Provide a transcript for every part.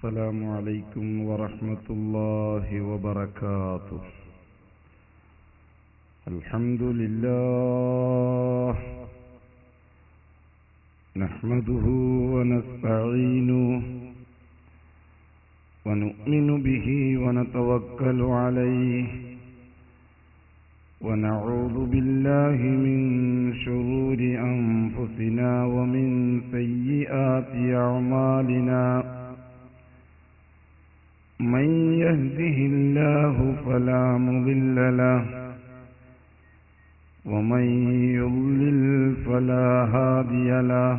السلام عليكم ورحمة الله وبركاته. الحمد لله نحمده ونستعينه ونؤمن به ونتوكل عليه ونعوذ بالله من شرور أنفسنا ومن سيئات أعمالنا. من يهده الله فلا مضل له ومن يضلل فلا هادي له.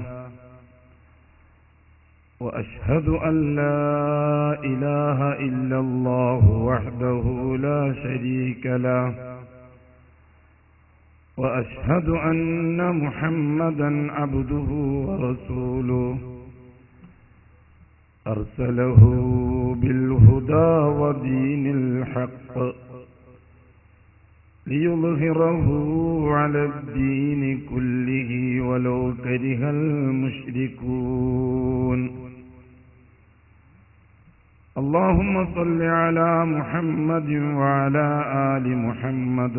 وأشهد أن لا إله إلا الله وحده لا شريك له. وأشهد أن محمدا عبده ورسوله أرسله بالهدى ودين الحق ليظهره على الدين كله ولو كره المشركون. اللهم صل على محمد وعلى آل محمد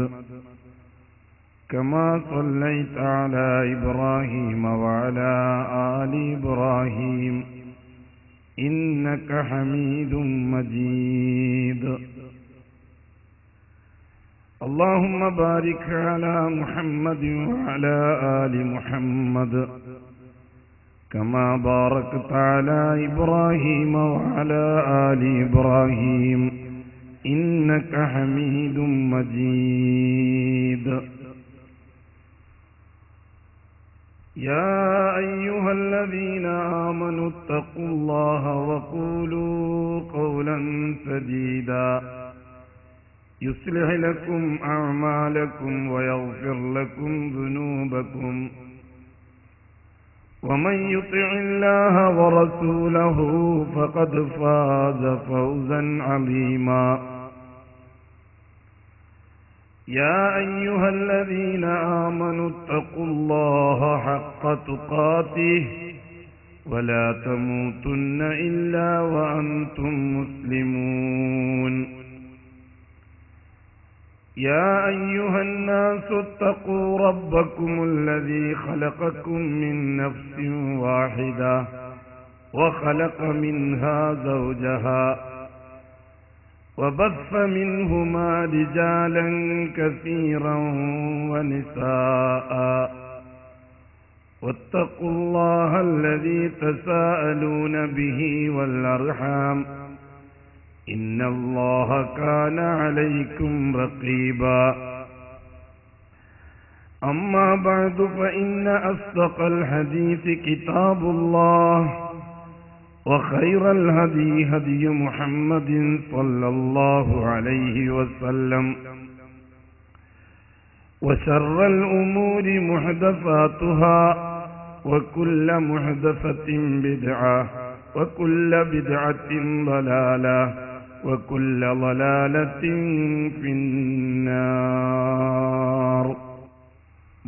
كما صليت على إبراهيم وعلى آل إبراهيم إنك حميد مجيد. اللهم بارك على محمد وعلى آل محمد كما باركت على إبراهيم وعلى آل إبراهيم إنك حميد مجيد. يا أيها الذين آمنوا اتقوا الله وقولوا قولا سديدا يصلح لكم أعمالكم ويغفر لكم ذنوبكم ومن يطع الله ورسوله فقد فاز فوزا عظيما. يا أيها الذين آمنوا اتقوا الله حق تقاته ولا تموتن إلا وأنتم مسلمون. يا أيها الناس اتقوا ربكم الذي خلقكم من نفس واحدة وخلق منها زوجها وبث منهما رجالا كثيرا ونساء واتقوا الله الذي تساءلون به والأرحام إن الله كان عليكم رقيبا. أما بعد فإن أصدق الحديث كتاب الله وخير الهدي هدي محمد صلى الله عليه وسلم وشر الأمور محدثاتها وكل محدثة بدعة وكل بدعة ضلالة وكل ضلالة في النار.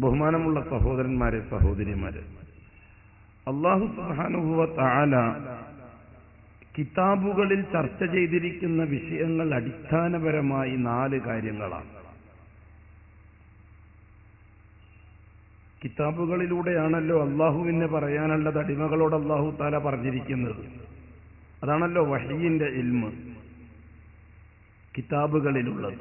ബഹുമാനമുള്ള സഹോദരന്മാരെ സഹോദരിമാരെ, അല്ലാഹു സുബ്ഹാനഹു വ തആല കിതാബുകളിൽ ചർച്ച ചെയ്തിരിക്കുന്ന വിഷയങ്ങൾ അടിസ്ഥാനപരമായി 4 കാര്യങ്ങളാണ്. കിതാബുകളിലൂടെയാണല്ലോ അള്ളാഹുവിനെ പറയാനുള്ളത് അടിമകളോട് അല്ലാഹു തആല പറഞ്ഞിരിക്കുന്നത്. അതാണല്ലോ വഹയിന്റെ ഇൽമ്, കിതാബുകളിലുള്ളത്.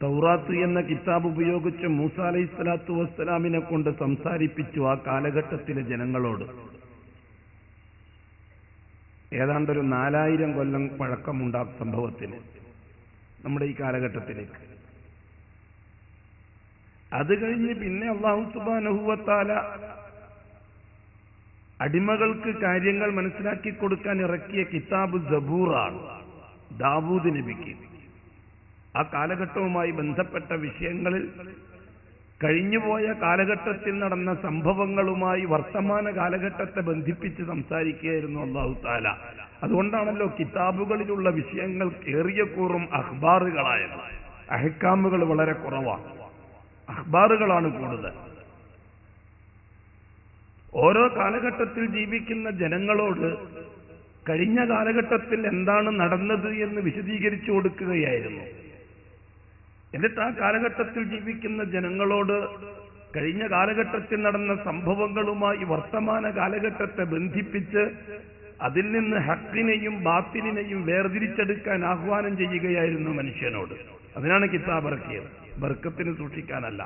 തൗറാത്ത് എന്ന കിതാബ് ഉപയോഗിച്ച് മൂസ അലൈഹിസ്സലാത്തു വസ്സലാമിനെ കൊണ്ട് സംസാരിപ്പിച്ചു ആ കാലഘട്ടത്തിലെ ജനങ്ങളോട്. ഏതാണ്ടൊരു 4000 കൊല്ലം പഴക്കമുണ്ട് ആ സംഭവത്തിന് നമ്മുടെ ഈ കാലഘട്ടത്തിലേക്ക്. അത് കഴിഞ്ഞ് പിന്നെ അല്ലാഹു സുബ്ഹാനഹു വ തആല അടിമകൾക്ക് കാര്യങ്ങൾ മനസ്സിലാക്കി കൊടുക്കാൻ ഇറക്കിയ കിതാബ് സബൂറാണ് ദാവൂദ് നബിക്ക്. ആ കാലഘട്ടവുമായി ബന്ധപ്പെട്ട വിഷയങ്ങളിൽ കഴിഞ്ഞുപോയ കാലഘട്ടത്തിൽ നടന്ന സംഭവങ്ങളുമായി വർത്തമാന കാലഘട്ടത്തെ ബന്ധിപ്പിച്ച് സംസാരിക്കുകയായിരുന്നു അല്ലാഹു തആല. അതുകൊണ്ടാണല്ലോ കിതാബുകളിലുള്ള വിഷയങ്ങൾ ഏറിയ കൂറും അഖ്ബാറുകളായത്. അഹ്കാമുകൾ വളരെ കുറവാണ്, അഖ്ബാറുകളാണ് കൂടുതൽ. ഓരോ കാലഘട്ടത്തിൽ ജീവിക്കുന്ന ജനങ്ങളോട് കഴിഞ്ഞ കാലഘട്ടത്തിൽ എന്താണ് നടന്നത് എന്ന് വിശദീകരിച്ചു കൊടുക്കുകയായിരുന്നു. എന്നിട്ട് ആ കാലഘട്ടത്തിൽ ജീവിക്കുന്ന ജനങ്ങളോട് കഴിഞ്ഞ കാലഘട്ടത്തിൽ നടന്ന സംഭവങ്ങളുമായി വർത്തമാന കാലഘട്ടത്തെ ബന്ധിപ്പിച്ച് അതിൽ നിന്ന് ഹക്കിനെയും ബാത്തിലിനെയും വേർതിരിച്ചെടുക്കാൻ ആഹ്വാനം ചെയ്യുകയായിരുന്നു മനുഷ്യനോട്. അതിനാണ് കിതാബ് ഇറക്കിയത്, ബർക്കത്തിന് സൂക്ഷിക്കാനല്ല.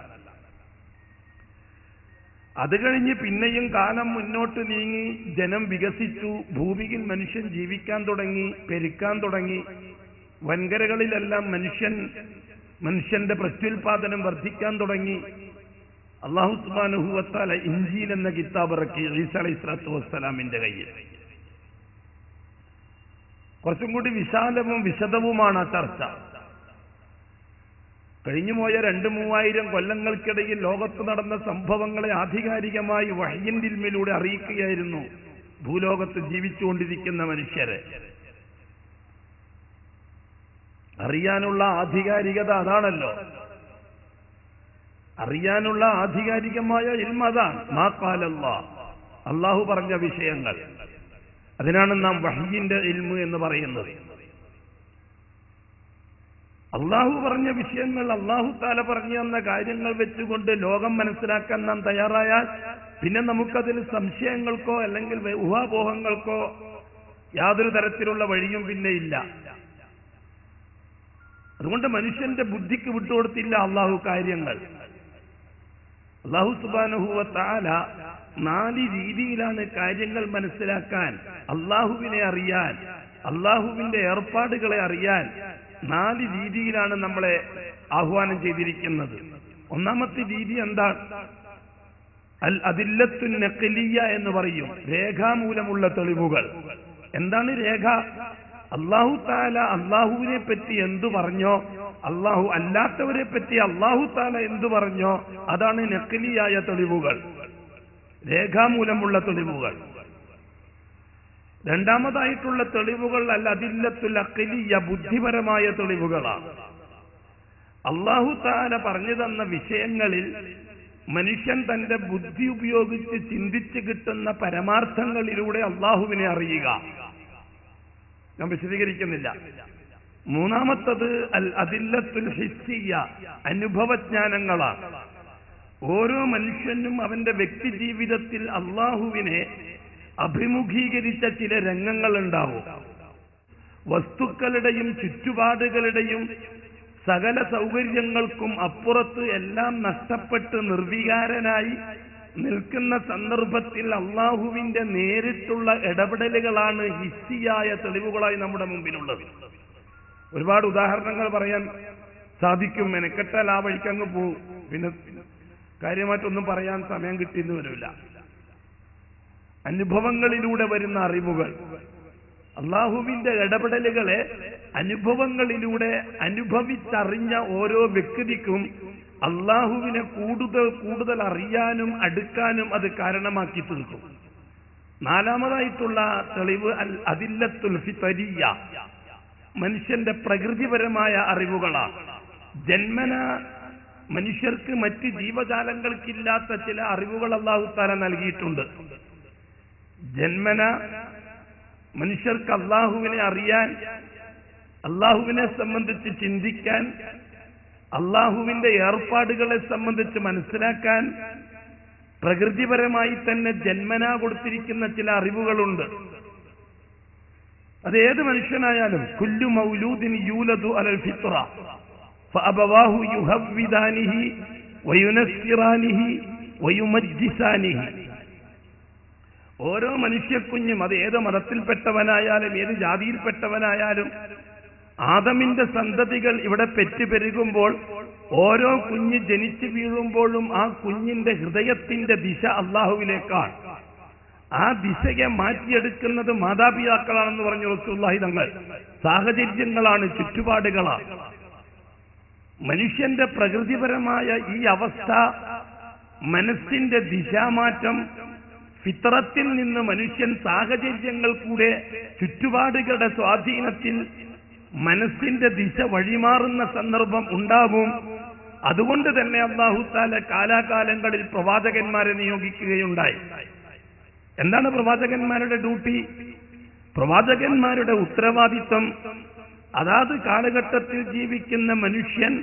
അത് കഴിഞ്ഞ് പിന്നെയും കാലം മുന്നോട്ട് നീങ്ങി, ജനം വികസിച്ചു, ഭൂമിയിൽ മനുഷ്യൻ ജീവിക്കാൻ തുടങ്ങി, പെരുക്കാൻ തുടങ്ങി. വൻകരകളിലെല്ലാം മനുഷ്യന്റെ പ്രത്യുൽപാദനം വർദ്ധിക്കാൻ തുടങ്ങി. അല്ലാഹു സുബ്ഹാനഹു വ തആല ഇൻജീൽ എന്ന കിതാബ് ഇറക്കി ഈസാ അലൈഹിസ്സലാത്തു വസ്സലാമിന്റെ കയ്യിൽ. കുറച്ചും കൂടി വിശാലവും വിശദവുമാണ് ആ ചർച്ച. കഴിഞ്ഞുപോയ 2-3000 കൊല്ലങ്ങൾക്കിടയിൽ ലോകത്ത് നടന്ന സംഭവങ്ങളെ ആധികാരികമായി വഹ്യിന്റെ ഇൽമിലൂടെ അറിയിക്കുകയായിരുന്നു ഭൂലോകത്ത് ജീവിച്ചുകൊണ്ടിരിക്കുന്ന മനുഷ്യരെ. അറിയാനുള്ള ആധികാരികത അതാണല്ലോ, അറിയാനുള്ള ആധികാരികമായ ഇൽമ അതാണ്. മാ ഖാലല്ലാഹ്, അല്ലാഹു പറഞ്ഞ വിഷയങ്ങൾ, അതിനാണ് നാം വഹ്യിന്റെ ഇൽമ് എന്ന് പറയുന്നത്. അള്ളാഹു പറഞ്ഞ വിഷയങ്ങൾ, അള്ളാഹു താല പറഞ്ഞു തന്ന കാര്യങ്ങൾ വെച്ചുകൊണ്ട് ലോകം മനസ്സിലാക്കാൻ നാം തയ്യാറായാൽ പിന്നെ നമുക്കതിൽ സംശയങ്ങൾക്കോ അല്ലെങ്കിൽ ഊഹാപോഹങ്ങൾക്കോ യാതൊരു തരത്തിലുള്ള വഴിയും പിന്നെ ഇല്ല. അതുകൊണ്ട് മനുഷ്യന്റെ ബുദ്ധിക്ക് വിട്ടുകൊടുത്തില്ല അള്ളാഹു കാര്യങ്ങൾ. അല്ലാഹു സുബ്ഹാനഹു വ തആല 4 രീതിയിലാണ് കാര്യങ്ങൾ മനസ്സിലാക്കാൻ, അള്ളാഹുവിനെ അറിയാൻ, അള്ളാഹുവിന്റെ ഏർപ്പാടുകളെ അറിയാൻ 4 രീതിയിലാണ് നമ്മളെ ആഹ്വാനം ചെയ്തിരിക്കുന്നത്. ഒന്നാമത്തെ രീതി എന്താണ്? അൽ അദില്ലത്തുൻ നഖ്ലിയ എന്ന് പറയും, രേഖാമൂലമുള്ള തെളിവുകൾ. എന്താണ് രേഖ? അല്ലാഹു തആല അല്ലാഹുവിനെ പറ്റി എന്തു പറഞ്ഞോ, അല്ലാഹു അല്ലാത്തവരെ പറ്റി അല്ലാഹു തആല എന്തു പറഞ്ഞോ, അതാണ് നഖ്ലിയായ തെളിവുകൾ, രേഖാമൂലമുള്ള തെളിവുകൾ. രണ്ടാമതായിട്ടുള്ള തെളിവുകൾ അൽ അദില്ലത്തുൽ അഖ്ലിയ, ബുദ്ധിപരമായ തെളിവുകളാണ്. അല്ലാഹു തആല പറഞ്ഞു തന്ന വിഷയങ്ങളിൽ മനുഷ്യൻ തന്റെ ബുദ്ധി ഉപയോഗിച്ച് ചിന്തിച്ച് കിട്ടുന്ന പരമാർത്ഥങ്ങളിലൂടെ അല്ലാഹുവിനെ അറിയുക. ഞാൻ വിശദീകരിക്കുന്നില്ല. മൂന്നാമത്തത് അൽ അദില്ലത്തുൽ ഹിസ്സിയ, അനുഭവജ്ഞാനങ്ങളാണ്. ഓരോ മനുഷ്യനും അവന്റെ വ്യക്തി ജീവിതത്തിൽ അല്ലാഹുവിനെ അഭിമുഖീകരിച്ച ചില രംഗങ്ങൾ ഉണ്ടാവും. വസ്തുക്കളുടെയും ചുറ്റുപാടുകളുടെയും സകല സൗകര്യങ്ങൾക്കും അപ്പുറത്ത് എല്ലാം നഷ്ടപ്പെട്ട് നിർവികാരനായി നിൽക്കുന്ന സന്ദർഭത്തിൽ അള്ളാഹുവിന്റെ നേരിട്ടുള്ള ഇടപെടലുകളാണ് ഹിസ്സിയായ തെളിവുകളായി നമ്മുടെ മുമ്പിലുള്ളത്. ഒരുപാട് ഉദാഹരണങ്ങൾ പറയാൻ സാധിക്കും. മെനക്കെട്ടാൽ ആ വഴിക്കങ്ങ് പോവും. പിന്നെ കാര്യമായിട്ടൊന്നും പറയാൻ സമയം കിട്ടിയെന്ന് വരില്ല. അനുഭവങ്ങളിലൂടെ വരുന്ന അറിവുകൾ, അള്ളാഹുവിന്റെ ഇടപെടലുകളെ അനുഭവങ്ങളിലൂടെ അനുഭവിച്ചറിഞ്ഞ ഓരോ വ്യക്തിക്കും അള്ളാഹുവിനെ കൂടുതൽ അറിയാനും അടുക്കാനും അത് കാരണമാക്കി തീർക്കും. നാലാമതായിട്ടുള്ള തെളിവ് അൽ അദില്ലത്തുൽ ഫിത്രിയ്യ, മനുഷ്യന്റെ പ്രകൃതിപരമായ അറിവുകളാണ്. ജന്മന മനുഷ്യർക്ക് മറ്റ് ജീവജാലങ്ങൾക്കില്ലാത്ത ചില അറിവുകൾ അല്ലാഹു തആല നൽകിയിട്ടുണ്ട്. ജന്മന മനുഷ്യർക്ക് അള്ളാഹുവിനെ അറിയാൻ, അള്ളാഹുവിനെ സംബന്ധിച്ച് ചിന്തിക്കാൻ, അള്ളാഹുവിന്റെ ഏർപ്പാടുകളെ സംബന്ധിച്ച് മനസ്സിലാക്കാൻ പ്രകൃതിപരമായി തന്നെ ജന്മനാ കൊടുത്തിരിക്കുന്ന ചില അറിവുകളുണ്ട്. അത് ഏത് മനുഷ്യനായാലും കുല്ലു മൗലൂദിൻ യൂലദു അലൽ ഫിത്ര ഫഅബവാഹു യുഹവ്വിദാനിഹി വയുനസ്സിറാനിഹി വയുമജ്ജിസാനിഹി. ഓരോ മനുഷ്യക്കുഞ്ഞും, അത് ഏത് മതത്തിൽപ്പെട്ടവനായാലും ഏത് ജാതിയിൽപ്പെട്ടവനായാലും, ആദമിന്റെ സന്തതികൾ ഇവിടെ പെറ്റുപെരുകുമ്പോൾ ഓരോ കുഞ്ഞ് ജനിച്ചു വീഴുമ്പോഴും ആ കുഞ്ഞിന്റെ ഹൃദയത്തിന്റെ ദിശ അള്ളാഹുവിലേക്കാണ്. ആ ദിശയെ മാറ്റിയെടുക്കുന്നത് മാതാപിതാക്കളാണെന്ന് പറഞ്ഞു റസൂലുള്ളാഹി തങ്ങൾ. സാഹചര്യങ്ങളാണ്, ചുറ്റുപാടുകളാണ്. മനുഷ്യന്റെ പ്രകൃതിപരമായ ഈ അവസ്ഥ, മനസ്സിന്റെ ദിശാമാറ്റം, ഫിത്രത്തിൽ നിന്ന് മനുഷ്യൻ സാഹചര്യങ്ങൾ കൂടെ ചുറ്റുപാടുകളുടെ സ്വാധീനത്തിൽ മനസ്സിന്റെ ദിശ വഴിമാറുന്ന സന്ദർഭം ഉണ്ടാകും. അതുകൊണ്ട് തന്നെ അല്ലാഹു തആല കാലാകാലങ്ങളിൽ പ്രവാചകന്മാരെ നിയോഗിക്കുകയുണ്ടായി. എന്താണ് പ്രവാചകന്മാരുടെ ഡ്യൂട്ടി? പ്രവാചകന്മാരുടെ ഉത്തരവാദിത്വം അതാത് കാലഘട്ടത്തിൽ ജീവിക്കുന്ന മനുഷ്യൻ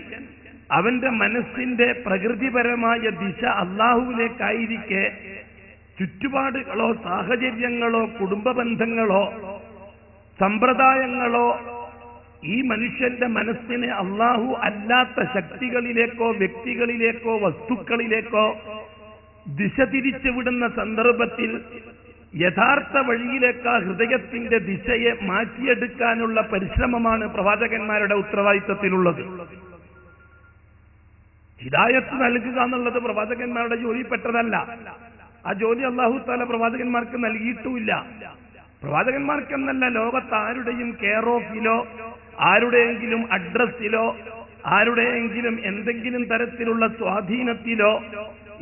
അവന്റെ മനസ്സിന്റെ പ്രകൃതിപരമായ ദിശ അള്ളാഹുവിലേക്കായിരിക്കെ ചുറ്റുപാടുകളോ സാഹചര്യങ്ങളോ കുടുംബ ബന്ധങ്ങളോ സമ്പ്രദായങ്ങളോ ഈ മനുഷ്യന്റെ മനസ്സിനെ അള്ളാഹു അല്ലാത്ത ശക്തികളിലേക്കോ വ്യക്തികളിലേക്കോ വസ്തുക്കളിലേക്കോ ദിശ തിരിച്ചുവിടുന്ന സന്ദർഭത്തിൽ യഥാർത്ഥ വഴിയിലേക്ക് ഹൃദയത്തിന്റെ ദിശയെ മാറ്റിയെടുക്കാനുള്ള പരിശ്രമമാണ് പ്രവാചകന്മാരുടെ ഉത്തരവാദിത്വത്തിലുള്ളത്. ഹിദായത്ത് നൽകുക എന്നുള്ളത് പ്രവാചകന്മാരുടെ ജോലിപ്പെട്ടതല്ല. ആ ജോലി അല്ലാഹു തആല പ്രവാചകന്മാർക്ക് നൽകിയിട്ടുമില്ല. പ്രവാചകന്മാർക്കെന്നല്ല, ലോകത്ത് ആരുടെയും കെയർ ഓഫിലോ ആരുടെയെങ്കിലും അഡ്രസ്സിലോ ആരുടെയെങ്കിലും എന്തെങ്കിലും തരത്തിലുള്ള സ്വാധീനത്തിലോ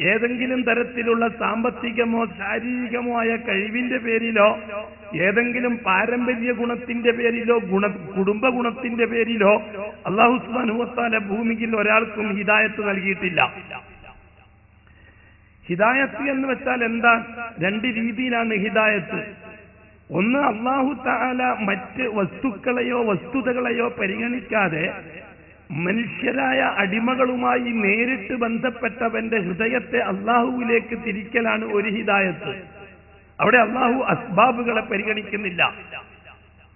ഏതെങ്കിലും തരത്തിലുള്ള സാമ്പത്തികമോ ശാരീരികമോ ആയ കഴിവിന്റെ പേരിലോ ഏതെങ്കിലും പാരമ്പര്യ ഗുണത്തിന്റെ പേരിലോ കുടുംബ ഗുണത്തിന്റെ പേരിലോ അല്ലാഹു സുബ്ഹാനഹു വ തആല ഭൂമിയിൽ ഒരാൾക്കും ഹിദായത്ത് നൽകിയിട്ടില്ല. ഹിദായത്ത് എന്ന് വെച്ചാൽ എന്താ? രണ്ട് രീതിയിലാണ് ഹിദായത്ത്. ഒന്ന്, അല്ലാഹു തആല മറ്റ് വസ്തുക്കളെയോ വസ്തുതകളെയോ പരിഗണിക്കാതെ മനുഷ്യരായ അടിമകളുമായി നേരിട്ട് ബന്ധപ്പെട്ടവന്റെ ഹൃദയത്തെ അള്ളാഹുവിലേക്ക് തിരിക്കലാണ് ഒരു ഹിദായത്ത്. അവിടെ അള്ളാഹു അസ്ബാബുകളെ പരിഗണിക്കുന്നില്ല.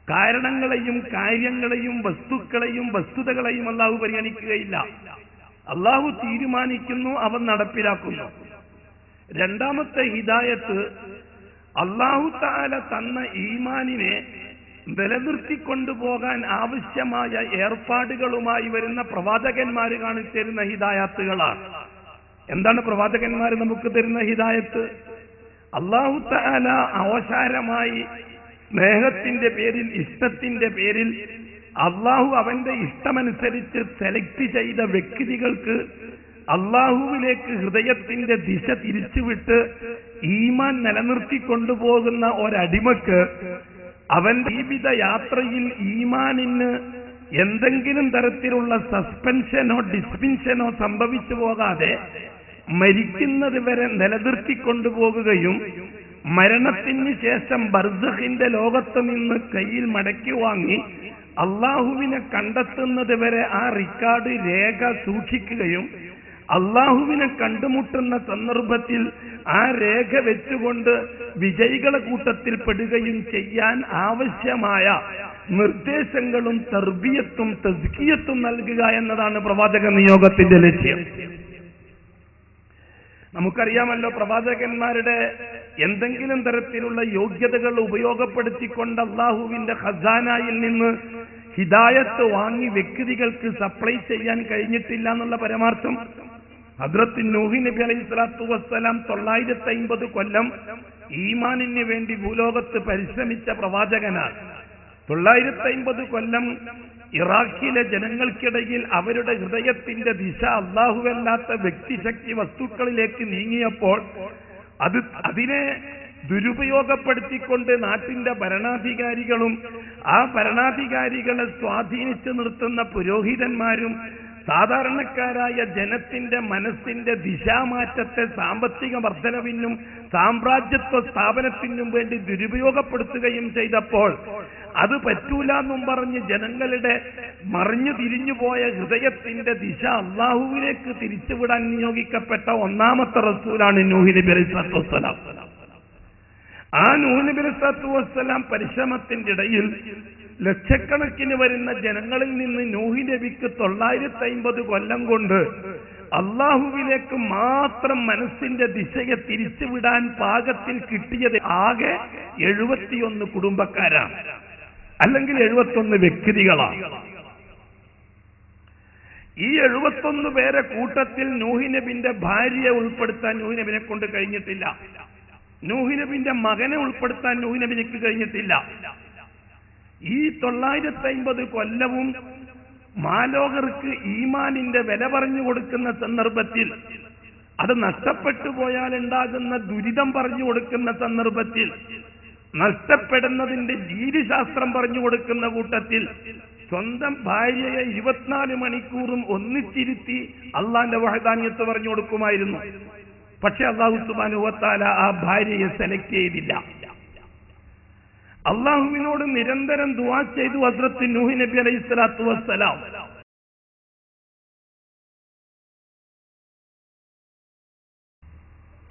കാരണങ്ങളെയും കാര്യങ്ങളെയും വസ്തുക്കളെയും വസ്തുതകളെയും അള്ളാഹു പരിഗണിക്കുകയില്ല. അള്ളാഹു തീരുമാനിക്കുന്നു, അവൻ നടപ്പിലാക്കുന്നു. രണ്ടാമത്തെ ഹിദായത്ത്, അള്ളാഹു തആല തന്ന ഈമാനിനെ നിലനിർത്തിക്കൊണ്ടുപോകാൻ ആവശ്യമായ ഏർപ്പാടുകളുമായി വരുന്ന പ്രവാചകന്മാർ കാണിച്ചിരുന്ന ഹിദായത്തുകളാണ്. എന്താണ് പ്രവാചകന്മാർ നമുക്ക് തരുന്ന ഹിദായത്ത്? അല്ലാഹു തആല അവസാനമായി സ്നേഹത്തിന്റെ പേരിൽ, ഇഷ്ടത്തിന്റെ പേരിൽ അള്ളാഹു അവന്റെ ഇഷ്ടമനുസരിച്ച് സെലക്ട് ചെയ്ത വ്യക്തികൾക്ക് അള്ളാഹുവിലേക്ക് ഹൃദയത്തിന്റെ ദിശ തിരിച്ചുവിട്ട് ഈമാൻ നിലനിർത്തിക്കൊണ്ടുപോകുന്ന ഒരടിമക്ക് അവന്റെ ജീവിത യാത്രയിൽ ഈമാനിന് എന്തെങ്കിലും തരത്തിലുള്ള സസ്പെൻഷനോ ഡിസ്പെൻഷനോ സംഭവിച്ചു പോകാതെ മരിക്കുന്നത് വരെ നിലനിർത്തിക്കൊണ്ടുപോകുകയും മരണത്തിന് ശേഷം ബർസഖിന്റെ ലോകത്ത് നിന്ന് കയ്യിൽ മടക്കി വാങ്ങി അള്ളാഹുവിനെ കണ്ടെത്തുന്നത് വരെ ആ റിക്കാർഡ് രേഖ സൂക്ഷിക്കുകയും അള്ളാഹുവിനെ കണ്ടുമുട്ടുന്ന സന്ദർഭത്തിൽ ആ രേഖ വെച്ചുകൊണ്ട് വിജയികളെ കൂട്ടത്തിൽ പെടുകയും ചെയ്യാൻ ആവശ്യമായ നിർദ്ദേശങ്ങളും തർബിയത്തും തസ്കിയത്തും നൽകുക എന്നതാണ് പ്രവാചക നിയോഗത്തിന്റെ ലക്ഷ്യം. നമുക്കറിയാമല്ലോ, പ്രവാചകന്മാരുടെ എന്തെങ്കിലും തരത്തിലുള്ള യോഗ്യതകൾ ഉപയോഗപ്പെടുത്തിക്കൊണ്ട് അള്ളാഹുവിന്റെ ഖസാനയിൽ നിന്ന് ഹിദായത്ത് വാങ്ങി വ്യക്തികൾക്ക് സപ്ലൈ ചെയ്യാൻ കഴിഞ്ഞിട്ടില്ല എന്നുള്ള പരമാർത്ഥം. ഹദ്റത്ത് നൂഹ് നബി അലൈഹി സ്വലാത്തു വസ്സലാം 950 കൊല്ലം ഈമാനിന് വേണ്ടി ഭൂലോകത്ത് പരിശ്രമിച്ച പ്രവാചകനാണ്. 950 കൊല്ലം ഇറാഖിലെ ജനങ്ങൾക്കിടയിൽ അവരുടെ ഹൃദയത്തിന്റെ ദിശ അല്ലാഹുവല്ലാത്ത വ്യക്തിശക്തി വസ്തുക്കളിലേക്ക് നീങ്ങിയപ്പോൾ അതിനെ ദുരുപയോഗപ്പെടുത്തിക്കൊണ്ട് നാട്ടിന്റെ ഭരണാധികാരികളും ആ ഭരണാധികാരികളെ സ്വാധീനിച്ചു നിർത്തുന്ന പുരോഹിതന്മാരും സാധാരണക്കാരായ ജനത്തിന്റെ മനസ്സിന്റെ ദിശാമാറ്റത്തെ സാമ്പത്തിക വർധനവിനും സാമ്രാജ്യത്വ സ്ഥാപനത്തിനും വേണ്ടി ദുരുപയോഗപ്പെടുത്തുകയും ചെയ്തപ്പോൾ അത് പറ്റൂല എന്നും പറഞ്ഞ് ജനങ്ങളുടെ മറിഞ്ഞു തിരിഞ്ഞുപോയ ഹൃദയത്തിന്റെ ദിശ അള്ളാഹുവിലേക്ക് തിരിച്ചുവിടാൻ നിയോഗിക്കപ്പെട്ട ഒന്നാമത്തെ റസൂലാണ് നൂഹ് നബി അലൈഹിസ്സലാത്തു വസ്സലാം. ആ നൂഹ് നബി അലൈഹിസ്സലാത്തു വസ്സലാം പരിശ്രമത്തിന്റെ ഇടയിൽ ലക്ഷക്കണക്കിന് വരുന്ന ജനങ്ങളിൽ നിന്ന് നൂഹ് നബിക്ക് 950 കൊല്ലം കൊണ്ട് അള്ളാഹുവിലേക്ക് മാത്രം മനസ്സിന്റെ ദിശയെ തിരിച്ചുവിടാൻ പാകത്തിൽ കിട്ടിയത് ആകെ 71 കുടുംബക്കാരാണ്, അല്ലെങ്കിൽ 71 വ്യക്തികളാണ്. ഈ 71 പേരെ കൂട്ടത്തിൽ നൂഹ് നബിന്റെ ഭാര്യയെ ഉൾപ്പെടുത്താൻ നൂഹ് നബിനെ കൊണ്ട് കഴിഞ്ഞിട്ടില്ല. നൂഹ് നബിന്റെ മകനെ ഉൾപ്പെടുത്താൻ നൂഹ് നബിക്ക് കഴിഞ്ഞിട്ടില്ല. ഈ 950 കൊല്ലവും മാലോകർക്ക് ഈമാനിന്റെ വില പറഞ്ഞു കൊടുക്കുന്ന സന്ദർഭത്തിൽ, അത് നഷ്ടപ്പെട്ടു പോയാൽ ഉണ്ടാകുന്ന ദുരിതം പറഞ്ഞു കൊടുക്കുന്ന സന്ദർഭത്തിൽ, നഷ്ടപ്പെടുന്നതിന്റെ രീതിശാസ്ത്രം പറഞ്ഞു കൊടുക്കുന്ന കൂട്ടത്തിൽ സ്വന്തം ഭാര്യയെ 24 മണിക്കൂറും ഒന്നിച്ചിരുത്തി അള്ളാന്റെ വഹദാനിയത്ത് പറഞ്ഞു കൊടുക്കുമായിരുന്നു. പക്ഷെ അല്ലാഹു സുബ്ഹാനഹു വ തആല ആ ഭാര്യയെ സെലക്ട് ചെയ്തില്ല. അള്ളാഹുവിനോട് നിരന്തരം ദുആ ചെയ്തു ഹസ്രത്ത് നൂഹ് നബി അലൈഹിസ്സലാത്തു വസ്സലാം.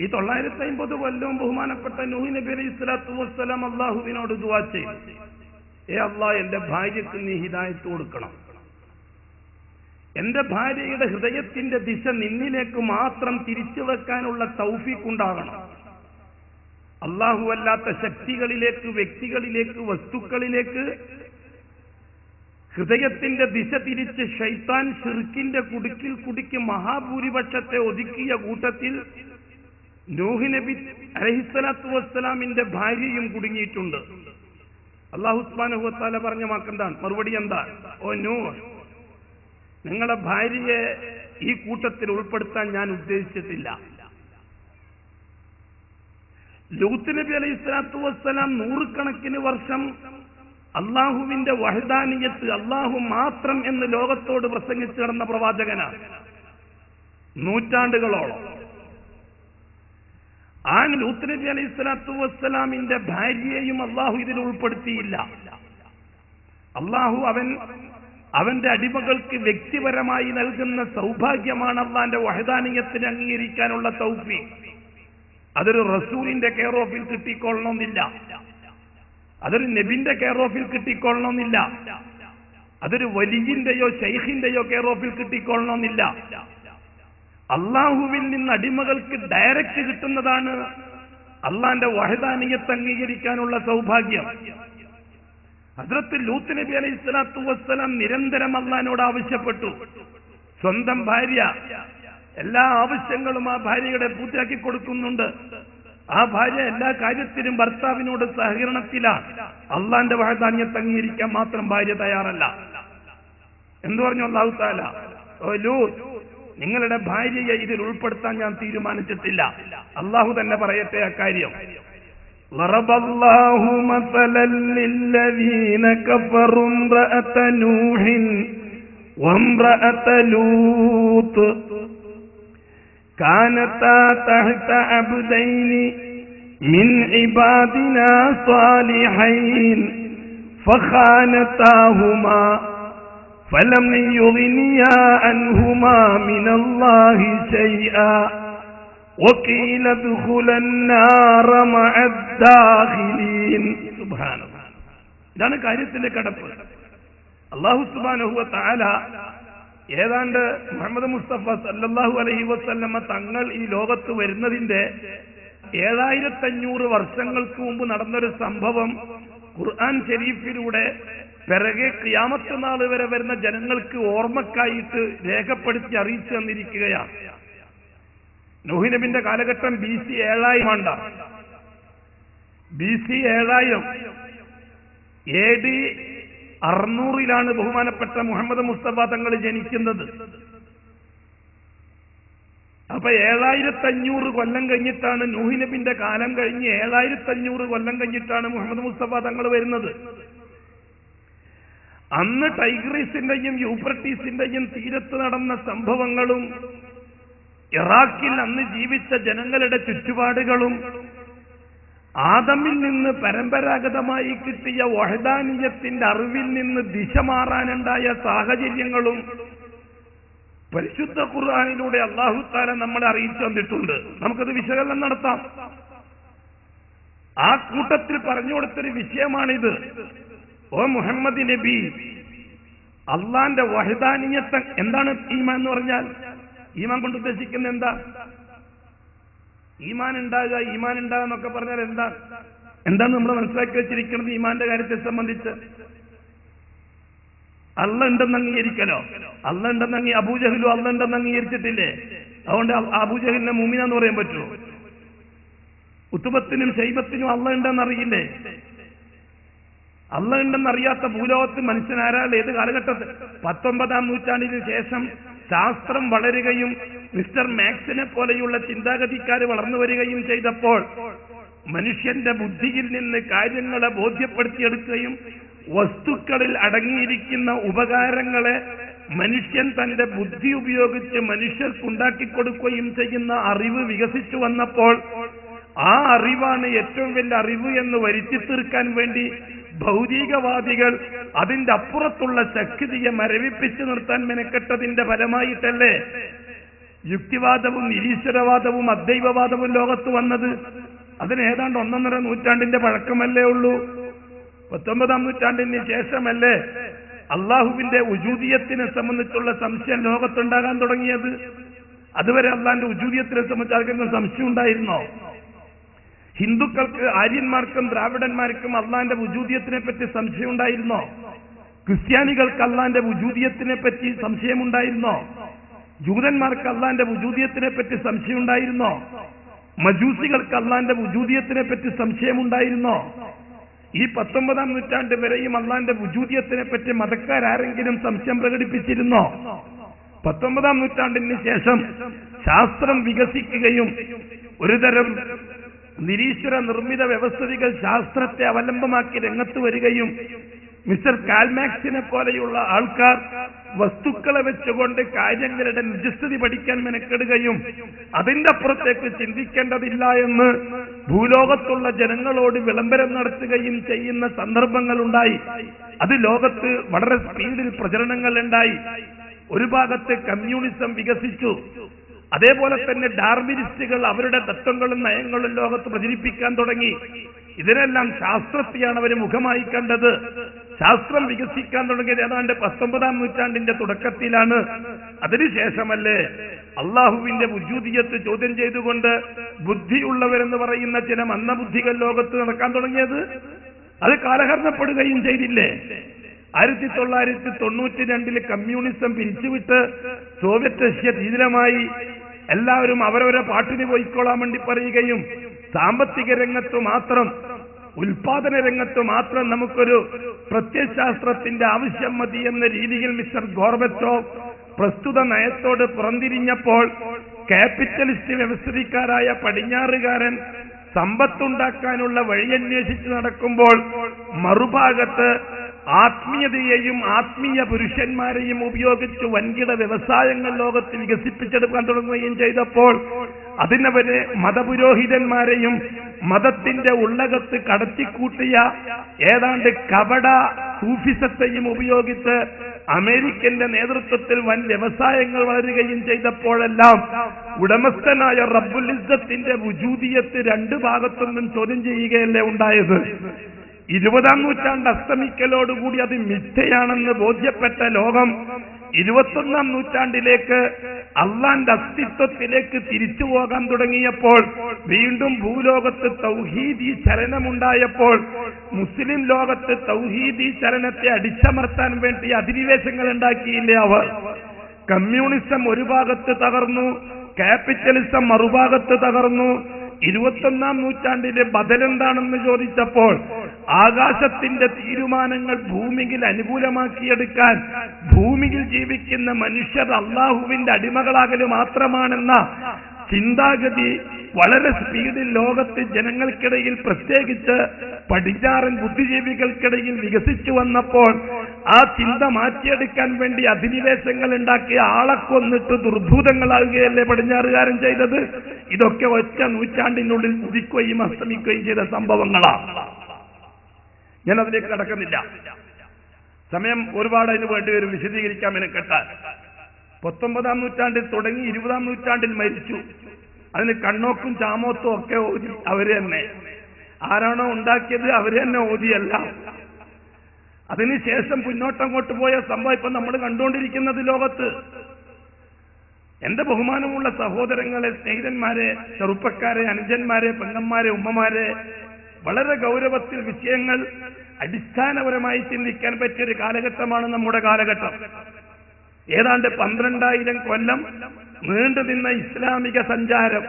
ഈ 950 കൊല്ലവും ബഹുമാനപ്പെട്ട നൂഹ് നബി അലൈഹിസ്സലാത്തു വസ്സലാം അള്ളാഹുവിനോട് ദുആ ചെയ്തു, ഏ അല്ലാഹ്, എന്റെ ഭാര്യയ്ക്ക് നീ ഹിദായത്ത് കൊടുക്കണം, എന്റെ ഭാര്യയുടെ ഹൃദയത്തിന്റെ ദിശ നിന്നിലേക്ക് മാത്രം തിരിച്ചു വെക്കാനുള്ള തൗഫീഖ് ഉണ്ടാകണം. അല്ലാഹുവല്ലാത്ത ശക്തികളിലേക്ക്, വ്യക്തികളിലേക്ക്, വസ്തുക്കളിലേക്ക് ഹൃദയത്തിന്റെ ദിശ തിരിച്ച് ശൈത്താൻ ശിർക്കിന്റെ കുടുക്കിൽ കുടുക്കി മഹാഭൂരിപക്ഷത്തെ ഒതുക്കിയ കൂട്ടത്തിൽ നൂഹ് നബി അലൈഹിസ്സലാത്തു വസ്സലാമിന്റെ ഭാര്യയും കുടുങ്ങിയിട്ടുണ്ട്. അല്ലാഹു സുബ്ഹാനഹു വ തആല പറഞ്ഞ വാക്കെന്താണ്? മറുപടി എന്താ? ഓ നൂഹ്, നിങ്ങളുടെ ഭാര്യയെ ഈ കൂട്ടത്തിൽ ഉൾപ്പെടുത്താൻ ഞാൻ ഉദ്ദേശിച്ചിട്ടില്ല. ലൂത്ത് നബി അലൈഹിസ്സലാത്തു വസ്സലാം 100 കണക്കിന് വർഷം അള്ളാഹുവിന്റെ വഹ്ദാനിയത്ത്, അള്ളാഹു മാത്രം എന്ന് ലോകത്തോട് പ്രസംഗിച്ചു നടന്ന പ്രവാചകനാണ്. നൂറ്റാണ്ടുകളോളം ആ ലൂത്ത് നബി അലൈഹിസ്സലാത്തു വസ്സലാമിന്റെ ഭാര്യയെയും അള്ളാഹു ഇതിൽ ഉൾപ്പെടുത്തിയില്ല. അള്ളാഹു അവന്റെ അടിമകൾക്ക് വ്യക്തിപരമായി നൽകുന്ന സൗഭാഗ്യമാണ് അള്ളാന്റെ വഹ്ദാനിയത്തിന് അംഗീകരിക്കാനുള്ള തൗഫീഖ്. അതൊരു റസൂലിന്റെ കെയർ ഓഫിൽ കിട്ടിക്കൊള്ളണമെന്നില്ല, അതൊരു നബിന്റെ കെയർ ഓഫിൽ കിട്ടിക്കൊള്ളണമെന്നില്ല, അതൊരു വലിയിന്റെയോ ശൈഖിന്റെയോ കെയർ ഓഫിൽ കിട്ടിക്കൊള്ളണമെന്നില്ല. അള്ളാഹുവിൽ നിന്ന് അടിമകൾക്ക് ഡയറക്റ്റ് കിട്ടുന്നതാണ് അള്ളാന്റെ വഹ്ദാനിയത്ത് അംഗീകരിക്കാനുള്ള സൗഭാഗ്യം. ഹദ്റത്ത് ലൂത്ത് നബി അലൈഹിസ്സലാത്തു വസ്സലാം നിരന്തരം അള്ളാഹിനോട് ആവശ്യപ്പെട്ടു, സ്വന്തം ഭാര്യ എല്ലാ ആവശ്യങ്ങളും ആ ഭാര്യയുടെ പൂർത്തിയാക്കി കൊടുക്കുന്നുണ്ട്. ആ ഭാര്യ എല്ലാ കാര്യത്തിലും ഭർത്താവിനോട് സഹകരണത്തിലാണ്. അള്ളാന്റെ വഹ്ദാനിയത്ത് അംഗീകരിക്കാൻ മാത്രം ഭാര്യ തയ്യാറല്ല. എന്തു പറഞ്ഞു അല്ലാഹു തആല? ഓ ലൂത്ത്, നിങ്ങളുടെ ഭാര്യയെ ഇതിൽ ഉൾപ്പെടുത്താൻ ഞാൻ തീരുമാനിച്ചിട്ടില്ല. അള്ളാഹു തന്നെ പറയട്ടെ അക്കാര്യം. ضرب الله مثلا للذين كفروا امرأة نوح وامرأة لوط كانتا تحت عبدين من عبادنا صالحين فخانتاهما فلم يغنيا عنهما من الله شيئا وقيل ادخلا النار مع الداخلين. സുബ്ഹാനല്ലാഹ്. ഇതാണ് കാര്യത്തിന്റെ കടപ്പ്. അല്ലാഹു സുബ്ഹാനഹു വ തആല ഏതാണ്ട് മുഹമ്മദ് മുസ്തഫ സല്ലല്ലാഹു അലൈഹി വസല്ലമ തങ്ങൾ ഈ ലോകത്ത് വരുന്നതിന്റെ 7500 വർഷങ്ങൾക്ക് മുമ്പ് നടന്നൊരു സംഭവം ഖുർആൻ ശരീഫിലൂടെ പിറകെ ഖിയാമത്ത് നാൾ വരെ വരുന്ന ജനങ്ങൾക്ക് ഓർമ്മക്കായിട്ട് രേഖപ്പെടുത്തി അറിയിച്ചു തന്നിരിക്കുകയാണ്. നൂഹ് നബിന്റെ കാലഘട്ടം BC 7000 BC 7000 AD 600 ബഹുമാനപ്പെട്ട മുഹമ്മദ് മുസ്തഫ തങ്ങൾ ജനിക്കുന്നത്. അപ്പൊ 7500 കൊല്ലം കഴിഞ്ഞിട്ടാണ് നൂഹ് നബിന്റെ കാലം കഴിഞ്ഞ് 7500 കൊല്ലം കഴിഞ്ഞിട്ടാണ് മുഹമ്മദ് മുസ്തഫ തങ്ങൾ വരുന്നത്. അന്ന് ടൈഗ്രീസിന്റെയും യൂഫ്രട്ടീസിന്റെയും തീരത്ത് നടന്ന സംഭവങ്ങളും ഇറാഖിൽ അന്ന് ജീവിച്ച ജനങ്ങളുടെ ചുറ്റുപാടുകളും ആദമിൽ നിന്ന് പരമ്പരാഗതമായി കിട്ടിയ വഹ്ദാനിയത്തിന്റെ അറിവിൽ നിന്ന് ദിശ മാറാനുണ്ടായ സാഹചര്യങ്ങളും പരിശുദ്ധ ഖുർആനിലൂടെ അല്ലാഹു തആല നമ്മളെ അറിയിച്ചു തന്നിട്ടുണ്ട്. നമുക്കത് വിശകലനം നടത്താം. ആ കൂട്ടത്തിൽ പറഞ്ഞു കൊടുത്തൊരു വിഷയമാണിത്. ഓ മുഹമ്മദ് നബി, അള്ളാന്റെ വഹ്ദാനിയത്ത് എന്താണ് ഈമാൻ എന്ന് പറഞ്ഞാൽ? ഈമാൻ കൊണ്ട് ഉദ്ദേശിക്കുന്നത് എന്താ? ഈമാൻ ഉണ്ടാകുക എന്നൊക്കെ പറഞ്ഞാൽ എന്താണ് നമ്മൾ മനസ്സിലാക്കി വെച്ചിരിക്കുന്നത് ഈമാന്റെ കാര്യത്തെ സംബന്ധിച്ച്? അള്ള ഉണ്ടെന്ന് അംഗീകരിക്കലോ? അള്ള ഉണ്ടെന്ന് അബൂജഹലും അള്ള ഉണ്ടെന്ന് അംഗീകരിച്ചിട്ടില്ലേ? അതുകൊണ്ട് അബൂജഹലിനെ മുഅ്മിനാന്ന് പറയാൻ പറ്റുമോ? ഉത്തുബത്തിനും ശൈബത്തിനും അള്ള ഉണ്ടെന്ന് അറിയില്ലേ? അള്ള ഉണ്ടെന്നറിയാത്ത ഭൂലോകത്ത് മനുഷ്യനാരാൾ ഏത് കാലഘട്ടത്തിൽ? 19ാം നൂറ്റാണ്ടിന് ശേഷം ശാസ്ത്രം വളരുകയും മിസ്റ്റർ മാക്സിനെ പോലെയുള്ള ചിന്താഗതിക്കാർ വളർന്നു വരികയും ചെയ്തപ്പോൾ മനുഷ്യന്റെ ബുദ്ധിയിൽ നിന്ന് കാര്യങ്ങളെ ബോധ്യപ്പെടുത്തിയെടുക്കുകയും വസ്തുക്കളിൽ അടങ്ങിയിരിക്കുന്ന ഉപകാരങ്ങളെ മനുഷ്യൻ തന്റെ ബുദ്ധി ഉപയോഗിച്ച് മനുഷ്യർക്കുണ്ടാക്കിക്കൊടുക്കുകയും ചെയ്യുന്ന അറിവ് വികസിച്ചു വന്നപ്പോൾ ആ അറിവാണ് ഏറ്റവും വലിയ അറിവ് എന്ന് വരുത്തി തീർക്കാൻ വേണ്ടി ഭൗതികവാദികൾ അതിന്റെ അപ്പുറത്തുള്ള ശക്തിയെ മരവിപ്പിച്ചു നിർത്താൻ മെനക്കെട്ടതിന്റെ ഫലമായിട്ടല്ലേ യുക്തിവാദവും നിരീശ്വരവാദവും അദ്വൈതവാദവും ലോകത്ത് വന്നത്? അതിന് ഏതാണ്ട് 1.5 നൂറ്റാണ്ടിന്റെ പഴക്കമല്ലേ ഉള്ളൂ. 19-ാം നൂറ്റാണ്ടിന് ശേഷമല്ലേ അള്ളാഹുവിന്റെ ഉജൂദിയത്തിനെ സംബന്ധിച്ചുള്ള സംശയം ലോകത്തുണ്ടാകാൻ തുടങ്ങിയത്. അതുവരെ അള്ളാഹിന്റെ ഉജൂദിയത്തിനെ സംബന്ധിച്ച് ആർക്കെങ്കിലും സംശയം ഉണ്ടായിരുന്നോ? ഹിന്ദുക്കൾക്ക്, ആര്യന്മാർക്കും ദ്രാവിഡന്മാർക്കും അള്ളാഹിന്റെ ഉജൂദിയത്തിനെ പറ്റി സംശയം ഉണ്ടായിരുന്നോ? ക്രിസ്ത്യാനികൾക്ക് അള്ളാഹിന്റെ ഉജൂദിയത്തിനെ പറ്റി സംശയമുണ്ടായിരുന്നോ? ജൂതന്മാർക്ക് അള്ളാഹിന്റെ ഉജൂദിയത്തിനെ പറ്റി സംശയമുണ്ടായിരുന്നോ? മജൂസികൾക്ക് അള്ളാഹിന്റെ ഉജൂദിയത്തിനെ പറ്റി സംശയമുണ്ടായിരുന്നോ? ഈ 19-ാം നൂറ്റാണ്ട് വരെയും അള്ളാഹിന്റെ ഉജൂദിയത്തിനെ പറ്റി മതക്കാരെങ്കിലും സംശയം പ്രകടിപ്പിച്ചിരുന്നോ? 19-ാം നൂറ്റാണ്ടിന് ശേഷം ശാസ്ത്രം വികസിക്കുകയും ഒരുതരം നിരീശ്വര നിർമ്മിത വ്യവസ്ഥിതികൾ ശാസ്ത്രത്തെ അവലംബമാക്കി രംഗത്ത് വരികയും മിസ്റ്റർ കാൽമാക്സിനെ പോലെയുള്ള ആൾക്കാർ വസ്തുക്കളെ വെച്ചുകൊണ്ട് കാര്യങ്ങളുടെ നിജസ്ഥിതി പഠിക്കാൻ മെനക്കെടുകയും അതിന്റെ അപ്പുറത്തേക്ക് ചിന്തിക്കേണ്ടതില്ല എന്ന് ഭൂലോകത്തുള്ള ജനങ്ങളോട് വിളംബരം നടത്തുകയും ചെയ്യുന്ന സന്ദർഭങ്ങളുണ്ടായി. അത് ലോകത്ത് വളരെ സ്പീഡിൽ പ്രചരണങ്ങൾ ഉണ്ടായി. ഒരു ഭാഗത്ത് കമ്മ്യൂണിസം വികസിച്ചു. അതേപോലെ തന്നെ ഡാർവിനിസ്റ്റുകൾ അവരുടെ തത്വങ്ങളും നയങ്ങളും ലോകത്ത് പ്രചരിപ്പിക്കാൻ തുടങ്ങി. ഇതിനെല്ലാം ശാസ്ത്രത്തെയാണ് അവർ മുഖമായി കണ്ടത്. ശാസ്ത്രം വികസിക്കാൻ തുടങ്ങിയത് ഏതാണ്ട് 19-ാം നൂറ്റാണ്ടിന്റെ തുടക്കത്തിലാണ്. അതിനുശേഷമല്ലേ അള്ളാഹുവിന്റെ വുജൂദിയത്ത് ചോദ്യം ചെയ്തുകൊണ്ട് ബുദ്ധിയുള്ളവരെന്ന് പറയുന്ന ചില മന്ദബുദ്ധികൾ ലോകത്ത് നടക്കാൻ തുടങ്ങിയത്. അത് കാലഹരണപ്പെടുകയും ചെയ്തില്ലേ? 1992 കമ്മ്യൂണിസം പിരിച്ചുവിട്ട് സോവിയറ്റ് റഷ്യ ധീരമായി എല്ലാവരും അവരവരെ പാട്ടിന് പോയിക്കോളാൻ വേണ്ടി പറയുകയും സാമ്പത്തിക രംഗത്ത് മാത്രം, ഉൽപാദന രംഗത്ത് മാത്രം നമുക്കൊരു പ്രത്യയശാസ്ത്രത്തിന്റെ ആവശ്യം മതി എന്ന രീതിയിൽ മിസ്റ്റർ ഗോർബച്ചോവ് പ്രസ്തുത നയത്തോട് പുറംതിരിഞ്ഞപ്പോൾ ക്യാപിറ്റലിസ്റ്റ് വ്യവസ്ഥിതിക്കാരായ പടിഞ്ഞാറുകാരൻ സമ്പത്തുണ്ടാക്കാനുള്ള വഴിയന്വേഷിച്ച് നടക്കുമ്പോൾ മറുഭാഗത്ത് ആത്മീയതയെയും ആത്മീയ പുരുഷന്മാരെയും ഉപയോഗിച്ച് വൻകിട വ്യവസായങ്ങൾ ലോകത്ത് വികസിപ്പിച്ചെടുക്കാൻ തുടങ്ങുകയും ചെയ്തപ്പോൾ അതിനവരെ മതപുരോഹിതന്മാരെയും മതത്തിന്റെ ഉള്ളകത്ത് കടത്തിക്കൂട്ടിയ ഏതാണ്ട് കപട സൂഫിസത്തെയും ഉപയോഗിച്ച് അമേരിക്കന്റെ നേതൃത്വത്തിൽ വൻ വ്യവസായങ്ങൾ വളരുകയും ചെയ്തപ്പോഴെല്ലാം ഉടമസ്ഥനായ റബ്ബുൽ ഇസ്സത്തിന്റെ വുജൂദിയത്ത് രണ്ട് ഭാഗത്തുനിന്നും ചോദ്യം ചെയ്യുകയല്ലേ ഉണ്ടായത്. 20-ാം നൂറ്റാണ്ട് അസ്തമിക്കലോടുകൂടി അത് മിഥ്യയാണെന്ന് ബോധ്യപ്പെട്ട ലോകം 21-ാം നൂറ്റാണ്ടിലേക്ക് അള്ളാന്റെ അസ്തിത്വത്തിലേക്ക് തിരിച്ചു പോകാൻ തുടങ്ങിയപ്പോൾ വീണ്ടും ഭൂലോകത്ത് തൗഹീദി ചലനമുണ്ടായപ്പോൾ മുസ്ലിം ലോകത്ത് തൗഹീദി ചലനത്തെ അടിച്ചമർത്താൻ വേണ്ടി അധിനിവേശങ്ങൾ ഉണ്ടാക്കിയില്ലേ അവർ. കമ്മ്യൂണിസം ഒരു ഭാഗത്ത് തകർന്നു, ക്യാപിറ്റലിസം മറുഭാഗത്ത് തകർന്നു. 21-ാം നൂറ്റാണ്ടിലെ ബദലെന്താണെന്ന് ചോദിച്ചപ്പോൾ ആകാശത്തിന്റെ തീരുമാനങ്ങൾ ഭൂമിയിൽ അനുകൂലമാക്കിയെടുക്കാൻ ഭൂമിയിൽ ജീവിക്കുന്ന മനുഷ്യർ അള്ളാഹുവിന്റെ അടിമകളാകല് മാത്രമാണെന്ന ചിന്താഗതി വളരെ സ്പീഡിൽ ലോകത്ത് ജനങ്ങൾക്കിടയിൽ, പ്രത്യേകിച്ച് പടിഞ്ഞാറൻ ബുദ്ധിജീവികൾക്കിടയിൽ വികസിച്ചു വന്നപ്പോൾ ആ ചിന്ത മാറ്റിയെടുക്കാൻ വേണ്ടി അധിനിവേശങ്ങൾ ഉണ്ടാക്കി ആളെ കൊന്നിട്ട് ദുർഭൂതങ്ങളാകുകയല്ലേ പടിഞ്ഞാറുകാരൻ ചെയ്തത്. ഇതൊക്കെ ഒറ്റ നൂറ്റാണ്ടിനുള്ളിൽ ഉദിക്കുകയും അസ്തമിക്കുകയും ചെയ്ത സംഭവങ്ങളാണ്. ഞാൻ അതിലേക്ക് കടക്കുന്നില്ല, സമയം ഒരുപാട് അതിന് വേണ്ടി വരും വിശദീകരിക്കാൻ മെനക്കെട്ടാൽ. 19-ാം നൂറ്റാണ്ടിൽ തുടങ്ങി 20-ാം നൂറ്റാണ്ടിൽ മരിച്ചു. അതിന് കണ്ണോക്കും ചാമോത്തും ഒക്കെ ഓതി അവര് തന്നെ. ആരാണോ ഉണ്ടാക്കിയത് അവര് തന്നെ ഓതിയല്ല. അതിനുശേഷം മുന്നോട്ടങ്ങോട്ട് പോയ സംഭവം ഇപ്പൊ നമ്മൾ കണ്ടുകൊണ്ടിരിക്കുന്നത് ലോകത്ത്. എന്റെ ബഹുമാനമുള്ള സഹോദരങ്ങളെ, സ്നേഹിതന്മാരെ, ചെറുപ്പക്കാരെ, അനുജന്മാരെ, പെങ്ങന്മാരെ, ഉമ്മമാരെ, വളരെ ഗൗരവത്തിൽ വിഷയങ്ങൾ അടിസ്ഥാനപരമായി ചിന്തിക്കാൻ പറ്റിയൊരു കാലഘട്ടമാണ് നമ്മുടെ കാലഘട്ടം. ഏതാണ്ട് 12,000 കൊല്ലം നീണ്ടു നിന്ന ഇസ്ലാമിക സഞ്ചാരം,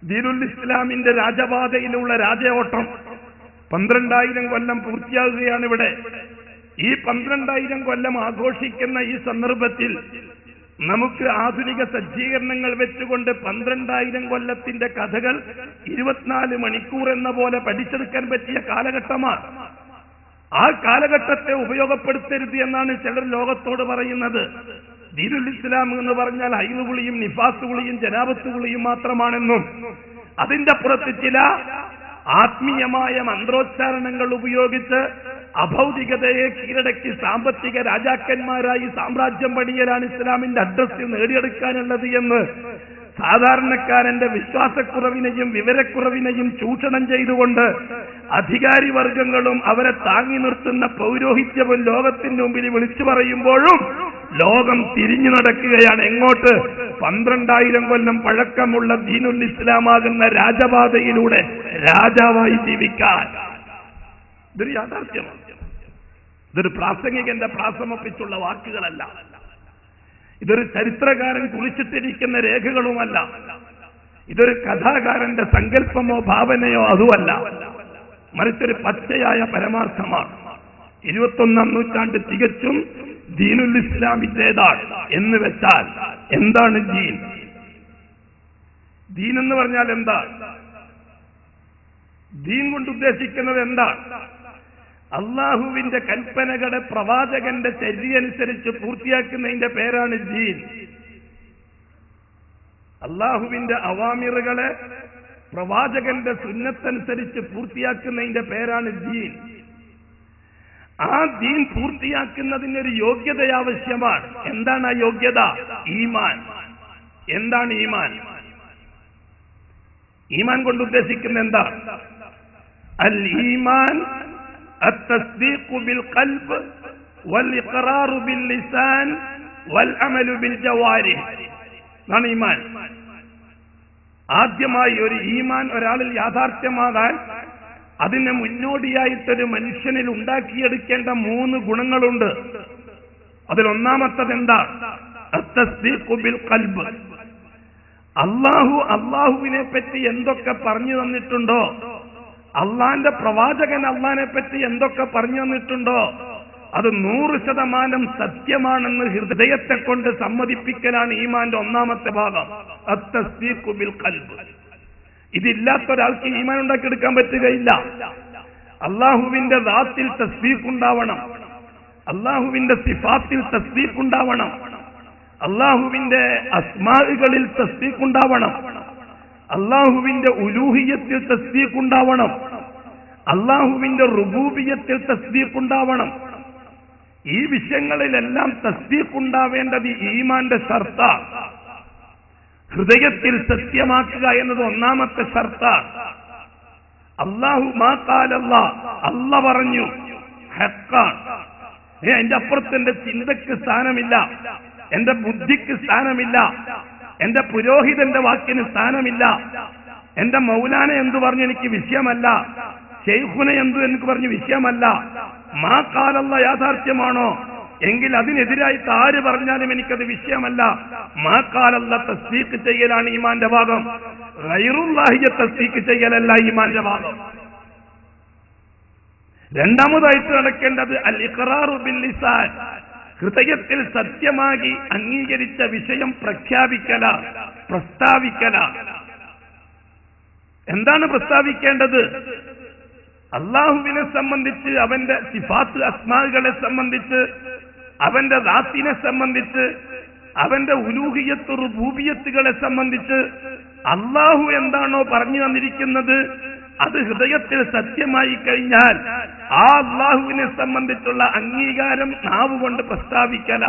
ദീനുൽ ഇസ്ലാമിന്റെ രാജപാതയിലുള്ള രാജയോട്ടം 12,000 കൊല്ലം പൂർത്തിയാകുകയാണ് ഇവിടെ. ഈ 12,000 കൊല്ലം ആഘോഷിക്കുന്ന ഈ സന്ദർഭത്തിൽ നമുക്ക് ആധുനിക സജ്ജീകരണങ്ങൾ വെച്ചുകൊണ്ട് 12,000 കൊല്ലത്തിന്റെ കഥകൾ 24 മണിക്കൂർ എന്ന പോലെ പഠിച്ചെടുക്കാൻ പറ്റിയ കാലഘട്ടമാണ്. ആ കാലഘട്ടത്തെ ഉപയോഗപ്പെടുത്തരുത് എന്നാണ് ചിലർ ലോകത്തോട് പറയുന്നത്. ദീനുൽ ഇസ്ലാം എന്ന് പറഞ്ഞാൽ ഹൈദ് കുളിയും നിഫാസ് കുളിയും ജനാബത്ത് കുളിയും മാത്രമാണെന്നും അതിന്റെ പുറത്ത് ചില ആത്മീയമായ മന്ത്രോച്ചാരണങ്ങൾ ഉപയോഗിച്ച് അഭൗതികതയെ കീഴടക്കി സാമ്പത്തിക രാജാക്കന്മാരായി സാമ്രാജ്യം പണിയലാണ് ഇസ്ലാമിന്റെ അഡ്രസ് നേടിയെടുക്കാനുള്ളത് എന്ന് സാധാരണക്കാരന്റെ വിശ്വാസക്കുറവിനെയും വിവരക്കുറവിനെയും ചൂഷണം ചെയ്തുകൊണ്ട് അധികാരി വർഗങ്ങളും അവരെ താങ്ങി നിർത്തുന്ന പൗരോഹിത്യവും ലോകത്തിന് മുമ്പിൽ വിളിച്ചു പറയുമ്പോഴും ലോകം തിരിഞ്ഞു നടക്കുകയാണ് എങ്ങോട്ട്? 12,000 കൊല്ലം പഴക്കമുള്ള ദീനുൽ ഇസ്ലാമാകുന്ന രാജപാതയിലൂടെ രാജാവായി ജീവിക്കാൻ. ഇതൊരു യാഥാർത്ഥ്യമാണ്. ഇതൊരു പ്രാസംഗികന്റെ പ്രാസമൊപ്പിച്ചുള്ള വാക്കുകളല്ല. ഇതൊരു ചരിത്രകാരൻ കുറിച്ചിട്ടിരിക്കുന്ന രേഖകളുമല്ല. ഇതൊരു കഥാകാരന്റെ സങ്കല്പമോ ഭാവനയോ അതുമല്ല. മറിച്ചൊരു പച്ചയായ പരമാർത്ഥമാണ്. 21ാം നൂറ്റാണ്ട് തികച്ചും ദീനുൽ ഇസ്ലാമിന്റേതാണ് എന്ന് വെച്ചാൽ എന്താണ് ദീൻ? ദീൻ എന്ന് പറഞ്ഞാൽ എന്താ? ദീൻ കൊണ്ട് ഉദ്ദേശിക്കുന്നത് എന്താ? അള്ളാഹുവിന്റെ കൽപ്പനകളെ പ്രവാചകന്റെ ചര്യനുസരിച്ച് പൂർത്തിയാക്കുന്നതിന്റെ പേരാണ് ദീൻ. അള്ളാഹുവിന്റെ അവാമിറുകളെ പ്രവാചകന്റെ സുന്നത്തനുസരിച്ച് പൂർത്തിയാക്കുന്നതിന്റെ പേരാണ് ദീൻ. ആ ദീൻ പൂർത്തിയാക്കുന്നതിനൊരു യോഗ്യത ആവശ്യമാണ്. എന്താണ് ആ യോഗ്യത? ഈമാൻ. എന്താണ് ഈമാൻ? ഈമാൻ കൊണ്ട് ഉദ്ദേശിക്കുന്നത് എന്താ? അൽ ഈമാൻ التصديق بالقلب والإقرار باللسان والعمل بالجوارح. ആണ് ഈമാൻ. ആദ്യമായി ഒരു ഈമാൻ ഒരാളിൽ യാഥാർത്ഥ്യമാകാൻ അതിന് മുന്നോടിയായിട്ടൊരു മനുഷ്യനിൽ ഉണ്ടാക്കിയെടുക്കേണ്ട 3 ഗുണങ്ങളുണ്ട്. അതിലൊന്നാമത്തത് എന്താ? അത്തസ്ദീഖു ബിൽ ഖൽബ്. അള്ളാഹുവിനെ പറ്റി എന്തൊക്കെ പറഞ്ഞു തന്നിട്ടുണ്ടോ, അള്ളാന്റെ പ്രവാചകൻ അള്ളാഹിനെ പറ്റി എന്തൊക്കെ പറഞ്ഞു തന്നിട്ടുണ്ടോ അത് 100% സത്യമാണെന്ന് ഹൃദയത്തെ കൊണ്ട് സമ്മതിപ്പിക്കലാണ് ഈമാന്റെ ഒന്നാമത്തെ ഭാഗം. അത്തസ്ദീഖു ബിൽ ഖൽബ്. ഇതില്ലാത്ത ഒരാൾക്ക് ഈമാൻ ഉണ്ടാക്കിയെടുക്കാൻ പറ്റുകയില്ല. അള്ളാഹുവിന്റെ ദാത്തിൽ തസ്ദീഖ് ഉണ്ടാവണം, അള്ളാഹുവിന്റെ സിഫാത്തിൽ തസ്ദീഖ് ഉണ്ടാവണം, അള്ളാഹുവിന്റെ അസ്മാഉകളിൽ തസ്ദീഖ് ഉണ്ടാവണം, അള്ളാഹുവിന്റെ ഉലൂഹിയത്തിൽ തസ്ദീഖ് ഉണ്ടാവണം, അള്ളാഹുവിന്റെ റുബൂബിയത്തിൽ തസ്ദീഖ് ഉണ്ടാവണം. ഈ വിഷയങ്ങളിലെല്ലാം തസ്ദീഖ് ഉണ്ടാവേണ്ടത് ഈമാന്റെ ഷർത്താണ്. ഹൃദയത്തിൽ സത്യമാക്കുക എന്നത് ഒന്നാമത്തെ ഷർത്താണ്. അല്ലാഹു മാ ഖാലല്ലാഹ്, അല്ലാഹ് പറഞ്ഞു, ഹഖാണ്. എന്റെ അപ്പുറത്ത് എന്റെ ചിന്തക്ക് സ്ഥാനമില്ല, എന്റെ ബുദ്ധിക്ക് സ്ഥാനമില്ല, എന്റെ പുരോഹിതന്റെ വാക്കിന് സ്ഥാനമില്ല, എന്റെ മൗലാന എന്തു പറഞ്ഞു എനിക്ക് വിഷയമല്ല, ശൈഖുനെ എന്തു എനിക്ക് പറഞ്ഞു വിഷയമല്ല. മാ ഖാലല്ലാഹ് യാഥാർത്ഥ്യമാണോ എങ്കിൽ അതിനെതിരായിട്ട് ആര് പറഞ്ഞാലും എനിക്കത് വിഷയമല്ല. മാ ഖാലല്ലാഹ് തസ്ദീഖ് ചെയ്യലാണ് ഈമാന്റെ ഭാഗം. ഗൈറുല്ലാഹിയെ തസ്ദീഖ് ചെയ്യലല്ല ഈമാന്റെ ഭാഗം. രണ്ടാമതായിട്ട് നടക്കേണ്ടത് അൽ ഇഖ്റാറു ബിൽ ലിസാൻ. ഹൃദയത്തിൽ സത്യമാക്കി അംഗീകരിച്ച വിഷയം പ്രഖ്യാപിക്കല, പ്രസ്താവിക്കല. എന്താണ് പ്രസ്താവിക്കേണ്ടത്? അള്ളാഹുവിനെ സംബന്ധിച്ച്, അവന്റെ സിഫാത്ത് അസ്മാകളെ സംബന്ധിച്ച്, അവന്റെ ദാത്തിനെ സംബന്ധിച്ച്, അവന്റെ ഉലൂഹിയത്ത് റുബൂബിയത്തുകളെ സംബന്ധിച്ച് അള്ളാഹു എന്താണോ പറഞ്ഞു തന്നിരിക്കുന്നത് അത് ഹൃദയത്തിൽ സത്യമായി കഴിഞ്ഞാൽ ആ അള്ളാഹുവിനെ സംബന്ധിച്ചുള്ള അംഗീകാരം നാവുകൊണ്ട് പ്രസ്താവിക്കല.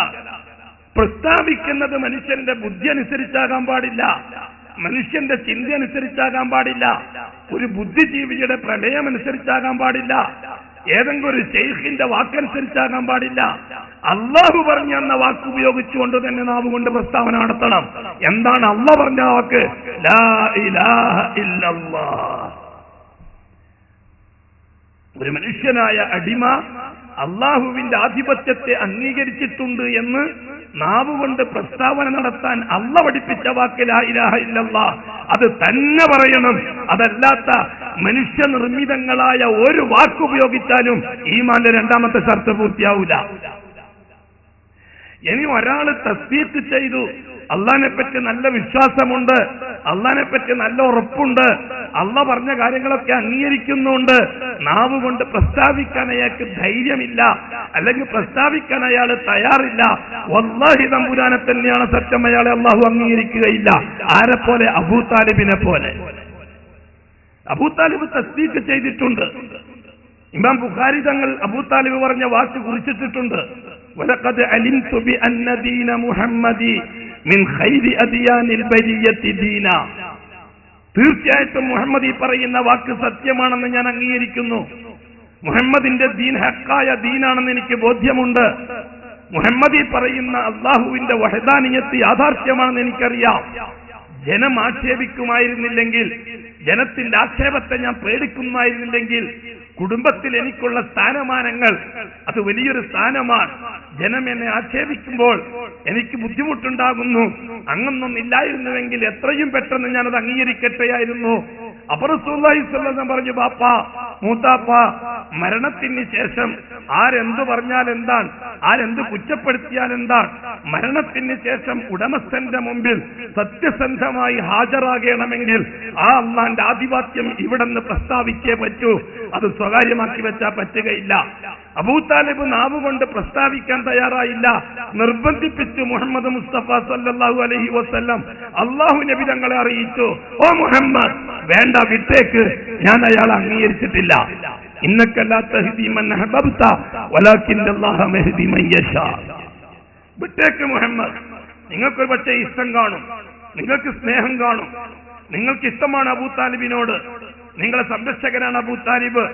പ്രസ്താവിക്കുന്നത് മനുഷ്യന്റെ ബുദ്ധി അനുസരിച്ചാകാൻ പാടില്ല, മനുഷ്യന്റെ ചിന്ത അനുസരിച്ചാകാൻ പാടില്ല, ഒരു ബുദ്ധിജീവിയുടെ പ്രമേയം അനുസരിച്ചാകാൻ പാടില്ല, ഏതെങ്കിലും ഒരു ശൈഖിന്റെ വാക്കനുസരിച്ചാകാൻ പാടില്ല. അള്ളാഹു പറഞ്ഞു എന്ന വാക്ക് ഉപയോഗിച്ചുകൊണ്ട് തന്നെ നാവ് കൊണ്ട് പ്രസ്താവന നടത്തണം. എന്താണ് അള്ളാഹ് പറഞ്ഞ വാക്ക്? ലാ ഇലാഹ ഇല്ലല്ലാഹ്. ഒരു മനുഷ്യനായ അടിമ അള്ളാഹുവിന്റെ ആധിപത്യത്തെ അംഗീകരിച്ചിട്ടുണ്ട് എന്ന് നാവുകൊണ്ട് പ്രസ്താവന നടത്താൻ അള്ളാഹ് പഠിപ്പിച്ച വാക്ക് ലാ ഇലാഹ ഇല്ലല്ലാഹ്. അത് തന്നെ പറയണം. അതല്ലാത്ത മനുഷ്യനിർമ്മിതങ്ങളായ ഒരു വാക്കുപയോഗിച്ചാലും ഈമാന്റെ രണ്ടാമത്തെ ഷർത്ത് പൂർത്തിയാവൂല. ഇനി ഒരാൾ തസ്ദീഖ് ചെയ്തു, അള്ളാഹിനെ പറ്റി നല്ല വിശ്വാസമുണ്ട്, അള്ളാഹിനെ പറ്റി നല്ല ഉറപ്പുണ്ട്, അള്ളാഹ് പറഞ്ഞ കാര്യങ്ങളൊക്കെ അംഗീകരിക്കുന്നുണ്ട്. നാവ് കൊണ്ട് പ്രസ്താവിക്കാൻ അയാൾക്ക് ധൈര്യമില്ല, അല്ലെങ്കിൽ പ്രസ്താവിക്കാൻ അയാൾ തയ്യാറില്ല. വല്ലാഹി തമ്പുരാനെ തന്നെയാണ് സത്യം, അയാളെ അള്ളാഹു അംഗീകരിക്കുകയില്ല. ആരെപ്പോലെ? അബൂ താലിബിനെ പോലെ. അബൂ താലിബ് തസ്ദീഖ് ചെയ്തിട്ടുണ്ട്. ഇമാം ബുഖാരി തങ്ങൾ അബൂ താലിബ് പറഞ്ഞ വാക്ക് കുറിച്ചിട്ടുണ്ട്. വലഖദ് അലിംതു ബിഅന്ന ദീന മുഹമ്മദി മിൻ ഖൈരി അദിയാനിൽ ബരിയത്തി ദീന. തീർച്ചയായിട്ടും മുഹമ്മദ് ഈ പറയുന്ന വാക്ക് സത്യമാണെന്ന് ഞാൻ അംഗീകരിക്കുന്നു. മുഹമ്മദിന്റെ ദീൻ ഹക്കായ ദീനാണെന്ന് എനിക്ക് ബോധ്യമുണ്ട്. മുഹമ്മദ് ഈ പറയുന്ന അള്ളാഹുവിന്റെ വഹദാനിയത്ത് യാഥാർത്ഥ്യമാണെന്ന് എനിക്കറിയാം. ജനം ആക്ഷേപിക്കുമായിരുന്നില്ലെങ്കിൽ, ജനത്തിന്റെ ആക്ഷേപത്തെ ഞാൻ പേടിക്കുമായിരുന്നില്ലെങ്കിൽ, കുടുംബത്തിൽ എനിക്കുള്ള സ്ഥാനമാനങ്ങൾ അത് വലിയൊരു സ്ഥാനമാണ്. ജനം എന്നെ ആക്ഷേപിക്കുമ്പോൾ എനിക്ക് ബുദ്ധിമുട്ടുണ്ടാകുന്നു. അങ്ങൊന്നും ഇല്ലായിരുന്നുവെങ്കിൽ എത്രയും പെട്ടെന്ന് ഞാനത് അംഗീകരിക്കട്ടെയായിരുന്നു. അപ്പോൾ റസൂലുള്ളാഹി സ്വല്ലല്ലാഹു അലൈഹി വസല്ലം പറഞ്ഞു, ബാപ്പാ, മൂത്താപ്പ, മരണത്തിന് ശേഷം ആരെന്തു പറഞ്ഞാൽ എന്താണ്, ആരെന്ത് കുറ്റപ്പെടുത്തിയാൽ എന്താണ്? മരണത്തിന് ശേഷം ഉടമസ്ഥന്റെ മുമ്പിൽ സത്യസന്ധമായി ഹാജരാകണമെങ്കിൽ ആ അള്ളാന്റെ ആധിപത്യം ഇവിടെ നിന്ന് പ്രസ്താവിച്ചേ പറ്റൂ. അത് സ്വകാര്യമാക്കി വെച്ചാൽ പറ്റുകയില്ല. അബൂ താലിബ് നാവ് കൊണ്ട് പ്രസ്താവിക്കാൻ തയ്യാറായില്ല. നിർബന്ധിപ്പിച്ചു മുഹമ്മദ് മുസ്തഫ സല്ലല്ലാഹു അലൈഹി വസല്ലം. അള്ളാഹു നബി തങ്ങളെ അറിയിച്ചു, ഓ മുഹമ്മദ്, വേണ്ട, വിട്ടേക്ക്, ഞാൻ അയാളെ അംഗീകരിച്ചിട്ടില്ല. ഇന്നക ലാ തഹ്ദി മൻ അഹ്ബബ്ത വലാകിന്നല്ലാഹ യഹ്ദി മൻ യശാ. വിട്ടേക്ക് മുഹമ്മദ്. നിങ്ങൾക്ക് പക്ഷേ ഇഷ്ടം കാണും, നിങ്ങൾക്ക് സ്നേഹം കാണും, നിങ്ങൾക്ക് ഇഷ്ടമാണ് അബൂ താലിബിനോട്, നിങ്ങളെ സംരക്ഷകനാണ് അബൂ താലിബ്.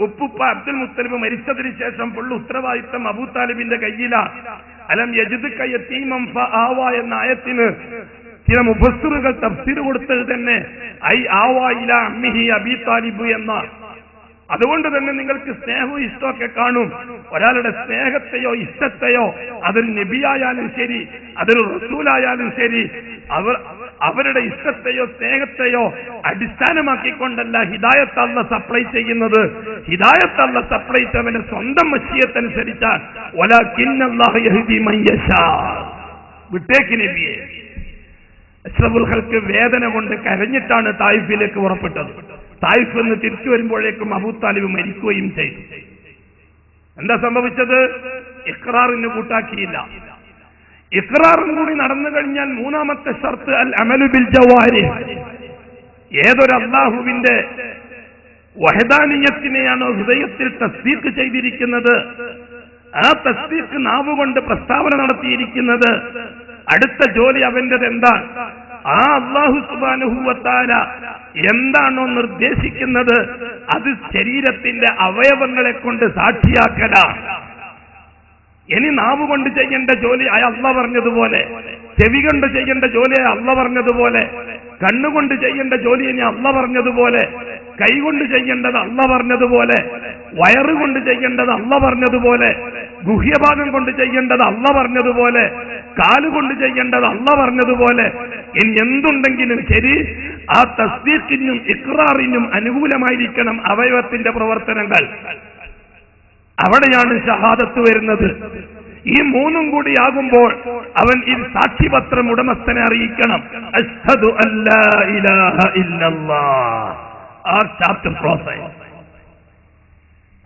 ഉപ്പുപ്പ അബ്ദുൽ മുത്തലിബ് മരിച്ചതിന് ശേഷം ഫുള്ള് ഉത്തരവാദിത്തം അബൂ താലിബിന്റെ കയ്യിലാണ്. അലം യജിദ്ക യതീമൻ ഫആവ എന്ന ആയത്തിന് ചില മുഫസ്സിറുകൾ തഫ്സീർ കൊടുത്തത് തന്നെ ഐ ആവാ ഇലാ അമ്മിഹി അബീ താലിബ് എന്ന. അതുകൊണ്ട് തന്നെ നിങ്ങൾക്ക് സ്നേഹവും ഇഷ്ടമൊക്കെ കാണും. ഒരാളുടെ സ്നേഹത്തെയോ ഇഷ്ടത്തെയോ അതൊരു നബിയായാലും ശരി, അതൊരു റസൂലായാലും ശരി, അവരുടെ ഇഷ്ടത്തെയോ സ്നേഹത്തെയോ അടിസ്ഥാനമാക്കിക്കൊണ്ടല്ല ഹിദായത്ത് അല്ലാഹ് സപ്ലൈ ചെയ്യുന്നത്. ഹിദായത്ത് അല്ലാഹ് സപ്ലൈ ചെയ്തവന്റെ സ്വന്തം മശിയത്തനുസരിച്ചാൽ വലാകിന്നല്ലാഹ യഹ്ദി മൻ യശാ. വിട്ടേക്ക് നബിയെ. അഷ്റഫുൽ ഖൽഖ് വേദന കൊണ്ട് കരഞ്ഞിട്ടാണ് തായിഫിലേക്ക് പുറപ്പെട്ടത്. തായിഫ് നിന്ന് തിരിച്ചു വരുമ്പോഴേക്കും അബൂ താലിബ് മരിക്കുകയും ചെയ്തു. എന്താ സംഭവിച്ചത്? ഇഖ്റാറിന് കൂട്ടാക്കിയില്ല. ഇഖ്റാറും കൂടി നടന്നു കഴിഞ്ഞാൽ മൂന്നാമത്തെ ഷർത്ത് അൽ അമലു ബിൽ ജവാരിഹ്. ഏതൊരു അല്ലാഹുവിന്റെ വഹദാനിയത്തിനെയാണോ ഹൃദയത്തിൽ തസ്ദീഖ് ചെയ്തിരിക്കുന്നത്, ആ തസ്ദീഖ് നാവുകൊണ്ട് പ്രസ്താവന നടത്തിയിരിക്കുന്നത്, അടുത്ത ജോലി അവന്റേത് എന്താണ്? ആ അല്ലാഹു സുബ്ഹാനഹു വ തആല എന്താണോ നിർദ്ദേശിക്കുന്നത് അത് ശരീരത്തിന്റെ അവയവങ്ങളെ കൊണ്ട് സാക്ഷിയാക്കലാണ്. ഇനി നാവ് കൊണ്ട് ചെയ്യേണ്ട ജോലി അല്ലാഹ് പറഞ്ഞതുപോലെ, ചെവി കൊണ്ട് ചെയ്യേണ്ട ജോലി അല്ലാഹ് പറഞ്ഞതുപോലെ, കണ്ണുകൊണ്ട് ചെയ്യേണ്ട ജോലി ഇനി അല്ലാഹ് പറഞ്ഞതുപോലെ, കൈകൊണ്ട് ചെയ്യേണ്ടത് അല്ലാഹ് പറഞ്ഞതുപോലെ, വയറുകൊണ്ട് ചെയ്യേണ്ടത് അല്ലാഹ് പറഞ്ഞതുപോലെ, ഗുഹ്യഭാഗം കൊണ്ട് ചെയ്യേണ്ടത് അല്ലാഹ് പറഞ്ഞതുപോലെ, കാലുകൊണ്ട് ചെയ്യേണ്ടത് അല്ലാഹ് പറഞ്ഞതുപോലെ, ഇനി എന്തുണ്ടെങ്കിലും ശരി ആ തസ്ദീഖിനും ഇഖ്റാറിനും അനുകൂലമായിരിക്കണം അവയവത്തിന്റെ പ്രവർത്തനങ്ങൾ. അവിടെയാണ് ഷഹാദത്ത് വരുന്നത്. ഈ മൂന്നും കൂടി ആകുമ്പോൾ അവൻ ഈ സാക്ഷിപത്രം ഉടമസ്ഥനെ അറിയിക്കണം. അഷ്ഹദു അല്ലാ ഇലാഹ ഇല്ലല്ലാഹ്. ആ ചാപ്റ്റർ പ്രോസസ്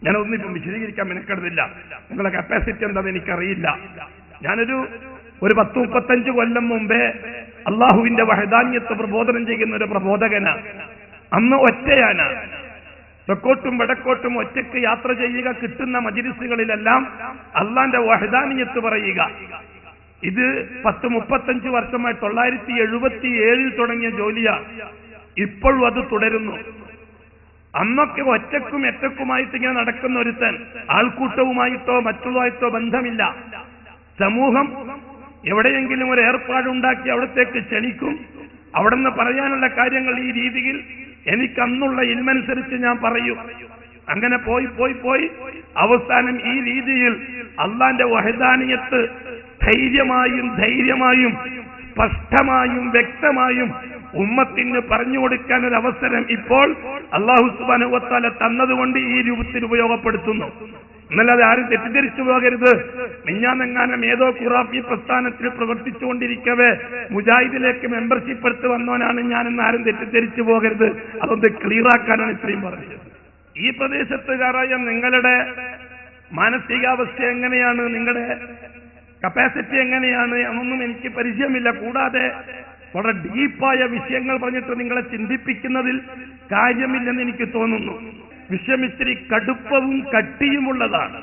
ഞാനൊന്നിപ്പം വിശദീകരിക്കാൻ മെനക്കെടുന്നില്ല. നിങ്ങളുടെ കപ്പാസിറ്റി എന്താണെന്ന് എനിക്കറിയില്ല. ഞാനൊരു 10-35 കൊല്ലം മുമ്പേ അള്ളാഹുവിന്റെ വഹദാനിയത്ത് പ്രബോധനം ചെയ്യുന്ന ഒരു പ്രബോധകനാണ്. അന്ന് ഒറ്റയാണ്. തെക്കോട്ടും വടക്കോട്ടും ഒറ്റയ്ക്ക് യാത്ര ചെയ്യുക, കിട്ടുന്ന മജ്‌ലിസുകളിലെല്ലാം അള്ളാന്റെ വഹദാനിയത്ത് പറയുക. ഇത് 10-35 വർഷമായി 977 തുടങ്ങിയ ജോലിയാണ്. ഇപ്പോഴും അത് തുടരുന്നു. അന്നൊക്കെ ഒറ്റക്കും എറ്റക്കുമായിട്ട് ഇങ്ങനെ നടക്കുന്ന ഒരുത്തൻ, ആൾക്കൂട്ടവുമായിട്ടോ മറ്റുള്ളതായിട്ടോ ബന്ധമില്ല. സമൂഹം എവിടെയെങ്കിലും ഒരു ഏർപ്പാടുണ്ടാക്കി അവിടത്തേക്ക് ക്ഷണിക്കും. അവിടെ നിന്ന് പറയാനുള്ള കാര്യങ്ങൾ ഈ രീതിയിൽ എനിക്ക് അന്നുള്ള ഇൽമനുസരിച്ച് ഞാൻ പറയും. അങ്ങനെ പോയി പോയി പോയി അവസാനം ഈ രീതിയിൽ അള്ളാന്റെ വഹദാനിയത്ത് ധൈര്യമായും സ്പഷ്ടമായും വ്യക്തമായും ഉമ്മത്തിന് പറഞ്ഞു കൊടുക്കാൻ ഒരു അവസരം ഇപ്പോൾ അല്ലാഹു സുബ്ഹാനഹു വ തആല തന്നതുകൊണ്ട് ഈ രൂപത്തിൽ ഉപയോഗപ്പെടുത്തുന്നു. എന്നല്ലാതെ ആരും തെറ്റിദ്ധരിച്ചു പോകരുത്. മിഞ്ഞാന്നെങ്ങാനും ഏതോ ഖുറാഫി പ്രസ്ഥാനത്തിൽ പ്രവർത്തിച്ചുകൊണ്ടിരിക്കവേ മുജാഹിദിലേക്ക് മെമ്പർഷിപ്പ് എടുത്ത് വന്നവനാണ് ഞാനെന്ന് ആരും തെറ്റിദ്ധരിച്ചു പോകരുത്. അതൊന്ന് ക്ലിയറാക്കാനാണ് ഇത്രയും പറഞ്ഞത്. ഈ പ്രദേശത്തുകാരായ നിങ്ങളുടെ മാനസികാവസ്ഥ എങ്ങനെയാണ്, നിങ്ങളുടെ കപ്പാസിറ്റി എങ്ങനെയാണ് എന്നൊന്നും എനിക്ക് പരിചയമില്ല. കൂടാതെ വളരെ ഡീപ്പായ വിഷയങ്ങൾ പറഞ്ഞിട്ട് നിങ്ങളെ ചിന്തിപ്പിക്കുന്നതിൽ കാര്യമില്ലെന്ന് എനിക്ക് തോന്നുന്നു. വിഷയം ഇത്തിരി കടുപ്പവും കട്ടിയുമുള്ളതാണ്,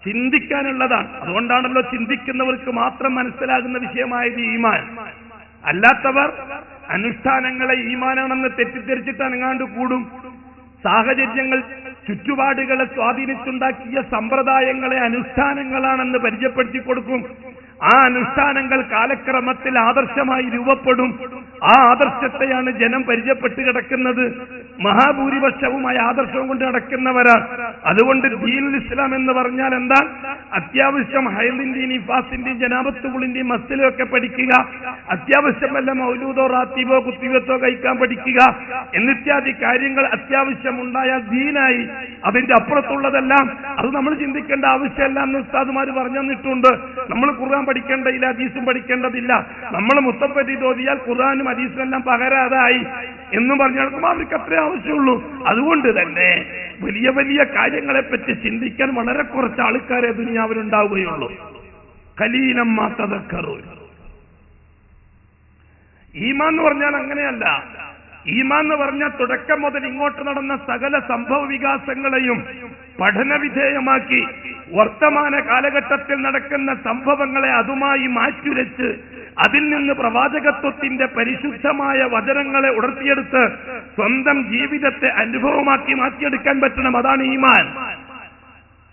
ചിന്തിക്കാനുള്ളതാണ്. അതുകൊണ്ടാണല്ലോ ചിന്തിക്കുന്നവർക്ക് മാത്രം മനസ്സിലാകുന്ന വിഷയമായത് ഈമാൻ. അല്ലാത്തവർ അനുഷ്ഠാനങ്ങളെ ഈമാനാണെന്ന് തെറ്റിദ്ധരിച്ചിട്ട് അനങ്ങാണ്ട് കൂടും. സാഹചര്യങ്ങൾ, ചുറ്റുപാടുകളെ സ്വാധീനിച്ചുണ്ടാക്കിയ സമ്പ്രദായങ്ങളെ അനുഷ്ഠാനങ്ങളാണെന്ന് പരിചയപ്പെടുത്തി കൊടുക്കും. ആ അനുഷ്ഠാനങ്ങൾ കാലക്രമത്തിൽ ആദർശമായി രൂപപ്പെടും. ആ ആദർശത്തെയാണ് ജനം പരിചയപ്പെട്ട് കിടക്കുന്നത്. മഹാഭൂരിപക്ഷവുമായ ആദർശവും കൊണ്ട് നടക്കുന്നവരാണ്. അതുകൊണ്ട് ദീനുൽ ഇസ്ലാം എന്ന് പറഞ്ഞാൽ എന്താ? അത്യാവശ്യം ഹൈലിന്റെയും നിഫാസിന്റെയും ജനാബത്തുകളിന്റെയും മസ്തിലും ഒക്കെ പഠിക്കുക, അത്യാവശ്യം വല്ല മൗലൂദോ റാത്തീബോ കുത്തിവത്തോ കഴിക്കാൻ പഠിക്കുക എന്നിത്യാദി കാര്യങ്ങൾ അത്യാവശ്യം ഉണ്ടായാൽ ദീനായി. അതിന്റെ അപ്പുറത്തുള്ളതെല്ലാം അത് നമ്മൾ ചിന്തിക്കേണ്ട ആവശ്യമല്ല എന്ന് ഉസ്താദുമാർ പറഞ്ഞു തന്നിട്ടുണ്ട്. നമ്മൾ ഖുർആൻ പഠിക്കേണ്ടതില്ല, ഹദീസും പഠിക്കേണ്ടതില്ല. നമ്മൾ മുത്തപ്പറ്റി തോതിയാൽ ഖുർആനും ഹദീസും എല്ലാം പകരാതായി എന്നും പറഞ്ഞു നടക്കുമ്പോൾ അവർക്ക് അത്രേ ആവശ്യമുള്ളൂ. അതുകൊണ്ട് തന്നെ വലിയ വലിയ കാര്യങ്ങളെ പറ്റി ചിന്തിക്കാൻ വളരെ കുറച്ച് ആൾക്കാരെ ദുനിയാവിലുണ്ടാവുകയുള്ളൂ. ഖലീലം മാ തദക്കറൂൻ. ഈമാൻ എന്ന് പറഞ്ഞാൽ അങ്ങനെയല്ല. ഈമാൻ എന്ന് പറഞ്ഞാൽ തുടക്കം മുതൽ ഇങ്ങോട്ട് നടന്ന സകല സംഭവ വികാസങ്ങളെയും പഠനവിധേയമാക്കി വർത്തമാന കാലഘട്ടത്തിൽ നടക്കുന്ന സംഭവങ്ങളെ അതുമായി മാറ്റുരച്ച് അതിൽ നിന്ന് പ്രവാചകത്വത്തിന്റെ പരിശുദ്ധമായ വചനങ്ങളെ ഉണർത്തിയെടുത്ത് സ്വന്തം ജീവിതത്തെ അനുഭവമാക്കി മാറ്റിയെടുക്കാൻ പറ്റണം. അതാണ് ഈമാൻ.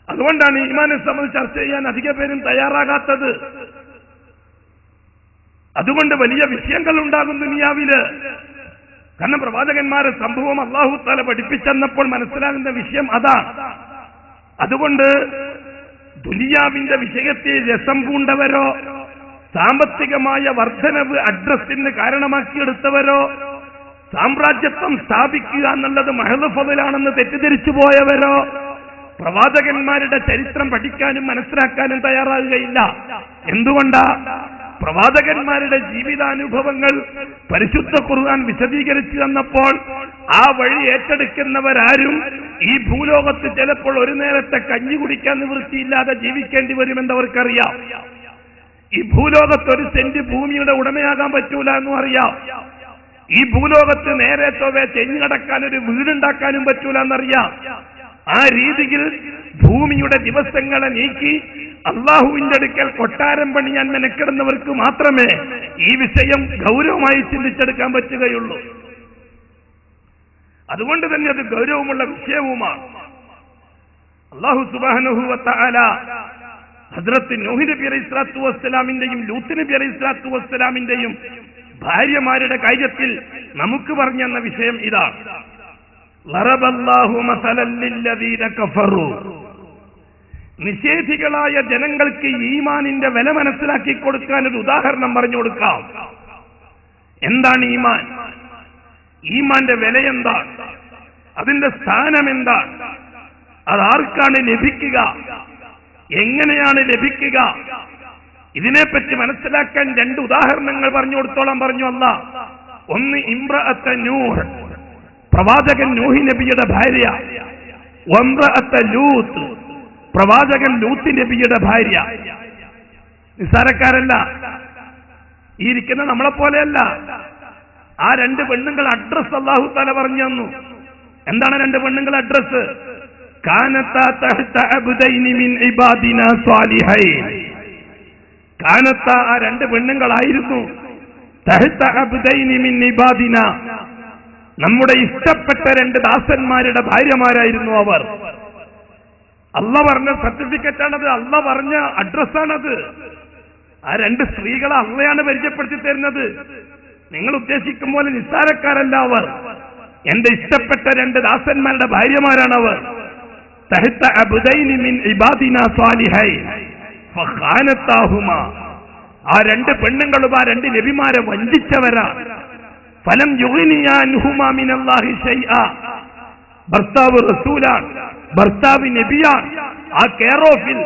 അതുകൊണ്ടാണ് ഈമാനെ സംബന്ധിച്ച് ചർച്ച ചെയ്യാൻ അധിക പേരും തയ്യാറാകാത്തത്. അതുകൊണ്ട് വലിയ വിഷയങ്ങൾ ഉണ്ടാകും ദുനിയാവില്. കാരണം പ്രവാചകന്മാരെ സംഭവം അല്ലാഹു തആല പഠിപ്പിച്ചെന്നപ്പോൾ മനസ്സിലാകുന്ന വിഷയം അതാണ്. അതുകൊണ്ട് ദുനിയാവിന്റെ വിഷയത്തെ രസം പൂണ്ടവരോ സാമ്പത്തികമായ വർധനവ് അഡ്രസ്സിന് കാരണമാക്കിയെടുത്തവരോ സാമ്രാജ്യത്വം സ്ഥാപിക്കുക എന്നുള്ളത് മഹദ് ഫളാണെന്ന് തെറ്റിദ്ധരിച്ചു പോയവരോ പ്രവാചകന്മാരുടെ ചരിത്രം പഠിക്കാനും മനസ്സിലാക്കാനും തയ്യാറാകുകയില്ല. എന്തുകൊണ്ടാ? പ്രവാചകന്മാരുടെ ജീവിതാനുഭവങ്ങൾ പരിശുദ്ധ ഖുർആൻ വിശദീകരിച്ചു തന്നപ്പോൾ ആ വഴി ഏറ്റെടുക്കുന്നവരാരും ഈ ഭൂലോകത്ത് ചിലപ്പോൾ ഒരു നേരത്തെ കഞ്ഞി കുടിക്കാൻ നിവൃത്തിയില്ലാതെ ജീവിക്കേണ്ടി വരുമെന്ന് അവർക്കറിയാം. ഈ ഭൂലോകത്ത് ഒരു സെന്റ് ഭൂമിയുടെ ഉടമയാകാൻ പറ്റൂല എന്നും അറിയാം. ഈ ഭൂലോകത്ത് നേരെ ചൊവ്വേ ചെഞ്ഞു കിടക്കാൻ ഒരു വീടുണ്ടാക്കാനും പറ്റൂല എന്നറിയാം. ആ രീതിയിൽ ഭൂമിയുടെ ദിവസങ്ങളെ നീക്കി അള്ളാഹുവിന്റെ അടുക്കൽ കൊട്ടാരം പണിയാൻ മെനക്കെടുന്നവർക്ക് മാത്രമേ ഈ വിഷയം ഗൗരവമായി ചിന്തിച്ചെടുക്കാൻ പറ്റുകയുള്ളൂ. അതുകൊണ്ട് തന്നെ അത് ഗൗരവമുള്ള വിഷയവുമാണ്. അല്ലാഹു സുബ്ഹാനഹു വ തആല ഹദ്റത്ത് നൂഹ് നബി അലൈഹിസ്സലാത്തു വസ്സലാമിന്റെയും ലൂത്ത് നബി അലൈഹിസ്സലാത്തു വസ്സലാമിന്റെയും ഭാര്യമാരുടെ കാര്യത്തിൽ നമുക്ക് പറഞ്ഞു തന്ന വിഷയം ഇതാണ്. ലറബല്ലാഹു മസലൻ ലില്ലദീന കഫറു. നിഷേധികളായ ജനങ്ങൾക്ക് ഈമാനിന്റെ വില മനസ്സിലാക്കി കൊടുക്കാൻ ഒരു ഉദാഹരണം പറഞ്ഞു കൊടുക്കാം. എന്താണ് ഈമാൻ? ഈമാന്റെ വില എന്താണ്? അതിന്റെ സ്ഥാനം എന്താണ്? അതാർക്കാണ് ലഭിക്കുക? എങ്ങനെയാണ് ലഭിക്കുക? ഇതിനെപ്പറ്റി മനസ്സിലാക്കാൻ രണ്ട് ഉദാഹരണങ്ങൾ പറഞ്ഞു കൊടുത്തോളം പറഞ്ഞു അല്ലാഹ്. ഒന്ന് ഇംറഅത്ത് നൂഹ്, പ്രവാചകൻ നൂഹ് നബിയുടെ ഭാര്യ. വംറഅത്ത് ലൂത്ത്, പ്രവാചകൻ ലൂത്ത് നബിയുടെ ഭാര്യ. നിസ്സാരക്കാരല്ല, ഈ ഇരിക്കുന്ന നമ്മളെ പോലെയല്ല. ആ രണ്ട് പെണ്ണുങ്ങൾ അഡ്രസ് അല്ലാഹു തആല പറഞ്ഞു തന്നു. എന്താണ് രണ്ട് പെണ്ണുങ്ങൾ അഡ്രസ്? കാനത്താ തഹ്ത അബ്ദൈനി മിൻ ഇബാദിനാ സ്വാലിഹൈൻ. കാനത്താ, ആ രണ്ട് പെണ്ണുങ്ങളായിരുന്നു. തഹ്ത അബ്ദൈനി മിൻ ഇബാദിനാ, നമ്മുടെ ഇഷ്ടപ്പെട്ട രണ്ട് ദാസന്മാരുടെ ഭാര്യമാരായിരുന്നു അവർ. അല്ലാഹ് പറഞ്ഞ സർട്ടിഫിക്കറ്റാണത്, അല്ലാഹ് പറഞ്ഞ അഡ്രസ്സാണത്. ആ രണ്ട് സ്ത്രീകളെ അള്ളയാണ് പരിചയപ്പെടുത്തി തരുന്നത്. നിങ്ങൾ ഉദ്ദേശിക്കും പോലെ നിസ്സാരക്കാരല്ല അവർ. എന്റെ ഇഷ്ടപ്പെട്ട രണ്ട് ദാസന്മാരുടെ ഭാര്യമാരാണവർ. തഹ്ത അബ്ദൈനി മിൻ ഇബാദിനാ സ്വാലിഹൈൻ ഫഖാനതാഹുമാ. ആ രണ്ട് പെണ്ണുങ്ങളും ആ രണ്ട് നബിമാരെ വഞ്ചിച്ചവരാ. ഫലം യുഗ്നിയാ അൻഹുമാ മിനല്ലാഹി ശൈആ. ഭർത്താവ് റസൂലാണ്, ഭർത്താവ് നബിയാണ്. ആ കെയർ ഓഫിൽ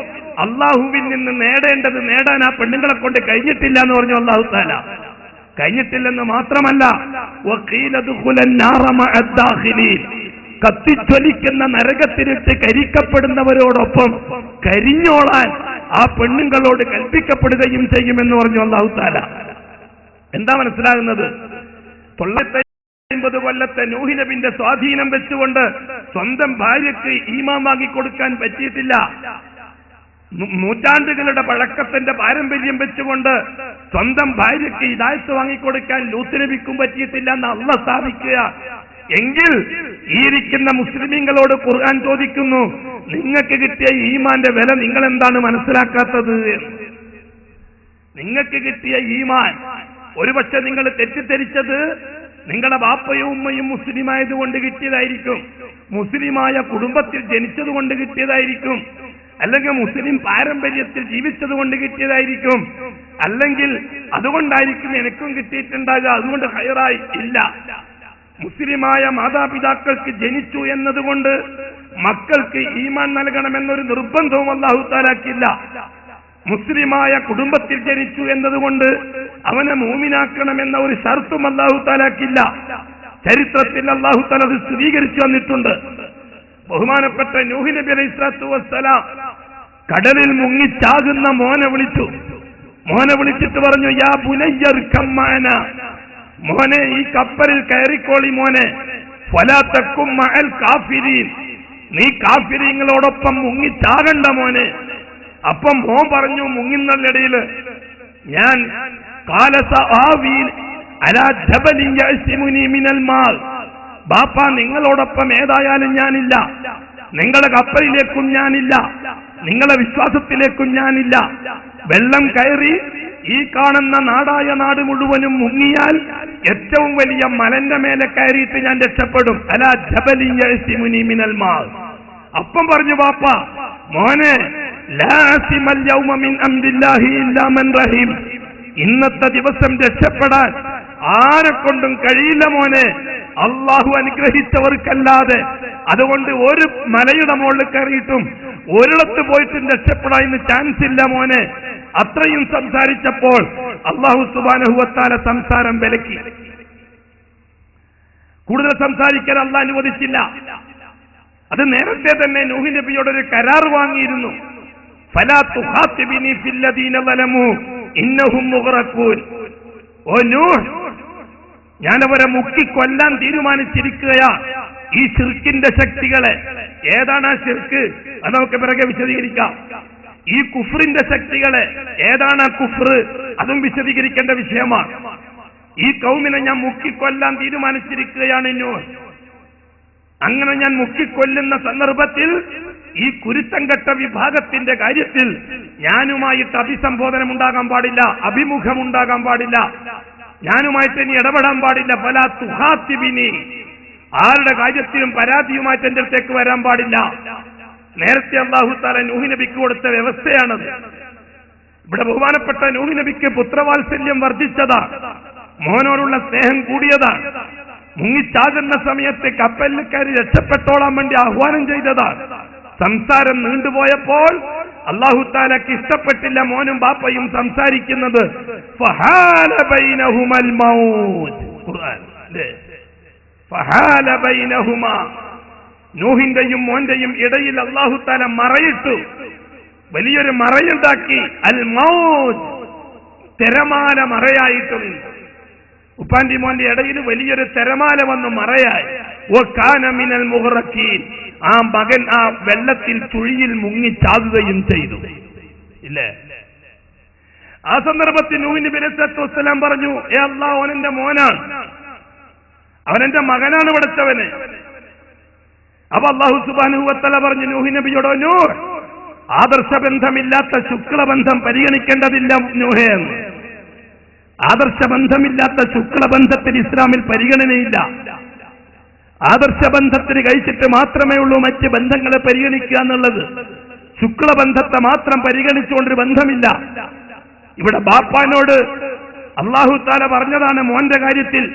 അള്ളാഹുവിൽ നിന്ന് നേടേണ്ടത് നേടാൻ ആ പെണ്ണുങ്ങളെ കൊണ്ട് കഴിഞ്ഞിട്ടില്ല എന്ന് പറഞ്ഞു അല്ലാഹു തആല. കഴിഞ്ഞിട്ടില്ലെന്ന് മാത്രമല്ല, കത്തിജ്വലിക്കുന്ന നരകത്തിലിട്ട് കരിക്കപ്പെടുന്നവരോടൊപ്പം കരിഞ്ഞോളാൻ ആ പെണ്ണുങ്ങളോട് കൽപ്പിക്കപ്പെടുകയും ചെയ്യുമെന്ന് പറഞ്ഞു അല്ലാഹു തആല. എന്താ മനസ്സിലാകുന്നത്? 950 കൊല്ലത്തെ നൂഹ് നബിന്റെ സ്വാധീനം വെച്ചുകൊണ്ട് സ്വന്തം ഭാര്യയ്ക്ക് ഈമാൻ വാങ്ങിക്കൊടുക്കാൻ പറ്റിയിട്ടില്ല. നൂറ്റാണ്ടുകളുടെ പഴക്കത്തിന്റെ പാരമ്പര്യം വെച്ചുകൊണ്ട് സ്വന്തം ഭാര്യയ്ക്ക് ഹിദായത്ത് വാങ്ങിക്കൊടുക്കാൻ ലൂത്ത് നബിക്കും പറ്റിയിട്ടില്ല എന്ന് അല്ലാഹു സ്ഥാപിക്കുക എങ്കിൽ ഈ ഇരിക്കുന്ന മുസ്ലിമീങ്ങളോട് ഖുർആൻ ചോദിക്കുന്നു, നിങ്ങൾക്ക് കിട്ടിയ ഈമാന്റെ വില നിങ്ങൾ എന്താണ് മനസ്സിലാക്കാത്തത്? നിങ്ങൾക്ക് കിട്ടിയ ഈമാൻ ഒരുപക്ഷെ നിങ്ങൾ തെറ്റിദ്ധരിച്ചത് നിങ്ങളുടെ ബാപ്പയും ഉമ്മയും മുസ്ലിമായതുകൊണ്ട് കിട്ടിയതായിരിക്കും, മുസ്ലിമായ കുടുംബത്തിൽ ജനിച്ചതുകൊണ്ട് കിട്ടിയതായിരിക്കും, അല്ലെങ്കിൽ മുസ്ലിം പാരമ്പര്യത്തിൽ ജീവിച്ചതുകൊണ്ട് കിട്ടിയതായിരിക്കും, അല്ലെങ്കിൽ അതുകൊണ്ടായിരിക്കും എനിക്കും കിട്ടിയിട്ടുണ്ടാകുക, അതുകൊണ്ട് ഹൈറായി ഇല്ല. മുസ്ലിമായ മാതാപിതാക്കൾക്ക് ജനിച്ചു എന്നതുകൊണ്ട് മക്കൾക്ക് ഈമാൻ നൽകണമെന്നൊരു നിർബന്ധവും അല്ലാഹു തആലക്കില്ല. മുസ്ലിമായ കുടുംബത്തിൽ ജനിച്ചു എന്നതുകൊണ്ട് അവനെ മൂമിനാക്കണമെന്ന ഒരു ഷർത്തും അല്ലാഹു തആലക്കില്ല. ചരിത്രത്തിൽ അല്ലാഹു തആല അത് സ്ഥിരീകരിച്ചു വന്നിട്ടുണ്ട്. ബഹുമാനപ്പെട്ട നൂഹ് നബി അലൈഹിസ്സലാത്തു വസ്സലാം കടലിൽ മുങ്ങിച്ചാകുന്ന മോനെ വിളിച്ചു. മോനെ വിളിച്ചിട്ട് പറഞ്ഞു, യാ ബുനയ്യർകം മഅനാ, മോനെ ഈ കപ്പലിൽ കയറിക്കോളി മോനെ, ഫലാ തകും മഅൽ കാഫിരീൻ, നീ കാഫിരീങ്ങളോടൊപ്പം മുങ്ങിച്ചാകണ്ട മോനെ. അപ്പം മോൻ പറഞ്ഞു മുങ്ങുന്നതിനിടയിൽ ഞാൻ ഖാല സആവി അലാ ജബലിൻ യഅ്സിമുനി മിനൽ മാൽ, ബാപ്പ നിങ്ങളോടൊപ്പം ഏതായാലും ഞാനില്ല, നിങ്ങളുടെ കപ്പലിലേക്കും ഞാനില്ല, നിങ്ങളുടെ വിശ്വാസത്തിലേക്കും ഞാനില്ല. വെള്ളം കയറി ഈ കാണുന്ന നാടായ നാട് മുഴുവനും മുങ്ങിയാൽ ഏറ്റവും വലിയ മലന്റെ മേലെ കയറിയിട്ട് ഞാൻ രക്ഷപ്പെടും. അലാ ജബലിൻ യഅ്സിമുനി മിനൽ മാൽ. അപ്പം പറഞ്ഞു ബാപ്പ, മോനെ ലാ അസിമൽ യൗമ മിൻ അംരില്ലാഹി ഇല്ലാ മൻ റഹീം, ഇന്നത്തെ ദിവസം രക്ഷപ്പെടാൻ ആരെക്കൊണ്ടും കഴിയില്ല മോനെ, അള്ളാഹു അനുഗ്രഹിച്ചവർക്കല്ലാതെ. അതുകൊണ്ട് ഒരു മലയുടെ മുകളിൽ കയറിയിട്ടും ഒരിടത്ത് പോയിട്ടും രക്ഷപ്പെടാൻ ഇന്ന് ചാൻസ് ഇല്ല മോനെ. അത്രയും സംസാരിച്ചപ്പോൾ അള്ളാഹു സുബ്ഹാനഹു വ തആല സംസാരം വിലക്കി. കൂടുതൽ സംസാരിക്കാൻ അള്ളാഹു അനുവദിച്ചില്ല. അത് നേരത്തെ തന്നെ നൂഹ് നബിയോടൊരു കരാർ വാങ്ങിയിരുന്നു. ഫലാ തുഖാതിബിനി ഫില്ലദീന ളലമു ഇന്നഹും മുഗ്റഖൂൻ. ഓ നൂഹ്, ഞാനവരെ മുക്കിക്കൊല്ലാൻ തീരുമാനിച്ചിരിക്കുകയാ. ഈ ശിർക്കിന്റെ ശക്തികളെ, ഏതാണ് ആ ശിർക്ക് അത് നമുക്ക് പിറകെ വിശദീകരിക്കാം. ഈ കുഫ്റിന്റെ ശക്തികളെ, ഏതാണ് ആ കുഫ്ർ അതും വിശദീകരിക്കേണ്ട വിഷയമാണ്. ഈ കൗമിനെ ഞാൻ മുക്കിക്കൊല്ലാൻ തീരുമാനിച്ചിരിക്കുകയാണ് നൂഹ്. അങ്ങനെ ഞാൻ മുക്കിക്കൊല്ലുന്ന സന്ദർഭത്തിൽ ഈ കുരുത്തംകെട്ട വിഭാഗത്തിന്റെ കാര്യത്തിൽ ഞാനുമായിട്ട് അഭിസംബോധനം ഉണ്ടാകാൻ പാടില്ല, അഭിമുഖമുണ്ടാകാൻ പാടില്ല, ഞാനുമായിട്ട് ഇനി ഇടപെടാൻ പാടില്ല. ഫലാ തുഖാതിബിനി, ആരുടെ കാര്യത്തിലും പരാതിയുമായിട്ട് എന്റെ അടുത്തേക്ക് വരാൻ പാടില്ല. നേരത്തെ അല്ലാഹു തആല നൂഹ് നബിക്ക് കൊടുത്ത വ്യവസ്ഥയാണത്. ഇവിടെ ബഹുമാനപ്പെട്ട നൂഹ് നബിക്ക് പുത്രവാത്സല്യം വർദ്ധിച്ചതാണ്, മോനോടുള്ള സ്നേഹം കൂടിയതാണ്. മുങ്ങിച്ചാകുന്ന സമയത്ത് കപ്പലിൽ കയറി രക്ഷപ്പെട്ടോളാൻ വേണ്ടി ആഹ്വാനം ചെയ്തതാണ്. സംസാരം നീണ്ടുപോയപ്പോൾ അല്ലാഹു തആലക്ക് ഇഷ്ടപ്പെട്ടില്ല മോനും ബാപ്പയും സംസാരിക്കുന്നത്. ഫഹാല ബൈനഹുമൽ മൗത്ത്, ഖുർആൻ ഫഹാല ബൈനഹുമാ, നൂഹിന്റെയും മോന്റെയും ഇടയിൽ അല്ലാഹു തആല മറയിട്ടു, വലിയൊരു മറയുണ്ടാക്കി. അൽ മൗത്ത്, തിരമാല മറയായിട്ടുണ്ട്. ഉപ്പാന്റെ മോന്റെ ഇടയിൽ വലിയൊരു തിരമാല വന്ന് മറയായി. വകാന മിനൽ മുഗ്റഖീൻ, ആ മകൻ ആ വെള്ളത്തിൽ ചുഴിയിൽ മുങ്ങിച്ചാകുകയും ചെയ്തു. ഇല്ലേ? ആ സന്ദർഭത്തിൽ നൂഹ് നബി അലൈഹിസ്സലാത്തു വസ്സലാം പറഞ്ഞു, ഏ അല്ലാഹ്, അവനെന്റെ മോനാണ്, അവനെന്റെ മകനാണ് പഠിച്ചവന്. അപ്പൊ അല്ലാഹു സുബ്ഹാനഹു വ തആല പറഞ്ഞു നൂഹ് നബിയോട്, നൂഹ്, ആദർശബന്ധമില്ലാത്ത ശുക്ലബന്ധം പരിഗണിക്കേണ്ടതില്ല നൂഹേ എന്ന്. ആദർശബന്ധമില്ലാത്ത ശുക്ലബന്ധത്തിന് ഇസ്ലാമിൽ പരിഗണനയില്ല. ആദർശബന്ധത്തിന് കഴിച്ചിട്ട് മാത്രമേ ഉള്ളൂ മറ്റ് ബന്ധങ്ങളെ പരിഗണിക്കുക എന്നുള്ളത്. ശുക്ലബന്ധത്തെ മാത്രം പരിഗണിച്ചുകൊണ്ടൊരു ബന്ധമില്ല. ഇവിടെ ബാപ്പാനോട് അല്ലാഹു തആല പറഞ്ഞതാണ് മോന്റെ കാര്യത്തിൽ,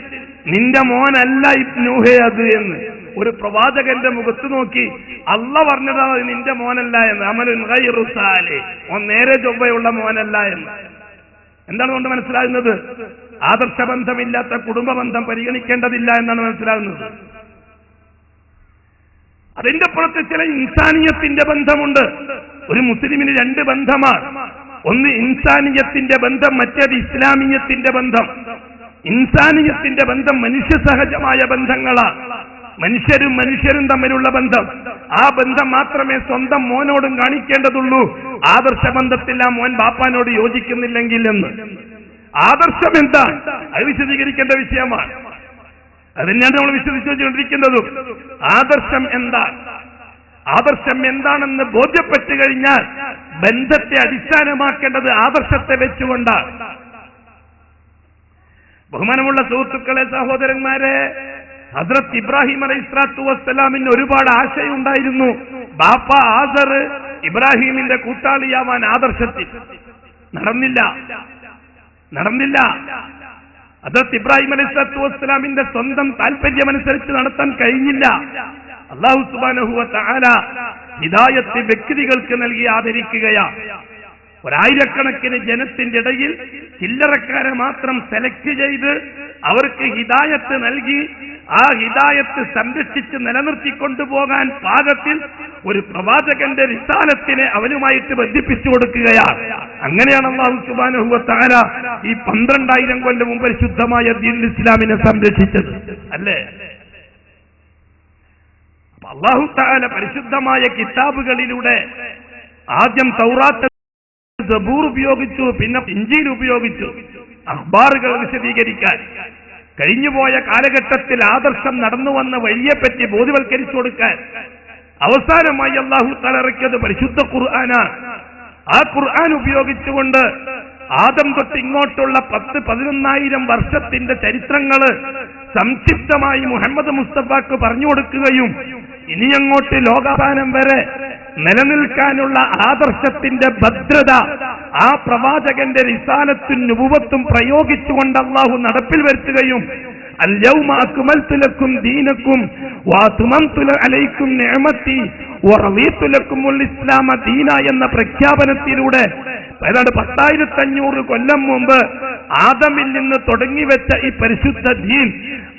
നിന്റെ മോനല്ല നൂഹേ അത് എന്ന്. ഒരു പ്രവാചകന്റെ മുഖത്ത് നോക്കി അല്ല പറഞ്ഞതാണ് നിന്റെ മോനല്ല എന്ന്, അമലുൻ ഗൈറു സാലിഹ്, ഓൻ നേരെ ചൊവ്വയുള്ള മോനല്ല എന്ന്. എന്താണ് കൊണ്ട് മനസ്സിലാകുന്നത്? ആദർശബന്ധമില്ലാത്ത കുടുംബ ബന്ധം പരിഗണിക്കേണ്ടതില്ല എന്നാണ് മനസ്സിലാകുന്നത്. അതിന്റെ പുറത്ത് ചില ഇൻസാനിയത്തിന്റെ ബന്ധമുണ്ട്. ഒരു മുസ്ലിമിന് രണ്ട് ബന്ധമാണ്. ഒന്ന് ഇൻസാനിയത്തിന്റെ ബന്ധം, മറ്റേത് ഇസ്ലാമിയത്തിന്റെ ബന്ധം. ഇൻസാനിയത്തിന്റെ ബന്ധം മനുഷ്യ സഹജമായ ബന്ധങ്ങളാണ്. മനുഷ്യരും തമ്മിലുള്ള ബന്ധം. ആ ബന്ധം മാത്രമേ സ്വന്തം മോനോടും കാണിക്കേണ്ടതുള്ളൂ. ആദർശ ബന്ധത്തിൽ ആ മോൻ ബാപ്പാനോട് യോജിക്കുന്നില്ലെങ്കിൽ എന്ന്. ആദർശം എന്താ? അത് വിശദീകരിക്കേണ്ട വിഷയമാണ്. അതിനാണ് നമ്മൾ വിശദീകരിച്ചുകൊണ്ടിരിക്കുന്നതും. ആദർശം എന്താ? ആദർശം എന്താണെന്ന് ബോധ്യപ്പെട്ടു കഴിഞ്ഞാൽ ബന്ധത്തെ അടിസ്ഥാനമാക്കേണ്ടത് ആദർശത്തെ വെച്ചുകൊണ്ടാണ്. ബഹുമാനമുള്ള സുഹൃത്തുക്കളെ, സഹോദരന്മാരെ, ഹസ്രത്ത് ഇബ്രാഹിം അലൈഹിസ്സലാത്തു വസ്സലാമിന് ഒരുപാട് ആശയുണ്ടായിരുന്നു. ബാപ്പ ആസർ ഇബ്രാഹിമിന്റെ കൂട്ടാളിയാവാൻ ആദർശത്തിൽ നടന്നില്ല. ഹസ്രത്ത് ഇബ്രാഹിം അലൈഹിസ്സലാത്തു വസ്സലാമിന്റെ സ്വന്തം താല്പര്യമനുസരിച്ച് നടത്താൻ കഴിഞ്ഞില്ല. അല്ലാഹു സുബ്ഹാനഹു വ തആല ഹിദായത്ത് വ്യക്തികൾക്ക് നൽകി ആദരിക്കുകയാണ്. ഒരായിരക്കണക്കിന് ജനത്തിന്റെ ഇടയിൽ ചില്ലറക്കാരെ മാത്രം സെലക്ട് ചെയ്ത് അവർക്ക് ഹിദായത്ത് നൽകി ആ ഹിദായത്ത് സംരക്ഷിച്ച് നിലനിർത്തിക്കൊണ്ടുപോകാൻ പാകത്തിൽ ഒരു പ്രവാചകന്റെ റിസാലത്തിനെ അവനുമായിട്ട് ബന്ധിപ്പിച്ചു കൊടുക്കുകയാണ്. അങ്ങനെയാണ് അല്ലാഹു സുബ്ഹാനഹു വ തആല ഈ 12,000 കൊല്ലം മുമ്പ് ശുദ്ധമായ ദീനുൽ ഇസ്ലാമിനെ സംരക്ഷിച്ചത് അല്ലേ? അല്ലാഹു തആല പരിശുദ്ധമായ കിതാബുകളിലൂടെ ആദ്യം തൗറാത്ത്, സബൂർ ഉപയോഗിച്ചു, പിന്നെ ഇഞ്ചീൽ ഉപയോഗിച്ചു അഖ്ബാറുകൾ വിശദീകരിക്കാൻ. കഴിഞ്ഞുപോയ കാലഘട്ടത്തിൽ ആദർശം നടന്നു വന്ന വഴിയെപ്പറ്റി ബോധ്യവൽക്കരിച്ചു കൊടുക്കാൻ. അവസാനമായി അല്ലാഹു തആല ഇറക്കിയത് പരിശുദ്ധ ഖുർആനാണ്. ആ ഖുർആൻ ഉപയോഗിച്ചുകൊണ്ട് ആദം തൊട്ട് ഇങ്ങോട്ടുള്ള 10-11,000 വർഷത്തിന്റെ ചരിത്രങ്ങള് സംക്ഷിപ്തമായി മുഹമ്മദ് മുസ്തഫാക്ക് പറഞ്ഞു കൊടുക്കുകയും ഇനിയങ്ങോട്ട് ലോകാവസാനം വരെ നിലനിൽക്കാനുള്ള ആദർശത്തിന്റെ ഭദ്രത ആ പ്രവാചകന്റെ റിസാലത്തും നുബുവത്തും പ്രയോഗിച്ചുകൊണ്ട് അല്ലാഹു നടപ്പിൽ വരുത്തുകയും അൽയൗമ അക്മൽതു ലക്കും ദീനക്കും വഅത്മംതു അലൈക്കും നിഅമതി വറദീതു ലക്കുമുൽ ഇസ്ലാമ ദീന എന്ന പ്രഖ്യാപനത്തിലൂടെ ഏതാണ്ട് 10,500 കൊല്ലം മുമ്പ് ആദമിൽ നിന്ന് തുടങ്ങിവെച്ച ഈ പരിശുദ്ധ ദീൻ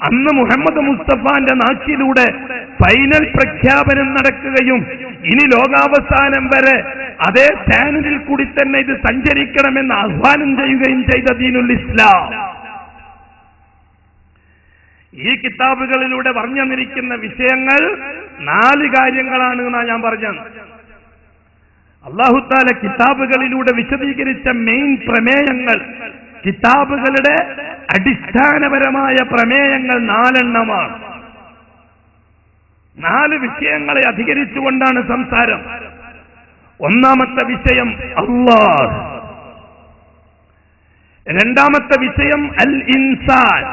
അന്ന് മുഹമ്മദ് മുസ്തഫാന്റെ നാക്കിലൂടെ ഫൈനൽ പ്രഖ്യാപനം നടക്കുകയും ഇനി ലോകാവസാനം വരെ അതേ ചാനലിൽ കൂടി തന്നെ ഇത് സഞ്ചരിക്കണമെന്ന് ആഹ്വാനം ചെയ്യുകയും ചെയ്ത ദീനുൽ ഇസ്ലാം. ഈ കിതാബുകളിലൂടെ പറഞ്ഞു തന്നിരിക്കുന്ന വിഷയങ്ങൾ 4 കാര്യങ്ങളാണ് എന്നാണ് ഞാൻ പറഞ്ഞത്. അല്ലാഹു തആല കിതാബുകളിലൂടെ വിശദീകരിച്ച മെയിൻ പ്രമേയങ്ങൾ, കിതാബുകളുടെ അടിസ്ഥാനപരമായ പ്രമേയങ്ങൾ 4 എണ്ണമാണ്. 4 വിഷയങ്ങളെ അധികരിച്ചുകൊണ്ടാണ് സംസാരം. ഒന്നാമത്തെ വിഷയം അല്ലാഹ്, രണ്ടാമത്തെ വിഷയം അൽ ഇൻസാൻ,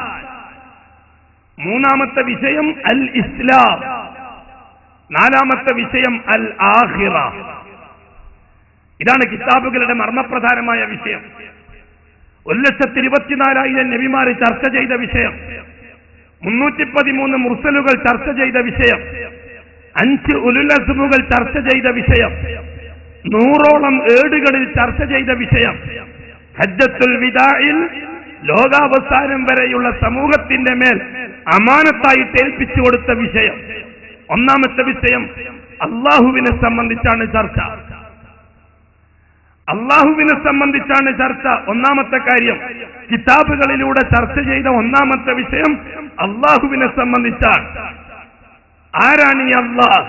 മൂന്നാമത്തെ വിഷയം അൽ ഇസ്ലാം, നാലാമത്തെ വിഷയം അൽ ആഖിറ. ഇതാണ് കിതാബുകളുടെ മർമ്മപ്രധാനമായ വിഷയം. 1,24,000 നബിമാരെ ചർച്ച ചെയ്ത വിഷയം, 313 മുർസലുകൾ ചർച്ച ചെയ്ത വിഷയം, 5 ഉലുൽ അസ്മുകൾ ചർച്ച ചെയ്ത വിഷയം, 100ഓളം ഏടുകളിൽ ചർച്ച ചെയ്ത വിഷയം, ഹജ്ജത്തുൽ വിദാഇൽ ലോകാവസാനം വരെയുള്ള സമൂഹത്തിന്റെ മേൽ അമാനത്തായിട്ട് ഏൽപ്പിച്ചു കൊടുത്ത വിഷയം. ഒന്നാമത്തെ വിഷയം അല്ലാഹുവിനെ സംബന്ധിച്ചാണ് ചർച്ച. അല്ലാഹുവിനെ സംബന്ധിച്ചാണ് ചർച്ച. ഒന്നാമത്തെ കാര്യം കിതാബുകളിലൂടെ ചർച്ച ചെയ്ത ഒന്നാമത്തെ വിഷയം അല്ലാഹുവിനെ സംബന്ധിച്ചാണ്. ആരാണ് ഈ അല്ലാഹ്?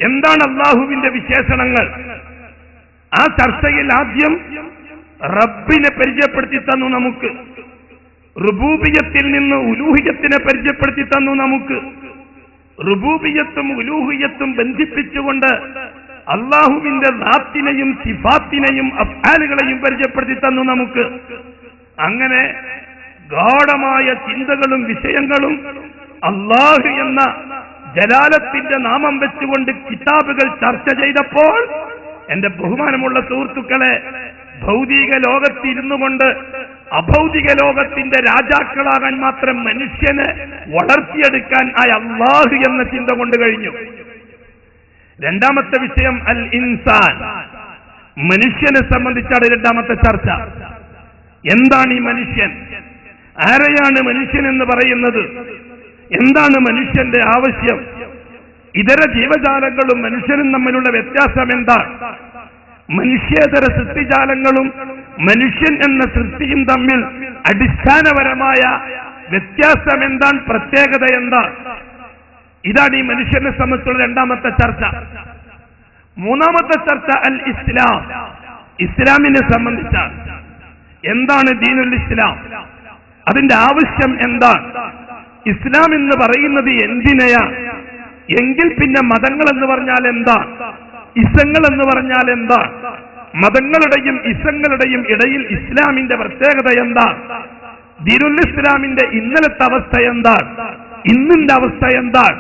എന്താണ് അല്ലാഹുവിന്റെ വിശേഷണങ്ങൾ? ആ ചർച്ചയിൽ ആദ്യം റബ്ബിനെ പരിചയപ്പെടുത്തി തന്നു നമുക്ക്. റുബൂബിയത്തിൽ നിന്ന് ഉലൂഹിയത്തിനെ പരിചയപ്പെടുത്തി തന്നു നമുക്ക്. റുബൂബിയത്തും ഉലൂഹിയത്തും ബന്ധിപ്പിച്ചുകൊണ്ട് അല്ലാഹുവിന്റെ ദാത്തിനെയും സിഫാത്തിനെയും അഫ്ആലുകളെയും പരിചയപ്പെടുത്തി തന്നു നമുക്ക്. അങ്ങനെ ഗാഢമായ ചിന്തകളും വിഷയങ്ങളും അല്ലാഹു എന്ന ജലാലത്തിന്റെ നാമം വെച്ചുകൊണ്ട് കിതാബുകൾ ചർച്ച ചെയ്തപ്പോൾ എന്റെ ബഹുമാനമുള്ള സുഹൃത്തുക്കളെ, ഭൗതിക ലോകത്തിരുന്നു കൊണ്ട് അഭൗതിക ലോകത്തിന്റെ രാജാക്കളാകാൻ മാത്രം മനുഷ്യനെ വളർത്തിയെടുക്കാൻ ആ അല്ലാഹു എന്ന ചിന്ത കൊണ്ട് കഴിഞ്ഞു. രണ്ടാമത്തെ വിഷയം അൽ ഇൻസാൻ, മനുഷ്യനെ സംബന്ധിച്ചാണ് രണ്ടാമത്തെ ചർച്ച. എന്താണ് ഈ മനുഷ്യൻ? ആരെയാണ് മനുഷ്യൻ എന്ന് പറയുന്നത്? എന്താണ് മനുഷ്യന്റെ ആവശ്യം? ഇതര ജീവജാലങ്ങളും മനുഷ്യനും തമ്മിലുള്ള വ്യത്യാസം എന്താണ്? മനുഷ്യേതര സൃഷ്ടിജാലങ്ങളും മനുഷ്യൻ എന്ന സൃഷ്ടിയും തമ്മിൽ അടിസ്ഥാനപരമായ വ്യത്യാസം എന്താണ്? പ്രത്യേകത എന്താണ്? ഇതാണ് ഈ മനുഷ്യനെ സംബന്ധിച്ചുള്ള രണ്ടാമത്തെ ചർച്ച. മൂന്നാമത്തെ ചർച്ച അൽ ഇസ്ലാം, ഇസ്ലാമിനെ സംബന്ധിച്ചാണ്. എന്താണ് ദീനുൽ ഇസ്ലാം? അതിന്റെ ആവശ്യം എന്താണ്? ഇസ്ലാം എന്ന് പറയുന്നത് എന്തിനെയാണ്? എങ്കിൽ പിന്നെ മതങ്ങൾ എന്ന് പറഞ്ഞാൽ എന്താ? ഇസങ്ങൾ എന്ന് പറഞ്ഞാൽ എന്താ? മതങ്ങളുടെയും ഇസങ്ങളുടെയും ഇടയിൽ ഇസ്ലാമിന്റെ പ്രത്യേകത എന്താ? ദീനുൽ ഇസ്ലാമിന്റെ ഇന്നലത്തെ അവസ്ഥ എന്താണ്? ഇന്നിന്റെ അവസ്ഥ എന്താണ്?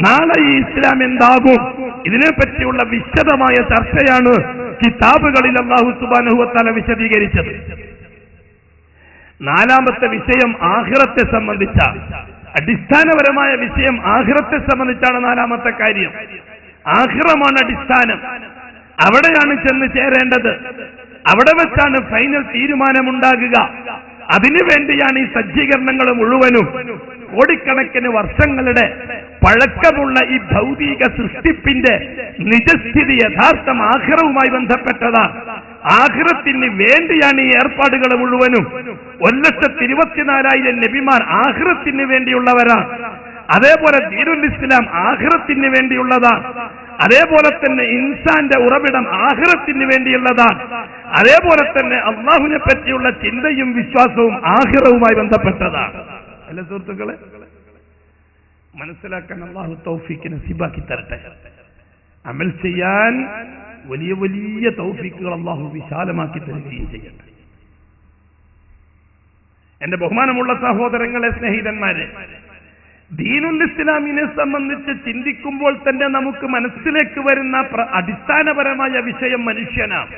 നാളെ ഈ ഇസ്ലാം എന്താകും? ഇതിനെപ്പറ്റിയുള്ള വിശദമായ ചർച്ചയാണ് കിതാബുകളിൽ അല്ലാഹു സുബ്ഹാനഹു വ തആല വിശദീകരിച്ചത്. നാലാമത്തെ വിഷയം ആഖിറത്തെ സംബന്ധിച്ച അടിസ്ഥാനപരമായ വിഷയം ആഖിറത്തെ സംബന്ധിച്ചാണ് നാലാമത്തെ കാര്യം. ആഖിറമാണ് അടിസ്ഥാനം. അവിടെയാണ് ചെന്ന് ചേരേണ്ടത്. അവിടെ വെച്ചാണ് ഫൈനൽ തീരുമാനമുണ്ടാകുക. അതിനുവേണ്ടിയാണ് ഈ സജ്ജീകരണങ്ങൾ മുഴുവനും. കോടിക്കണക്കിന് വർഷങ്ങളുടെ പഴക്കമുള്ള ഈ ഭൗതിക സൃഷ്ടിപ്പിന്റെ നിജസ്ഥിതി യഥാർത്ഥം ആഖിറവുമായി ബന്ധപ്പെട്ടതാണ്. ആഖിറത്തിന് വേണ്ടിയാണ് ഈ ഏർപ്പാടുകൾ മുഴുവനും. 1,24,000 നബിമാർ ആഖിറത്തിന് വേണ്ടിയുള്ളവരാണ്. അതേപോലെ ദീനുൽ ഇസ്ലാം ആഖിറത്തിന് വേണ്ടിയുള്ളതാണ്. അതേപോലെ തന്നെ ഇൻസാന്റെ ഉറവിടം ആഖിറത്തിന് വേണ്ടിയുള്ളതാണ്. അതേപോലെ തന്നെ അള്ളാഹുവിനെ പറ്റിയുള്ള ചിന്തയും വിശ്വാസവും ആഖിറവുമായി ബന്ധപ്പെട്ടതാണ്. അല്ല സുഹൃത്തുക്കളെ, മനസ്സിലാക്കാൻ അള്ളാഹു തൗഫീഖ് നസീബാക്കി തരട്ടെ. അമൽ ചെയ്യാൻ വലിയ വലിയ തൗഫീഖുകൾ അള്ളാഹു വിശാലമാക്കി തരികയും ചെയ്യട്ടെ. എന്റെ ബഹുമാനമുള്ള സഹോദരങ്ങളെ, സ്നേഹിതന്മാരെ, ദീനുൽ ഇസ്ലാമിനെ സംബന്ധിച്ച് ചിന്തിക്കുമ്പോൾ തന്നെ നമുക്ക് മനസ്സിലേക്ക് വരുന്ന അടിസ്ഥാനപരമായ വിഷയം മനുഷ്യനാണ്.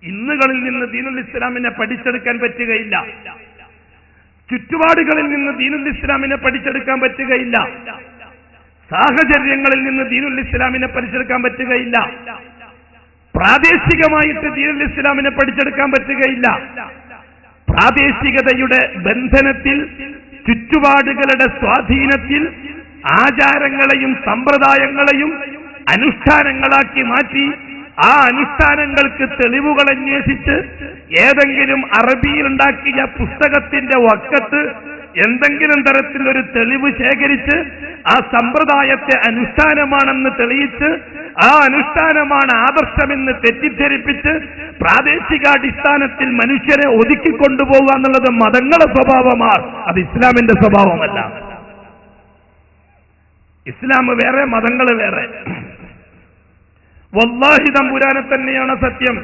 ഇന്നുകളിൽ നിന്ന് ദീനുൽ ഇസ്ലാമിനെ പഠിച്ചെടുക്കാൻ പറ്റുകയില്ല. ചുറ്റുപാടുകളിൽ നിന്ന് ദീനുൽ ഇസ്ലാമിനെ പഠിച്ചെടുക്കാൻ പറ്റുകയില്ല. സാഹചര്യങ്ങളിൽ നിന്ന് ദീനുൽ ഇസ്ലാമിനെ പഠിച്ചെടുക്കാൻ പറ്റുകയില്ല. പ്രാദേശികമായിട്ട് ദീനുൽ ഇസ്ലാമിനെ പഠിച്ചെടുക്കാൻ പറ്റുകയില്ല. പ്രാദേശികതയുടെ ബന്ധനത്തിൽ, ചുറ്റുപാടുകളുടെ സ്വാധീനത്തിൽ ആചാരങ്ങളെയും സമ്പ്രദായങ്ങളെയും അനുഷ്ഠാനങ്ങളാക്കി മാറ്റി ആ അനുഷ്ഠാനങ്ങൾക്ക് തെളിവുകൾ അന്വേഷിച്ച് ഏതെങ്കിലും അറബിയിൽ ഉണ്ടാക്കിയ പുസ്തകത്തിന്റെ വക്കത്ത് എന്തെങ്കിലും തരത്തിലൊരു തെളിവ് ശേഖരിച്ച് ആ സമ്പ്രദായത്തെ അനുഷ്ഠാനമാണെന്ന് തെളിയിച്ച് ആ അനുഷ്ഠാനമാണ് ആദർശമെന്ന് തെറ്റിദ്ധരിപ്പിച്ച് പ്രാദേശികാടിസ്ഥാനത്തിൽ മനുഷ്യരെ ഒതുക്കിക്കൊണ്ടുപോകുക എന്നുള്ളത് മതങ്ങളുടെ സ്വഭാവമാണ്. അത് ഇസ്ലാമിന്റെ സ്വഭാവമല്ല. ഇസ്ലാം വേറെ, മതങ്ങൾ വേറെ. വല്ലാഹി തമ്പുരാനെ തന്നെയാണ് സത്യം.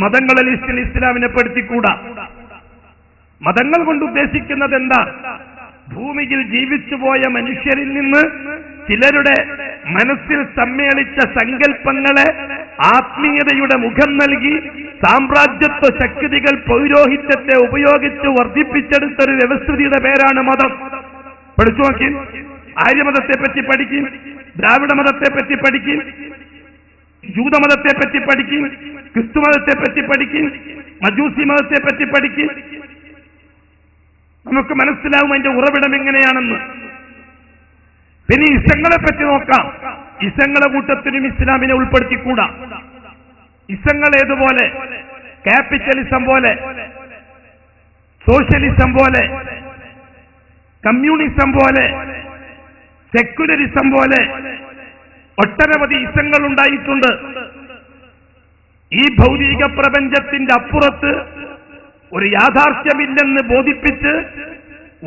മതങ്ങളെ ലിസ്റ്റിൽ ഇസ്ലാമിനെ പെടുത്തിക്കൂടാ. മതങ്ങൾ കൊണ്ട് ഉദ്ദേശിക്കുന്നത് എന്താ? ഭൂമിയിൽ ജീവിച്ചുപോയ മനുഷ്യരിൽ നിന്ന് ചിലരുടെ മനസ്സിൽ സമ്മേളിച്ച സങ്കല്പങ്ങളെ ആത്മീയതയുടെ മുഖം നൽകി സാമ്രാജ്യത്വ ശക്തികൾ പൗരോഹിത്യത്തെ ഉപയോഗിച്ച് വർദ്ധിപ്പിച്ചെടുത്തൊരു വ്യവസ്ഥിതിയുടെ പേരാണ് മതം. പഠിച്ചു നോക്കി. ആര്യമതത്തെ പറ്റി പഠിക്കും, ദ്രാവിഡ മതത്തെ പറ്റി പഠിക്കും, ജൂതമതത്തെ പറ്റി പഠിക്കും, ക്രിസ്തുമതത്തെ പറ്റി പഠിക്കും, മജൂസി മതത്തെ പറ്റി പഠിക്കും. നമുക്ക് മനസ്സിലാവും അതിന്റെ ഉറവിടം എങ്ങനെയാണെന്ന്. പിന്നെ ഇസങ്ങളെ പറ്റി നോക്കാം. ഇസങ്ങളെ കൂട്ടത്തിനും ഇസ്ലാമിനെ ഉൾപ്പെടുത്തിക്കൂടാ. ഇസങ്ങൾ ഏതുപോലെ? ക്യാപിറ്റലിസം പോലെ, സോഷ്യലിസം പോലെ, കമ്മ്യൂണിസം പോലെ, സെക്യുലറിസം പോലെ ഒട്ടനവധി ഇസങ്ങൾ ഉണ്ടായിട്ടുണ്ട്. ഈ ഭൗതിക പ്രപഞ്ചത്തിന്റെ അപ്പുറത്ത് ഒരു യാഥാർത്ഥ്യമില്ലെന്ന് ബോധിപ്പിച്ച്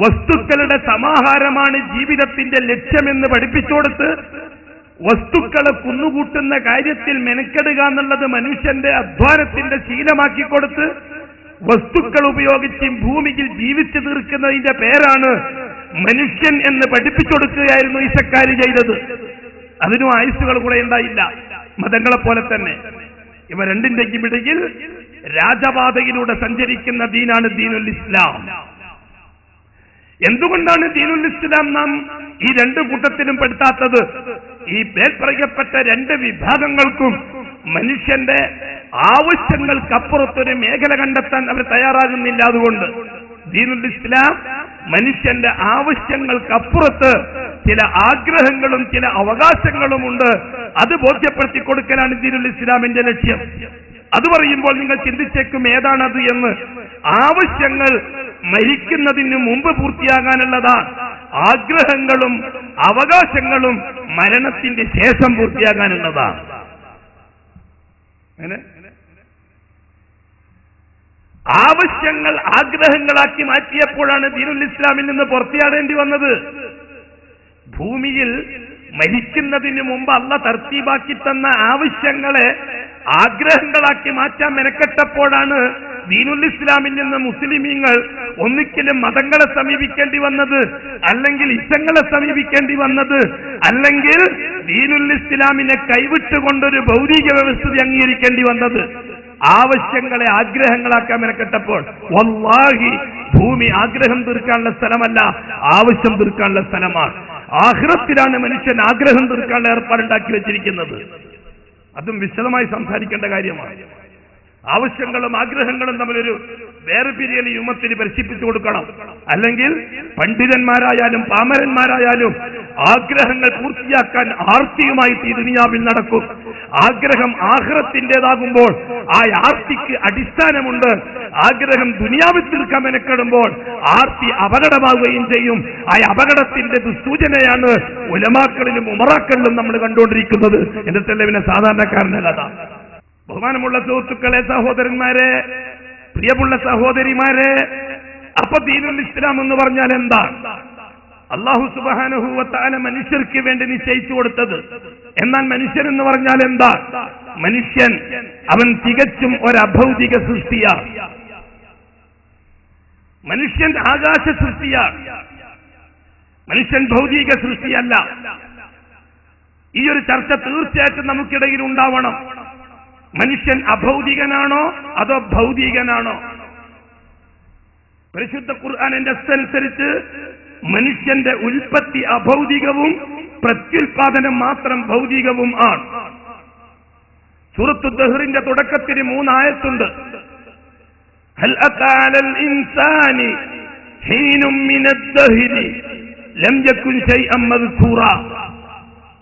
വസ്തുക്കളുടെ സമാഹാരമാണ് ജീവിതത്തിന്റെ ലക്ഷ്യമെന്ന് പഠിപ്പിച്ചുകൊടുത്ത് വസ്തുക്കളെ കുന്നുകൂട്ടുന്ന കാര്യത്തിൽ മെനക്കെടുക എന്നുള്ളത് മനുഷ്യന്റെ അധ്വാനത്തിന്റെ ശീലമാക്കിക്കൊടുത്ത് വസ്തുക്കൾ ഉപയോഗിച്ച് ഭൂമിയിൽ ജീവിച്ചു തീർക്കുന്നതിന്റെ പേരാണ് മനുഷ്യൻ എന്ന് പഠിപ്പിച്ചുകൊടുക്കുകയായിരുന്നു ഇസക്കാര് ചെയ്തത്. അതിനും ആയുസ്സുകൾ കൂടെ ഉണ്ടായില്ല, മതങ്ങളെ പോലെ തന്നെ. ഇവ രണ്ടിന്റെയും ഇടയിൽ രാജപാതയിലൂടെ സഞ്ചരിക്കുന്ന ദീനാണ് ദീനുൽ ഇസ്ലാം. എന്തുകൊണ്ടാണ് ദീനുൽ ഇസ്ലാം നാം ഈ രണ്ടു കൂട്ടത്തിലും പെടുത്താത്തത്? ഈ പേർപ്പറയപ്പെട്ട രണ്ട് വിഭാഗങ്ങൾക്കും മനുഷ്യന്റെ ആവശ്യങ്ങൾക്കപ്പുറത്തൊരു മേഖല കണ്ടെത്താൻ അവർ തയ്യാറാകുന്നില്ല. അതുകൊണ്ട് ദീനുൽ ഇസ്ലാം മനുഷ്യന്റെ ആവശ്യങ്ങൾക്കപ്പുറത്ത് ചില ആഗ്രഹങ്ങളും ചില അവകാശങ്ങളുമുണ്ട്. അത് ബോധ്യപ്പെടുത്തി കൊടുക്കലാണ് ദീനുൽ ഇസ്ലാമിന്റെ ലക്ഷ്യം. അത് പറയുമ്പോൾ നിങ്ങൾ ചിന്തിച്ചേക്കും ഏതാണത് എന്ന്. ആവശ്യങ്ങൾ മരിക്കുന്നതിന് മുമ്പ് പൂർത്തിയാകാനുള്ളതാണ്. ആഗ്രഹങ്ങളും അവകാശങ്ങളും മരണത്തിന്റെ ശേഷം പൂർത്തിയാകാനുള്ളതാണ്. ആവശ്യങ്ങൾ ആഗ്രഹങ്ങളാക്കി മാറ്റിയപ്പോഴാണ് ദീനുൽ ഇസ്ലാമിൽ നിന്ന് പുറത്തിയാടേണ്ടി വന്നത്. ഭൂമിയിൽ മരിക്കുന്നതിന് മുമ്പ് അല്ലാഹ് തർത്തീബാക്കി തന്ന ആവശ്യങ്ങളെ ആഗ്രഹങ്ങളാക്കി മാറ്റാൻ മെനക്കെട്ടപ്പോഴാണ് ദീനുൽ ഇസ്ലാമിൽ നിന്ന് മുസ്ലിമീങ്ങൾ ഒന്നിക്കലും മതങ്ങളെ സമീപിക്കേണ്ടി വന്നത്, അല്ലെങ്കിൽ ഇസങ്ങളെ സമീപിക്കേണ്ടി വന്നത്, അല്ലെങ്കിൽ ദീനുൽ ഇസ്ലാമിനെ കൈവിട്ടുകൊണ്ടൊരു ഭൗതിക വ്യവസ്ഥ അംഗീകരിക്കേണ്ടി വന്നത്. ആവശ്യങ്ങളെ ആഗ്രഹങ്ങളാക്കാൻ മെനക്കെട്ടപ്പോൾ വല്ലാഹി ഭൂമി ആഗ്രഹം തീർക്കാനുള്ള സ്ഥലമല്ല, ആവശ്യം തീർക്കാനുള്ള സ്ഥലമാണ്. ആഖിറത്തിലാണ് മനുഷ്യൻ ആഗ്രഹം തീർക്കാനുള്ള ഏർപ്പാടുണ്ടാക്കി വെച്ചിരിക്കുന്നത്. അതും വിശദമായി സംസാരിക്കേണ്ട കാര്യമാണ്. ആവശ്യങ്ങളും ആഗ്രഹങ്ങളും തമ്മിലൊരു വേർപിരിയൽ ഈ ഉമ്മത്തിന് പരിശീലിപ്പിച്ചു കൊടുക്കണം. അല്ലെങ്കിൽ പണ്ഡിതന്മാരായാലും പാമരന്മാരായാലും ആഗ്രഹങ്ങൾ പൂർത്തിയാക്കാൻ ആർത്തിയുമായി ഈ ദുനിയാവിൽ നടക്കും. ആഗ്രഹം ആഖിറത്തിൻ്റെതാകുമ്പോൾ ആ ആർത്തിക്ക് അടിസ്ഥാനമുണ്ട്. ആഗ്രഹം ദുനിയാവിൽ തീർക്കാൻ മെനക്കെടുമ്പോൾ ആർത്തി അപകടമാവുകയും ചെയ്യും. ആ അപകടത്തിന്റെ ദുസ്സൂചനയാണ് ഉലമാക്കളിലും ഉമറാക്കളിലും നമ്മൾ കണ്ടുകൊണ്ടിരിക്കുന്നത്. എന്നിട്ടല്ലേ പിന്നെ സാധാരണക്കാരനല്ല. ബഹുമാനമുള്ള സുഹൃത്തുക്കളെ, സഹോദരന്മാരെ, പ്രിയമുള്ള സഹോദരിമാരെ, അപ്പൊ ദീനുൽ ഇസ്ലാം എന്ന് പറഞ്ഞാൽ എന്താ? അല്ലാഹു സുബ്ഹാനഹു വ തആല മനുഷ്യർക്ക് വേണ്ടി നിശ്ചയിച്ചു കൊടുത്തത്. എന്നാൽ മനുഷ്യൻ എന്ന് പറഞ്ഞാൽ എന്താ? മനുഷ്യൻ അവൻ തികച്ചും ഒരഭൗതിക സൃഷ്ടിയാണ്. മനുഷ്യൻ ആകാശ സൃഷ്ടിയാണ്. മനുഷ്യൻ ഭൗതിക സൃഷ്ടിയല്ല. ഈ ഒരു ചർച്ച തീർച്ചയായിട്ടും നമുക്കിടയിൽ ഉണ്ടാവണം. മനുഷ്യൻ അഭൗതികനാണോ അതോ ഭൗതികനാണോ? പരിശുദ്ധ ഖുർആനിന്റെ അനുസരിച്ച് മനുഷ്യന്റെ ഉൽപ്പത്തി അഭൗതികവും പ്രത്യുൽപാദനം മാത്രം ഭൗതികവും ആണ്. സൂറത്തു ദഹ്റിന്റെ തുടക്കത്തിൽ 3 ആയത്തുണ്ട്. ഹൽ അതാ അലൽ ഇൻസാനി ഹീനും മിനദ് ദഹ്രി ലം യകുൻ ശൈഅൻ മദ്കൂറ.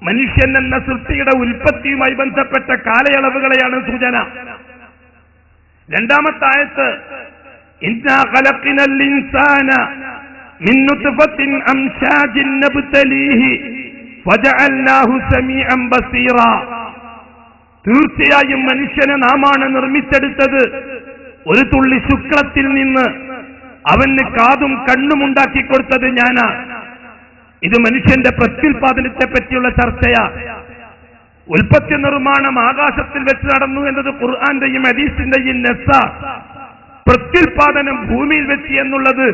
മനുഷ്യൻ എന്ന സൃഷ്ടിയുടെ ഉൽപ്പത്തിയുമായി ബന്ധപ്പെട്ട കാലയളവുകളെയാണ് സൂചന. രണ്ടാമത്തെ ആയത്ത് ഇന്നാ ഖലഖ്നൽ ഇൻസാന മിൻ നുത്ഫത്തിൻ അംശാജിൻ നബ്തലീഹി വജഅൽനാഹു സമീഅൻ ബസീറ. തീർച്ചയായും മനുഷ്യനെ നാമാണ് നിർമ്മിച്ചെടുത്തത് ഒരു തുള്ളി ശുക്ലത്തിൽ നിന്ന്. അവന് കാതും കണ്ണും ഉണ്ടാക്കി കൊടുത്തത് ഞാനാ. ഇത് മനുഷ്യന്റെ പ്രത്യുൽപാദനത്തെ പറ്റിയുള്ള ചർച്ചയാ. ഉൽപ്പത്തി നിർമ്മാണം ആകാശത്തിൽ വെച്ച് നടന്നു എന്നത് ഖുർആന്റെയും ഹദീസിന്റെയും നസ്സ. പ്രത്യുൽപാദനം ഭൂമിയിൽ വെച്ച് എന്നുള്ളത്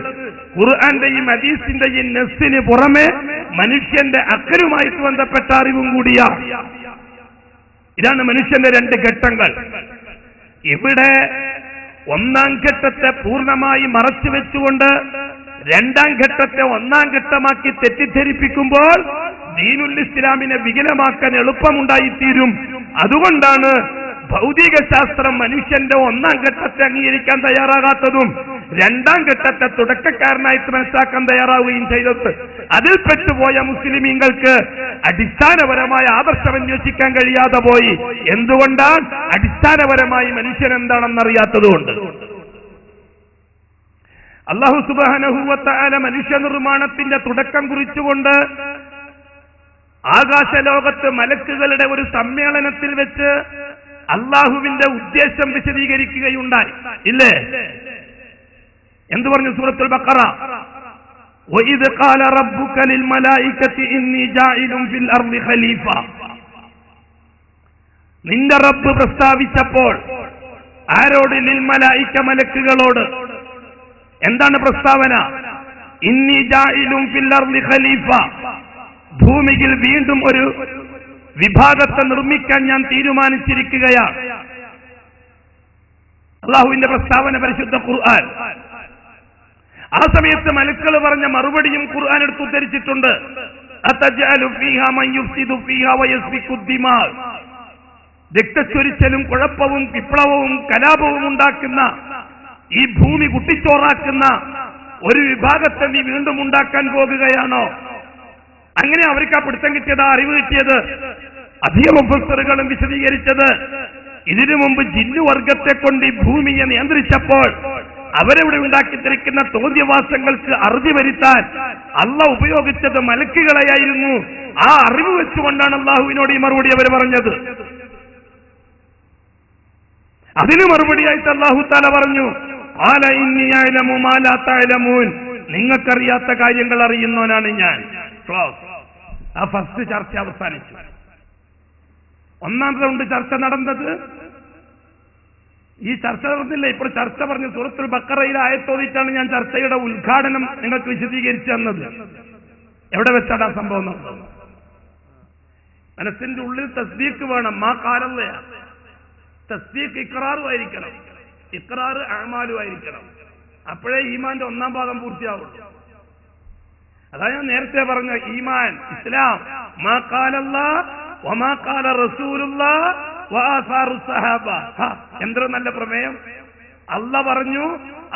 ഖുർആന്റെയും ഹദീസിന്റെയും നസ്സിന് പുറമെ മനുഷ്യന്റെ അക്കരുമായിട്ട് ബന്ധപ്പെട്ട അറിവും കൂടിയാ. ഇതാണ് മനുഷ്യന്റെ 2 ഘട്ടങ്ങൾ. ഇവിടെ 1-ാം ഘട്ടത്തെ പൂർണ്ണമായി മറച്ചു വെച്ചുകൊണ്ട് 2-ാം ഘട്ടത്തെ 1-ാം ഘട്ടമാക്കി തെറ്റിദ്ധരിപ്പിക്കുമ്പോൾ ദീനുൽ ഇസ്ലാമിനെ വികലമാക്കാൻ എളുപ്പമുണ്ടായിത്തീരും. അതുകൊണ്ടാണ് ഭൗതിക ശാസ്ത്രം മനുഷ്യന്റെ 1-ാം ഘട്ടത്തെ അംഗീകരിക്കാൻ തയ്യാറാകാത്തതും 2-ാം ഘട്ടത്തെ തുടക്കക്കാരനായിട്ട് മനസ്സിലാക്കാൻ തയ്യാറാവുകയും ചെയ്തത്. അതിൽ പെട്ടുപോയ മുസ്ലിമീങ്ങൾക്ക് അടിസ്ഥാനപരമായ ആദർശം അന്വേഷിക്കാൻ കഴിയാതെ പോയി. എന്തുകൊണ്ടാണ്? അടിസ്ഥാനപരമായി മനുഷ്യൻ എന്താണെന്നറിയാത്തതുകൊണ്ട്. അല്ലാഹു സുബ്ഹാനഹു വ തആല മനുഷ്യ നിർമ്മാണത്തിന്റെ തുടക്കം കുറിച്ചുകൊണ്ട് ആകാശലോകത്ത് മലക്കുകളുടെ ഒരു സമ്മേളനത്തിൽ വെച്ച് അല്ലാഹുവിന്റെ ഉദ്ദേശം വിശദീകരിക്കുകയുണ്ടായി. ഇല്ലേ? എന്തു പറഞ്ഞു സൂറത്തുൽ ബഖറ? വഇദ് ഖാല റബ്ബുക ലിൽ മലായികതി ഇന്നി ജാഇലുൻ ഫിൽ അർളി ഖലീഫ. നിന്റെ റബ്ബ് പ്രസ്താവിച്ചപ്പോൾ ആരോട്? ലിൽ മലായിക, മലക്കുകളോട്. എന്താണ് പ്രസ്താവന? ഇന്നി ജാഇലുൻ ഫിൽ അർളി ഖലീഫ. ഭൂമിയിൽ വീണ്ടും ഒരു വിഭാഗത്തെ നിർമ്മിക്കാൻ ഞാൻ തീരുമാനിച്ചിരിക്കുകയാണ്. അള്ളാഹുവിന്റെ പ്രസ്താവന പരിശുദ്ധ ഖുർആൻ. ആ സമയത്ത് മലക്കുകൾ പറഞ്ഞ മറുപടിയും ഖുർആൻ എടുത്ത് ഉദ്ധരിച്ചിട്ടുണ്ട്. അതജഅലു ഫീഹാ മൻ യുഫ്സിദു ഫീഹാ വയസ്ഫികു ദിമാ. രക്തച്ചൊരിച്ചലും കുഴപ്പവും വിപ്ലവവും കലാപവും ഉണ്ടാക്കുന്ന ഈ ഭൂമി കുട്ടിച്ചോറാക്കുന്ന ഒരു വിഭാഗത്തെ നീ വീണ്ടും ഉണ്ടാക്കാൻ പോകുകയാണോ? അങ്ങനെ അവർക്ക് ആ പിടുത്തം കിട്ടിയത്, അറിവ് കിട്ടിയത്. അധികം മുഫസ്സിറുകളും വിശദീകരിച്ചത്, ഇതിനു മുമ്പ് ജിന്നുവർഗത്തെ കൊണ്ട് ഈ ഭൂമിയെ നിയന്ത്രിച്ചപ്പോൾ അവരവിടെ ഉണ്ടാക്കിത്തിരിക്കുന്ന തോന്നിയവാസങ്ങൾക്ക് അറുതി വരുത്താൻ അള്ളാഹ് ഉപയോഗിച്ചത് മലക്കുകളെയായിരുന്നു. ആ അറിവ് വെച്ചുകൊണ്ടാണ് അള്ളാഹുവിനോട് ഈ മറുപടി അവർ പറഞ്ഞത്. അതിന് മറുപടിയായിട്ട് അള്ളാഹു തആല പറഞ്ഞു, ഖാല ഇന്നി അഅലമു മാ ലാ തഅലമൂൻ. നിങ്ങൾക്കറിയാത്ത കാര്യങ്ങൾ അറിയുന്നവനാണ് ഞാൻ. ആ ഫസ്റ്റ് ചർച്ച അവസാനിച്ചു. ഒന്നാം റൗണ്ട് ചർച്ച നടന്നത്, ഈ ചർച്ച നടന്നില്ല. ഇപ്പോൾ ചർച്ച പറഞ്ഞു സൂറത്തുൽ ബഖറയിലെ ആയത്തോതിട്ടാണ് ഞാൻ ചർച്ചയുടെ ഉദ്ഘാടനം നിങ്ങൾക്ക് വിശദീകരിച്ചു തന്നത്. എവിടെ വെച്ചാണ് ആ സംഭവം നടന്നത്? മനസ്സിന്റെ ഉള്ളിൽ തസ്ദീഖ് വേണം. മാ ഖാലല്ല, തസ്ദീഖ് ഇഖ്റാറും ആയിരിക്കണം, ഇഖ്റാർ അഅമാലും ആയിരിക്കണം. അപ്പോഴേ ഈമാന്റെ ഒന്നാം ഭാഗം പൂർത്തിയാവുള്ളൂ. അതാ ഞാൻ നേരത്തെ പറഞ്ഞ ഈമാൻ, ഇസ്ലാം, മാ ഖാലല്ലാഹ് വമാ ഖാല റസൂലുള്ളാഹ് വആസാറു സഹാബ. എന്തൊരു നല്ല പ്രമേയം! അല്ലാഹ് പറഞ്ഞു,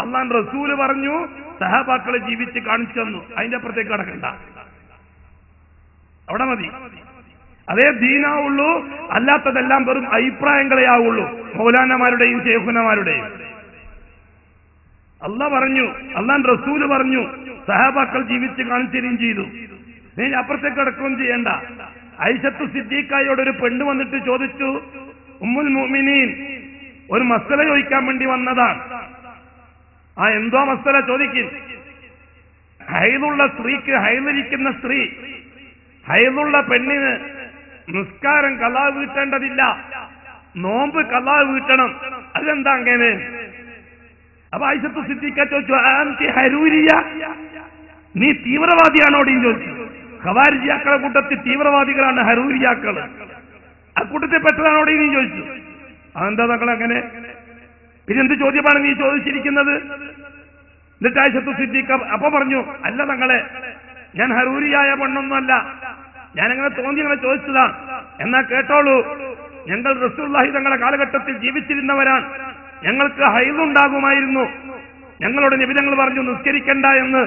അല്ലാഹുവിന്റെ റസൂല് പറഞ്ഞു, സഹാബാക്കളെ ജീവിച്ച് കാണിച്ചു തന്നു. അതിന്റെ അപ്പുറത്തേക്ക് കടക്കണ്ട, അവിടെ മതി. അതേ ദീനാവുള്ളൂ, അല്ലാത്തതെല്ലാം വെറും അഭിപ്രായങ്ങളെ ആവുള്ളൂ, മൗലാനമാരുടെയും ശൈഖുനമാരുടെയും. അല്ലാഹ് പറഞ്ഞു, അല്ലാഹുവിന്റെ റസൂല് പറഞ്ഞു, സഹാബാക്കൾ ജീവിച്ച് കാണിച്ചുതരികയും ചെയ്തു. നീ അപ്പുറത്തേക്ക് കടക്കുകയും ചെയ്യേണ്ട. ഐഷത്തു സിദ്ദീഖയോട് ഒരു പെണ്ണ് വന്നിട്ട് ചോദിച്ചു, ഉമ്മുൽ മുഅ്മിനീൻ, ഒരു മസല ചോദിക്കാൻ വേണ്ടി വന്നതാണ്. ആ എന്തോ മസല ചോദിക്കും. ഹൈലുള്ള സ്ത്രീക്ക്, ഹൈലിരിക്കുന്ന സ്ത്രീ, ഹൈലുള്ള പെണ്ണിന് നിസ്കാരം ഖളാ വീട്ടേണ്ടതില്ല, നോമ്പ് ഖളാ വീട്ടണം. അതെന്താ അങ്ങനെ? അപ്പൊ ഐഷത്തു സിദ്ദീഖ ചോദിച്ചു, ആൻതി ഹരൂരിയ, നീ തീവ്രവാദിയാണോടീന്ന് ചോദിച്ചു. ഖവാരിജിയാക്കളെ കൂട്ടത്തിൽ തീവ്രവാദികളാണ് ഹരൂരിയാക്കള്. ആ കൂട്ടത്തിൽ പെട്ടതാണോടീന്ന് ചോദിച്ചു. അതെന്താ തങ്ങൾ അങ്ങനെ? പിന്നെന്ത് ചോദ്യമാണ് നീ ചോദിച്ചിരിക്കുന്നത്? എന്നിട്ട് ആയിഷത്തു സിദ്ദീഖ അപ്പൊ പറഞ്ഞു, അല്ല തങ്ങളെ, ഞാൻ ഹരൂരിയായ പെണ്ണൊന്നുമല്ല, ഞാനങ്ങനെ തോന്നി അങ്ങനെ ചോദിച്ചതാണ്. എന്നാ കേട്ടോളൂ, ഞങ്ങൾ റസൂലുള്ളാഹി തങ്ങളുടെ കാലഘട്ടത്തിൽ ജീവിച്ചിരുന്നവരാണ്. ഞങ്ങൾക്ക് ഹൈദുണ്ടാകുമായിരുന്നു. ഞങ്ങളോട് നബി തങ്ങൾ പറഞ്ഞു നിസ്കരിക്കണ്ട എന്ന്,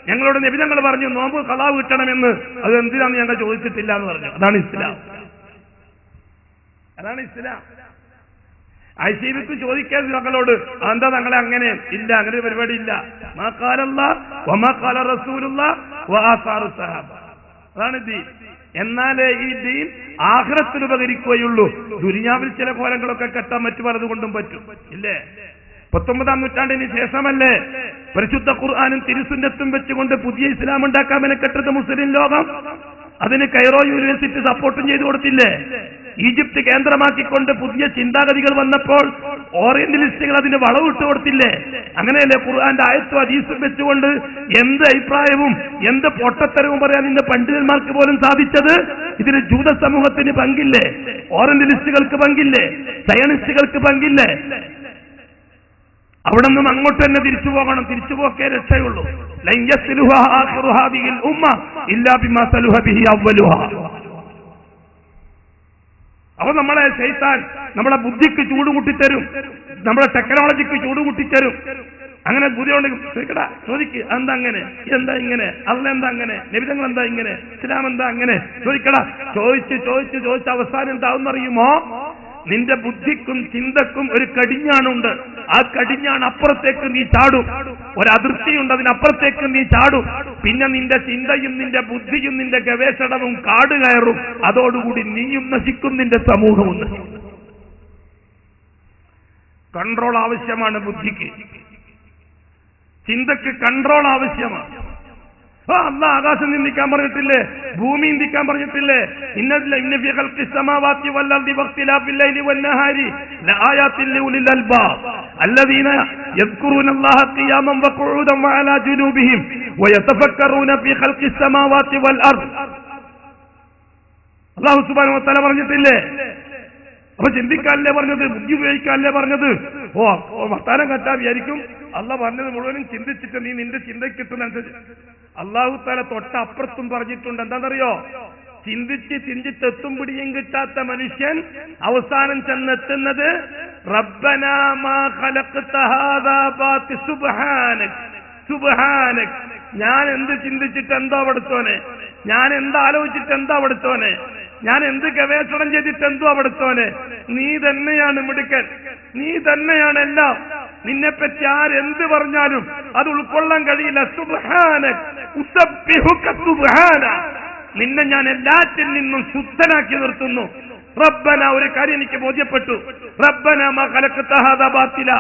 ഞങ്ങളോട് നബി തങ്ങൾ പറഞ്ഞു നോമ്പ് ഖളാ വീട്ടണമെന്ന്. അത് എന്തിനാന്ന് ഞങ്ങൾ ചോദിച്ചിട്ടില്ല എന്ന് പറഞ്ഞു. അതാണ് ഇസ്ലാം, അതാണ് ഇസ്ലാം. ഐശീബിക്ക് ചോദിക്കാൻ ഞങ്ങളോട് എന്താ തങ്ങളെ അങ്ങനെ? ഇല്ല, അങ്ങനെ ഒരു പരിപാടി ഇല്ല. മാ ഖാലല്ലാഹ് വമാ ഖാല റസൂലുള്ളാഹ് വആസാറു സഹാബ. അതാണ് ദീൻ. എന്നാലേ ഈ ദീൻ ആഖിറത്തിൽ ഉപകരിക്കുകയുള്ളൂ. ദുനിയാവിൽ ചില കോലങ്ങളൊക്കെ കെട്ടാൻ മറ്റു പലതുകൊണ്ടും പറ്റും, ഇല്ലേ? 19-ാം നൂറ്റാണ്ടിന് ശേഷമല്ലേ പരിശുദ്ധ ഖുർആനും തിരുസുന്നത്തും വെച്ചുകൊണ്ട് പുതിയ ഇസ്ലാം ഉണ്ടാക്കാൻ മെനക്കെട്ടത് മുസ്ലിം ലോകം. അതിന് കൈറോ യൂണിവേഴ്സിറ്റി സപ്പോർട്ടും ചെയ്തു കൊടുത്തില്ലേ? ഈജിപ്ത് കേന്ദ്രമാക്കിക്കൊണ്ട് പുതിയ ചിന്താഗതികൾ വന്നപ്പോൾ ഓറിയന്റലിസ്റ്റുകൾ അതിന് വളവിട്ട് കൊടുത്തില്ലേ? അങ്ങനെയല്ലേ ഖുർആന്റെ ആയത്തും ഹദീസും വെച്ചുകൊണ്ട് എന്ത് അഭിപ്രായവും എന്ത് പൊട്ടത്തരവും പറയാൻ ഇന്ന് പണ്ഡിതന്മാർക്ക് പോലും സാധിച്ചത്? ഇതിന് ജൂത സമൂഹത്തിന് പങ്കില്ലേ? ഓറിയന്റലിസ്റ്റുകൾക്ക് പങ്കില്ലേ? സയനിസ്റ്റുകൾക്ക് പങ്കില്ലേ? അവിടെ നിന്നും അങ്ങോട്ട് തന്നെ തിരിച്ചു പോകണം. തിരിച്ചു പോക്കേ രക്ഷയുള്ളൂ. അപ്പൊ നമ്മളെ ശൈത്താൻ നമ്മളെ ബുദ്ധിക്ക് ചൂടുകൂട്ടിത്തരും, നമ്മളെ ടെക്നോളജിക്ക് ചൂടുകൂട്ടിത്തരും. അങ്ങനെ ബുദ്ധിയോണ്ട് ചോദിക്കടാ, ചോദിക്ക്, എന്താ അങ്ങനെ, എന്താ ഇങ്ങനെ, അള്ളാഹ് എന്താ അങ്ങനെ, നബിതങ്ങൾ എന്താ ഇങ്ങനെ, ഇസ്ലാം എന്താ അങ്ങനെ, ചോദിക്കടാ. ചോദിച്ച് അവസാനം എന്താവുന്നറിയുമോ? നിന്റെ ബുദ്ധിക്കും ചിന്തക്കും ഒരു കടിഞ്ഞാണുണ്ട്. ആ കടിഞ്ഞാണ് അപ്പുറത്തേക്ക് നീ ചാടും. ഒരതിർത്തിയുണ്ട്, അതിനപ്പുറത്തേക്ക് നീ ചാടും. പിന്നെ നിന്റെ ചിന്തയും നിന്റെ ബുദ്ധിയും നിന്റെ ഗവേഷണവും കാട് കയറും. അതോടുകൂടി നീയും നശിക്കും, നിന്റെ സമൂഹവും നശിക്കും. കൺട്രോൾ ആവശ്യമാണ് ബുദ്ധിക്ക്, ചിന്തക്ക് കൺട്രോൾ ആവശ്യമാണ്. അല്ലാഹ് ആകാശം നിന്ദിക്കാൻ പറഞ്ഞിട്ടില്ലേ? ഭൂമി നിന്ദിക്കാൻ പറഞ്ഞിട്ടില്ലേ? ഇന്ന ഫീ ഖൽഖിസ് സമാവാതി വൽ അർദി വഖ്തിലാഫിൽ ലൈലി വൻ നഹാരി ലആയാതിൻ ലിഉലിൽ അൽബാബ് അല്ലദീന യദ്കുറൂനല്ലാഹ ഖിയാമൻ വഖുഊദൻ വഅലാ ജുനൂബിഹിം വയതഫക്കറൂന ഫീ ഖൽഖിസ് സമാവാതി വൽ അർദ്. അല്ലാഹു സുബ്ഹാനഹു വ തആല പറഞ്ഞിട്ടില്ലേ? അപ്പൊ ചിന്തിക്കാനല്ലേ പറഞ്ഞത്, ബുദ്ധി ഉപയോഗിക്കാനല്ലേ പറഞ്ഞത്? വർത്താനം കെട്ടാ വിചാരിക്കും അള്ളാഹ് പറഞ്ഞത് മുഴുവനും ചിന്തിച്ചിട്ട് നീ നിന്റെ ചിന്തയ്ക്ക് കിട്ടുന്നതനുസരിച്ച്. അള്ളാഹു തആല തൊട്ടപ്പുറത്തും പറഞ്ഞിട്ടുണ്ട്. എന്താണെന്നറിയോ? ചിന്തിച്ച് എത്തും പിടിയും കിട്ടാത്ത മനുഷ്യൻ അവസാനം ചെന്നെത്തുന്നത് റബ്ബനാ മാ ഖലഖ്ത ഹാദാ ബാതി സുബ്ഹാനക് സുബ്ഹാനക്. ഞാൻ എന്ത് ചിന്തിച്ചിട്ട് എന്താ പഠിച്ചോനെ, ഞാൻ എന്താലോചിച്ചിട്ട് എന്താ പഠിച്ചോനെ, ഞാൻ എന്ത് ഗവേഷണം ചെയ്തിട്ട് എന്തോ പഠിച്ചോനെ, നീ തന്നെയാണ് മിടുക്കൻ, നീ തന്നെയാണ് എല്ലാം. നിന്നെപ്പറ്റി ആരെന്ത് പറഞ്ഞാലും അത് ഉൾക്കൊള്ളാൻ കഴിയില്ല. സുബ്ഹാനക് ഉസബ്ബിഹുക സുബ്ഹാന. നിന്നെ ഞാൻ എല്ലാറ്റിൽ നിന്നും ശുദ്ധനാക്കി നിർത്തുന്നു. റബ്ബന, ഒരു കാര്യം എനിക്ക് ബോധ്യപ്പെട്ടു, റബ്ബന മാ ഖലഖ്ത ഹാദാ ബാതില.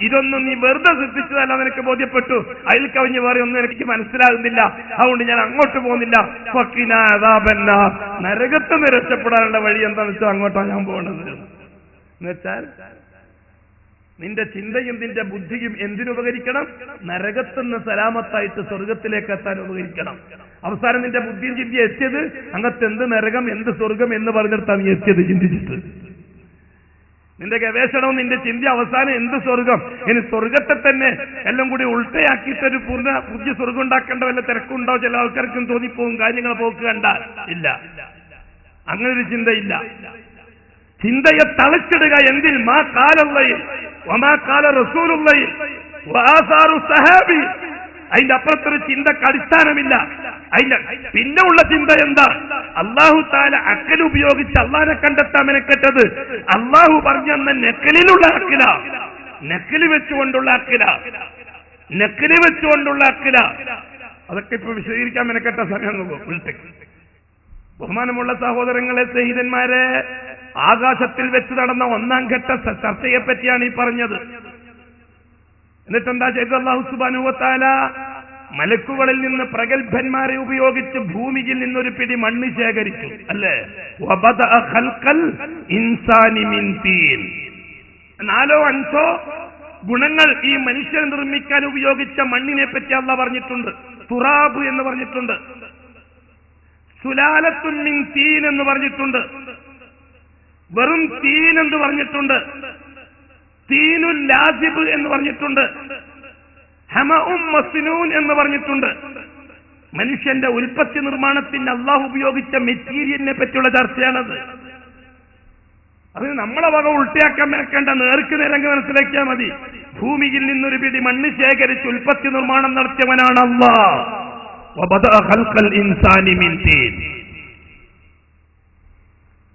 ഇതൊന്നും നീ വെറുതെ സൃഷ്ടിച്ചതല്ല, നിനക്ക് ബോധ്യപ്പെട്ടു. അതിൽ കവിഞ്ഞ് വേറെ ഒന്നും എനിക്ക് മനസ്സിലാകുന്നില്ല. അതുകൊണ്ട് ഞാൻ അങ്ങോട്ട് പോകുന്നില്ല. ഫഖിനാ അദാബന്നാർ. നരകത്തിൽ നിന്ന് രക്ഷപ്പെടാനുള്ള വഴി എന്താണെന്ന് വെച്ചാൽ അങ്ങോട്ടാണ് ഞാൻ പോകുന്നത്. എന്നുവെച്ചാൽ നിന്റെ ചിന്തയും നിന്റെ ബുദ്ധിയും എന്തിനുപകരിക്കണം? നരകത്തുനിന്ന് സലാമത്തായിട്ട് സ്വർഗത്തിലേക്ക് എത്താൻ ഉപകരിക്കണം. അവസാനം നിന്റെ ബുദ്ധിയും ചിന്തയും എത്തിയത് അങ്ങനത്തെ എന്ത് നരകം എന്ത് സ്വർഗം എന്ന് പറഞ്ഞിടത്താണ് നീ എത്തിയത് ചിന്തിച്ചിട്ട്. നിന്റെ ഗവേഷണവും നിന്റെ ചിന്ത അവസാനം എന്ത് സ്വർഗം, ഇനി സ്വർഗത്തെ തന്നെ എല്ലാം കൂടി ഉൾട്ടയാക്കിയിട്ടൊരു പുതിയ സ്വർഗം ഉണ്ടാക്കേണ്ട വല്ല തിരക്കുണ്ടോ? ചില ആൾക്കാർക്കും തോന്നിപ്പോവും കാര്യങ്ങൾ പോക്ക് കണ്ടാൽ. ഇല്ല, അങ്ങനൊരു ചിന്തയില്ല. ചിന്തയെ തളച്ചിടുക എന്തിൽ? മാ ഖാലല്ലാഹി വമാ ഖാല റസൂലുള്ളാഹി വആസാറു സഹാബി. അതിന്റെ അപ്പുറത്തൊരു ചിന്തക്ക് അടിസ്ഥാനമില്ല. അതിന്റെ പിന്നെ ഉള്ള ചിന്ത എന്താ? അല്ലാഹു തആല അക്കൽ ഉപയോഗിച്ച് അള്ളാഹിനെ കണ്ടെത്താൻ മെനക്കെട്ടത് അള്ളാഹു പറഞ്ഞെന്ന നെക്കലിലുള്ള അക്കില, നെക്കല് വെച്ചുകൊണ്ടുള്ള അക്കില, നെക്കല് വെച്ചുകൊണ്ടുള്ള അക്കില. അതൊക്കെ ഇപ്പൊ വിശദീകരിക്കാൻ മെനക്കെട്ട സമയം വിളിട്ടേക്ക്. ബഹുമാനമുള്ള സഹോദരങ്ങളെ, സ്നേഹിതന്മാരെ, ആകാശത്തിൽ വെച്ച് നടന്ന ഒന്നാം ഘട്ട ചർച്ചയെ പറ്റിയാണ് ഈ പറഞ്ഞത്. എന്നിട്ടെന്താ ചെയ്തത്? അല്ലാഹു സുബ്ഹാനഹു വ തആല മലക്കുകളിൽ നിന്ന് പ്രഗത്ഭന്മാരെ ഉപയോഗിച്ച് ഭൂമിയിൽ നിന്നൊരു പിടി മണ്ണ് ശേഖരിച്ചു. അല്ലേ? വബദഅ ഖൽഖൽ ഇൻസാനി മിൻ തീൻ. 4 or 5 ഗുണങ്ങൾ ഈ മനുഷ്യൻ നിർമ്മിക്കാൻ ഉപയോഗിച്ച മണ്ണിനെ പറ്റി അല്ലാഹ് പറഞ്ഞിട്ടുണ്ട്. തുറാബ് എന്ന് പറഞ്ഞിട്ടുണ്ട്, സുലാലത്തുൻ മിൻ തീൻ എന്ന് പറഞ്ഞിട്ടുണ്ട്, വെറും തീൻ എന്ന് പറഞ്ഞിട്ടുണ്ട്, തീനുൽ ലാസിബ് എന്ന് പറഞ്ഞിട്ടുണ്ട്, ഹമഉം മസ്നൂൻ എന്ന് പറഞ്ഞിട്ടുണ്ട്. മനുഷ്യന്റെ ഉൽപ്പത്തി നിർമ്മാണത്തിന് അള്ളാഹു ഉപയോഗിച്ച മെറ്റീരിയലിനെ പറ്റിയുള്ള ചർച്ചയാണത്. അത് നമ്മളെ വക ഉൾട്ടയാക്കാൻ മേക്കേണ്ട, നേർക്ക് നേരങ്ങ് മനസ്സിലാക്കിയാൽ മതി. ഭൂമിയിൽ നിന്നൊരു പിടി മണ്ണ് ശേഖരിച്ച് ഉൽപ്പത്തി നിർമ്മാണം നടത്തിയവനാണ് അല്ലാഹ്. വബദഅ ഖൽഖൽ ഇൻസാനി മിൻ തീൻ.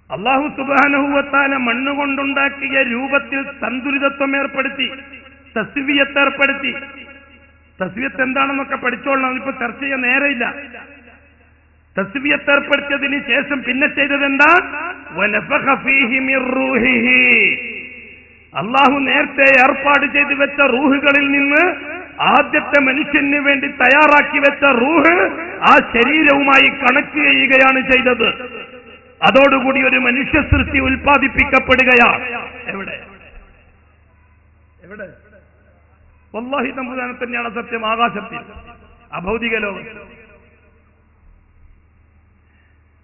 അല്ലാഹു സുബ്ഹാനഹു വ തആല മണ്ണ് കൊണ്ടുണ്ടാക്കിയ രൂപത്തിൽ സന്തുലിതത്വം ഏർപ്പെടുത്തി, തസ്വിയത്ത് ഏർപ്പെടുത്തി. തസ്വിയത്ത് എന്താണെന്നൊക്കെ പഠിച്ചോളണം, ഇപ്പൊ ചർച്ച ചെയ്യാൻ നേരെയില്ല. തസ്വിയത്ത് ഏർപ്പെടുത്തിയതിന് ശേഷം പിന്നെ ചെയ്തത് എന്താ? വനഫഖ ഫീഹി മിർ റൂഹിഹി. അല്ലാഹു നേരത്തെ ഏർപ്പാട് ചെയ്തു വെച്ച റൂഹുകളിൽ നിന്ന് ആദ്യത്തെ മനുഷ്യന് വേണ്ടി തയ്യാറാക്കി വെച്ച റൂഹ് ആ ശരീരവുമായി കണക്ട് ചെയ്യുകയാണ് ചെയ്തത്. അതോടുകൂടി ഒരു മനുഷ്യ സൃഷ്ടി ഉൽപ്പാദിപ്പിക്കപ്പെടുകയാണ്. എവിടെ എവിടെ? വല്ലാഹി തമ്പുരാനെ തന്നെയാണ് സത്യം. ആകാശത്തിൽ, അഭൗതിക ലോകത്തിൽ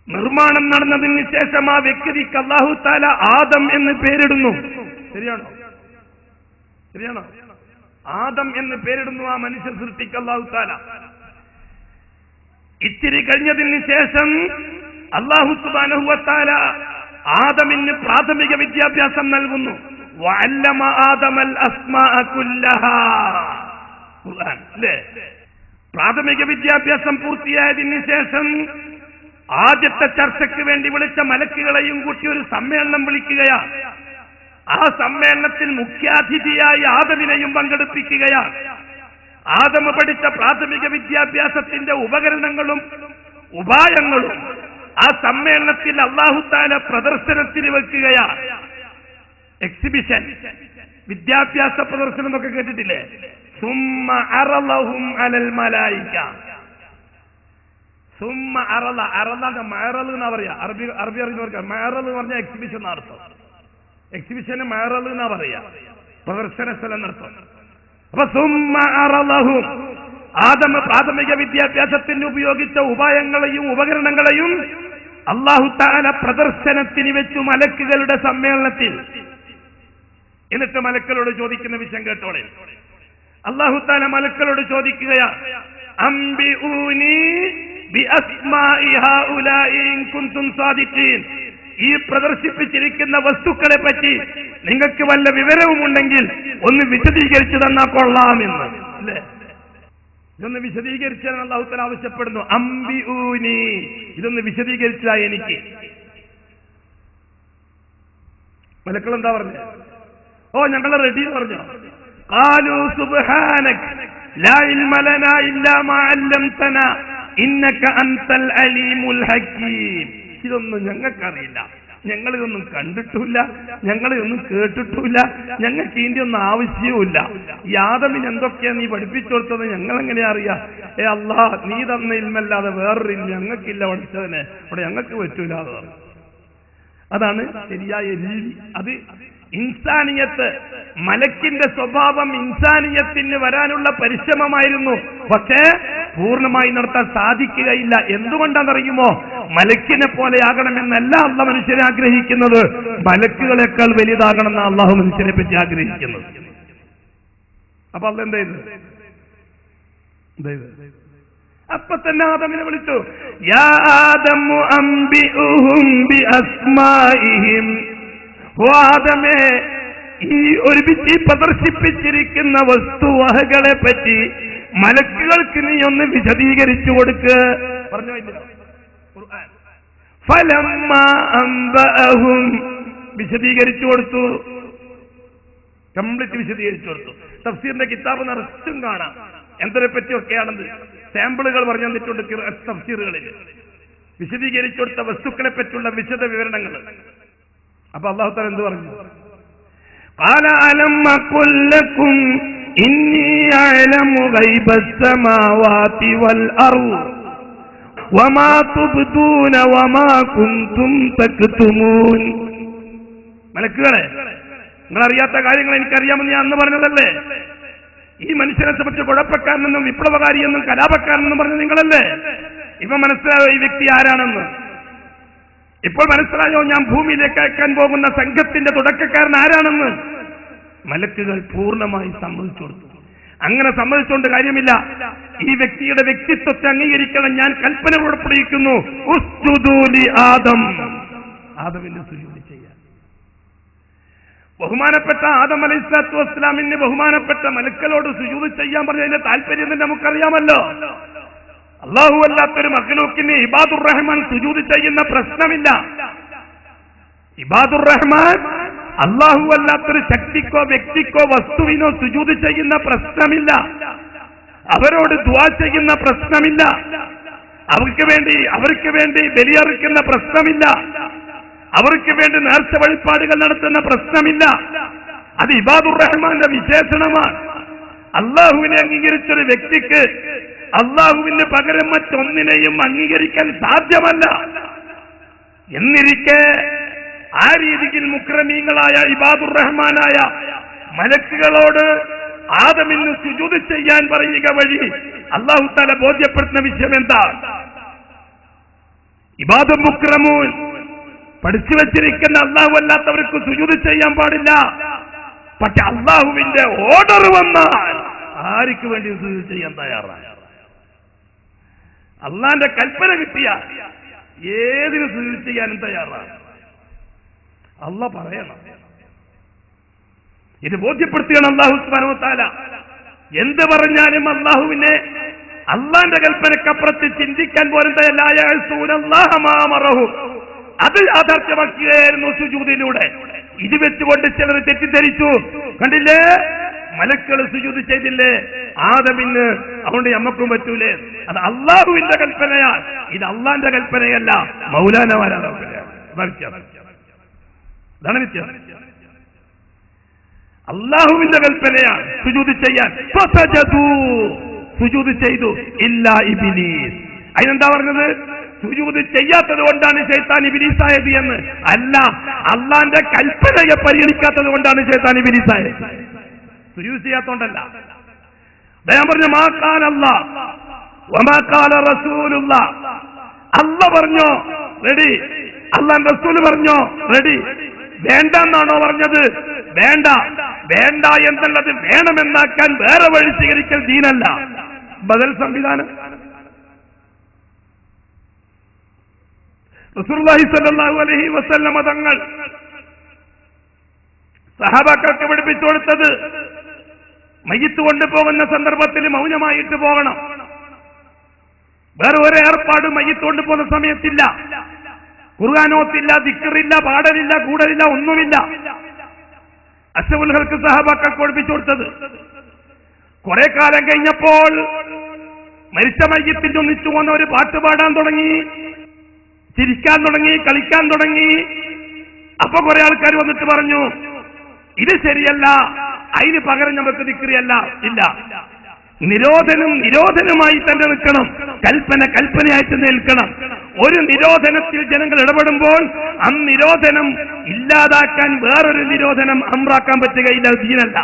നിർമ്മാണം നടന്നതിന് ശേഷം ആ വ്യക്തിക്ക് അല്ലാഹു തആല ആദം എന്ന് പേരിടുന്നു. ശരിയാണോ? ശരിയാണോ? ആദം എന്ന് പേരിടുന്നു ആ മനുഷ്യ സൃഷ്ടിക്ക് അല്ലാഹു തആല. ഇത്തിരി കഴിഞ്ഞതിന് ശേഷം അല്ലാഹു സുബ്ഹാനഹു വ തആല ആദമിന് പ്രാഥമിക വിദ്യാഭ്യാസം നൽകുന്നു. വഅല്ലമ ആദമൽ അസ്മാഅ കുല്ലഹാ. ഖുർആൻ അല്ലേ? പ്രാഥമിക വിദ്യാഭ്യാസം പൂർത്തിയായതിന് ശേഷം ആദ്യത്തെ ചർച്ചയ്ക്ക് വേണ്ടി വിളിച്ച മലക്കുകളെയും കൂട്ടി ഒരു സമ്മേളനം വിളിക്കുകയാണ്. ആ സമ്മേളനത്തിൽ മുഖ്യാതിഥിയായി ആദമിനെയും പങ്കെടുപ്പിക്കുകയാണ്. ആദം പഠിച്ച പ്രാഥമിക വിദ്യാഭ്യാസത്തിന്റെ ഉപകരണങ്ങളും ഉപായങ്ങളും ആ സമ്മേളനത്തിൽ അല്ലാഹു തആല പ്രദർശനത്തിന് വെക്കുകയാണ്. എക്സിബിഷൻ, വിദ്യാഭ്യാസ പ്രദർശനം എന്നൊക്കെ കേട്ടിട്ടില്ലേ? സുമ്മ അറളഹും അലൽ മലായിക. സുമ്മ അറള, അറള മഅറൾ എന്നാ പറയാ. അറബി അറിയുന്നവർക്ക് മഅറൾ എന്ന് പറഞ്ഞാൽ എക്സിബിഷൻ എന്നർത്ഥം. എക്സിബിഷന് മഅറൾ എന്നാ പറയാ, പ്രദർശന സ്ഥലം എന്നർത്ഥം. അപ്പൊ സുമ്മ അറളഹും, ആദം പ്രാഥമിക വിദ്യാഭ്യാസത്തിന് ഉപയോഗിച്ച ഉപായങ്ങളെയും ഉപകരണങ്ങളെയും അല്ലാഹു തആല പ്രദർശനത്തിന് വെച്ചു മലക്കുകളുടെ സമ്മേളനത്തിൽ. എന്നിട്ട് മലക്കളോട് ചോദിക്കുന്ന വിഷയം കേട്ടോളെ. അല്ലാഹു തആല മലക്കളോട് ചോദിക്കുകയാ, അംബിഊനി ബിഅസ്മാഇ ഹൗലാഇ ഇൻ കുൻതും സാദിഖീൻ. ഈ പ്രദർശിപ്പിച്ചിരിക്കുന്ന വസ്തുക്കളെ പറ്റി നിങ്ങൾക്ക് വല്ല വിവരവുമുണ്ടെങ്കിൽ ഒന്ന് വിശദീകരിച്ചു തന്നാൽ കൊള്ളാമെന്ന്. അല്ലേ? ഇതൊന്ന് വിശദീകരിച്ചാൽ അല്ലാഹു തആല ആവശ്യപ്പെടുന്നു. അംബിഊനി, ഇതൊന്ന് വിശദീകരിച്ചാ എനിക്ക്. മലക്കൾ എന്താ പറഞ്ഞു? ഓ, ഞങ്ങൾ റെഡി എന്ന് പറഞ്ഞു. ഖാലൂ സുബ്ഹാനക ലാ ഇൽമ ലനാ ഇല്ലാ മാ അല്ലംതനാ ഇന്നക അൻതൽ അലീമുൽ ഹകീം. ഇതൊന്നും ഞങ്ങൾക്കറിയില്ല, ഞങ്ങളിതൊന്നും കണ്ടിട്ടില്ല, ഞങ്ങളിതൊന്നും കേട്ടിട്ടില്ല, ഞങ്ങൾക്ക് ഇതിന്റെ ഒന്നും ആവശ്യവുമില്ല. ഈ ആദമിന് എന്തൊക്കെയാ നീ പഠിപ്പിച്ചു കൊടുത്തത് ഞങ്ങളെങ്ങനെയാ അറിയാ? അല്ലാ, നീ തന്ന ഇൽമല്ലാതെ വേറൊരു ഞങ്ങൾക്കില്ല പഠിച്ചതിനെ, അവിടെ ഞങ്ങൾക്ക് പറ്റൂല. അതാണ് ശരിയായ രീതി. അത് ഇൻസാനിയത്ത്, മലക്കിന്റെ സ്വഭാവം ഇൻസാനിയത്തിന് വരാനുള്ള പരിശ്രമമായിരുന്നു. പക്ഷേ പൂർണ്ണമായി നടത്താൻ സാധിക്കുകയില്ല. എന്തുകൊണ്ടാണെന്നറിയുമോ? മലക്കിനെ പോലെ ആകണമെന്നല്ല അള്ളാഹു മനുഷ്യനെ ആഗ്രഹിക്കുന്നത്, മലക്കുകളെക്കാൾ വലുതാകണമെന്ന് അള്ളാഹു മനുഷ്യനെ പറ്റി ആഗ്രഹിക്കുന്നത്. അപ്പൊ അല്ല എന്താ ഇത്? അപ്പൊ തന്നെ ആദമിനെ വിളിച്ചു, യാ ആദമു അംബിഉഹും ബിഅസ്മാഇഹിം. ഓ ആദമേ, ഈ ഒരുമിച്ച് പ്രദർശിപ്പിച്ചിരിക്കുന്ന വസ്തുവകകളെ പറ്റി മലക്കുകൾക്ക് നീ ഒന്ന് വിശദീകരിച്ചു കൊടുക്ക്. പറഞ്ഞു ഫലമ്മ അംബഅഹും, വിശദീകരിച്ചു കൊടുത്തു, കംപ്ലീറ്റ് വിശദീകരിച്ചു കൊടുത്തു. തഫ്സീറിന്റെ കിതാബ് നിറച്ചും കാണാം എന്തിനെ പറ്റിയൊക്കെയാണെന്ന് സാമ്പിളുകൾ പറഞ്ഞു തന്നിട്ടുണ്ട് തഫ്സീറുകളിൽ. വിശദീകരിച്ചു കൊടുത്ത വസ്തുക്കളെ പറ്റിയുള്ള വിശദ വിവരണങ്ങൾ. അപ്പൊ അല്ലാഹു തആല എന്ത് പറഞ്ഞു? ഖാല അലം അഖുൽ ലക്കും ഇന്നി അഅലമു ഗൈബസ് സമാവാതി വൽ അർദ് വമാ തുബ്ദൂന വമാ കുൻതും തക്തുമൂൻ. മലക്കുകളെ, നിങ്ങൾ അറിയാത്ത കാര്യങ്ങൾ എനിക്കറിയാമെന്ന് ഞാൻ അന്ന് പറഞ്ഞതല്ലേ? ഈ മനുഷ്യനെ സംബന്ധിച്ച് കുഴപ്പക്കാരനെന്നും വിപ്ലവകാരിയെന്നും കലാപക്കാരനെന്നും പറഞ്ഞ നിങ്ങളല്ലേ? ഇപ്പൊ മനസ്സിലായോ ഈ വ്യക്തി ആരാണെന്ന്? ഇപ്പോൾ മനസ്സിലായോ ഞാൻ ഭൂമിയിലേക്ക് അയക്കാൻ പോകുന്ന സംഘത്തിന്റെ തുടക്കക്കാരൻ ആരാണെന്ന്? മലക്കുകൾ പൂർണ്ണമായി സമ്മതിച്ചു കൊടുത്തു. അങ്ങനെ സമ്മതിച്ചുകൊണ്ട് കാര്യമില്ല, ഈ വ്യക്തിയുടെ വ്യക്തിത്വത്തെ അംഗീകരിക്കണം. ഞാൻ കൽപ്പന പുറപ്പെടുവിക്കുന്നു, ഉസ്ജുദൂ ലി ആദം, ആദമിന് സുജൂദ് ചെയ്യാൻ. ബഹുമാനപ്പെട്ട ആദം അലൈഹിസ്സലാത്തു വസ്സലാമിന് ബഹുമാനപ്പെട്ട മലക്കളോട് സുജൂദ് ചെയ്യാൻ പറഞ്ഞതിന്റെ താല്പര്യം തന്നെ നമുക്കറിയാമല്ലോ. അല്ലാഹു അല്ലാത്തൊരു മഖ്ലൂക്കിന് ഇബാദുർ റഹ്മാൻ സുജൂദ് ചെയ്യുന്ന പ്രശ്നമില്ല. ഇബാദുർ റഹ്മാൻ അല്ലാഹു അല്ലാത്തൊരു ശക്തിക്കോ വ്യക്തിക്കോ വസ്തുവിനോ സുജൂദ് ചെയ്യുന്ന പ്രശ്നമില്ല. അവരോട് ദുആ ചെയ്യുന്ന പ്രശ്നമില്ല. അവർക്ക് വേണ്ടി ബലിയറുക്കുന്ന പ്രശ്നമില്ല. അവർക്ക് വേണ്ടി നേർച്ച വഴിപാടുകൾ നടത്തുന്ന പ്രശ്നമില്ല. അത് ഇബാദുർ റഹ്മാന്റെ വിശേഷണമാണ്. അല്ലാഹുവിനെ അംഗീകരിച്ചൊരു വ്യക്തിക്ക് അല്ലാഹുവിന് പകരം മറ്റൊന്നിനെയും അംഗീകരിക്കാൻ സാധ്യമല്ല. എന്നിരിക്കെ ആ രീതിയിൽ മുക്രമീങ്ങളായ ഇബാദുർ റഹ്മാനായ മലക്കുകളോട് ആദമിന് സുജൂദ് ചെയ്യാൻ പറയുക വഴി അല്ലാഹു തആല ബോധ്യപ്പെടുത്തുന്ന വിഷയം എന്താ? ഇബാദുൽ മുക്രമൂൻ, പഠിച്ചു വെച്ചിരിക്കുന്ന അല്ലാഹു അല്ലാത്തവർക്ക് സുജൂദ് ചെയ്യാൻ പാടില്ല. പക്ഷെ അല്ലാഹുവിന്റെ ഓർഡർ വന്നാൽ ആർക്ക് വേണ്ടി സുജൂദ് ചെയ്യാൻ തയ്യാറാണ്? അള്ളാന്റെ കൽപ്പന കിട്ടിയ ഏതിന് സുജൂദ് ചെയ്യാനും തയ്യാറാണ്. അല്ലാഹ് പറയണം. ഇത് ബോധ്യപ്പെടുത്തുകയാണ് അല്ലാഹു സുബ്ഹാനഹു വ തആല. എന്ത് പറഞ്ഞാലും അല്ലാഹുവിനെ അള്ളാന്റെ കൽപ്പനക്കപ്പുറത്ത് ചിന്തിക്കാൻ പോലും തയ്യാറായ അത് യാഥാർത്ഥ്യമാക്കുകയായിരുന്നു സുജൂദിലൂടെ. ഇത് വെച്ചുകൊണ്ട് ചിലർ തെറ്റിദ്ധരിച്ചു. കണ്ടില്ലേ, മലക്കൾ സുജൂദ് ചെയ്തില്ലേ ആദമിന്, അതുകൊണ്ട് നമ്മക്കും പറ്റൂലേ? അത് അള്ളാഹുവിന്റെ കൽപ്പനയാണ്, ഇത് അള്ളാന്റെ കൽപ്പനയല്ല, മൗലാനമാരാണ് കൽപ്പനയാണ്. അതാണ് വ്യത്യാസം. അള്ളാഹുവിന്റെ കൽപ്പനയാണ് സുജൂദ് ചെയ്യാൻ. സുജൂദ് ചെയ്തു ഇല്ലാ ഇബ്ലീസ്. അതിനെന്താ പറഞ്ഞത്? സുജൂദ് ചെയ്യാത്തത് കൊണ്ടാണ് ശൈത്താൻ ഇബ്ലീസായത് എന്ന് അല്ല, അള്ളാന്റെ കൽപ്പനയെ പരിഗണിക്കാത്തത് കൊണ്ടാണ് ശൈത്താൻ ഇബ്ലീസായത്. സുജൂദ് ചെയ്യാത്തോണ്ടല്ല. ഞാൻ പറഞ്ഞു മാ ഖാല അല്ലാഹ് വമാ ഖാല റസൂലുള്ളാഹ്. അല്ലാഹ് പറഞ്ഞോ റെഡി. അല്ലാഹുവിന്റെ റസൂൽ പറഞ്ഞോ? റെഡി. വേണ്ട എന്നാണോ പറഞ്ഞത്? വേണ്ട. വേണ്ട എന്നുള്ളത് വേണമെന്നാക്കാൻ വേറെ വഴി സ്വീകരിക്കൽ ദീനല്ല, ബദൽ സംവിധാനം. റസൂലുള്ളാഹി സ്വല്ലല്ലാഹു അലൈഹി വസല്ലമ തങ്ങൾ സഹാബാക്കൾക്ക് പഠിപ്പിച്ചു കൊടുത്തത് മയ്യിത്ത് കൊണ്ടുപോകുന്ന സന്ദർഭത്തിൽ മൗനമായിട്ട് പോകണം. വേറെ ഒരു ഏർപ്പാട് മയ്യിത്ത് കൊണ്ടുപോകുന്ന സമയത്തില്ല. ഖുർആനോത്തില്ല, ദിക്റില്ല, പാടലില്ല, കൂടലില്ല, ഒന്നുമില്ല. അഷ്റഫുൽ ഖൽഖ് സഹാബാക്കൾക്ക് പഠിപ്പിച്ചു കൊടുത്തത്. കുറെ കാലം കഴിഞ്ഞപ്പോൾ മരിച്ച മയ്യിത്തിന്റെ ഒന്നിച്ചു പോകുന്ന ഒരു പാട്ട് പാടാൻ തുടങ്ങി, ചിരിക്കാൻ തുടങ്ങി, കളിക്കാൻ തുടങ്ങി. അപ്പൊ കുറെ ആൾക്കാർ വന്നിട്ട് പറഞ്ഞു, ഇത് ശരിയല്ല, അതിന് പകരം നമുക്ക് ദിക്റിയല്ല. ഇല്ല, നിരോധനമായി തന്നെ നിൽക്കണം, കൽപ്പനയായിട്ട് നിൽക്കണം. ഒരു നിരോധനത്തിൽ ജനങ്ങൾ ഇടപെടുമ്പോൾ നിരോധനം ഇല്ലാതാക്കാൻ വേറൊരു നിരോധനം അമ്രാക്കാൻ പറ്റുകയില്ല, ദീനല്ല.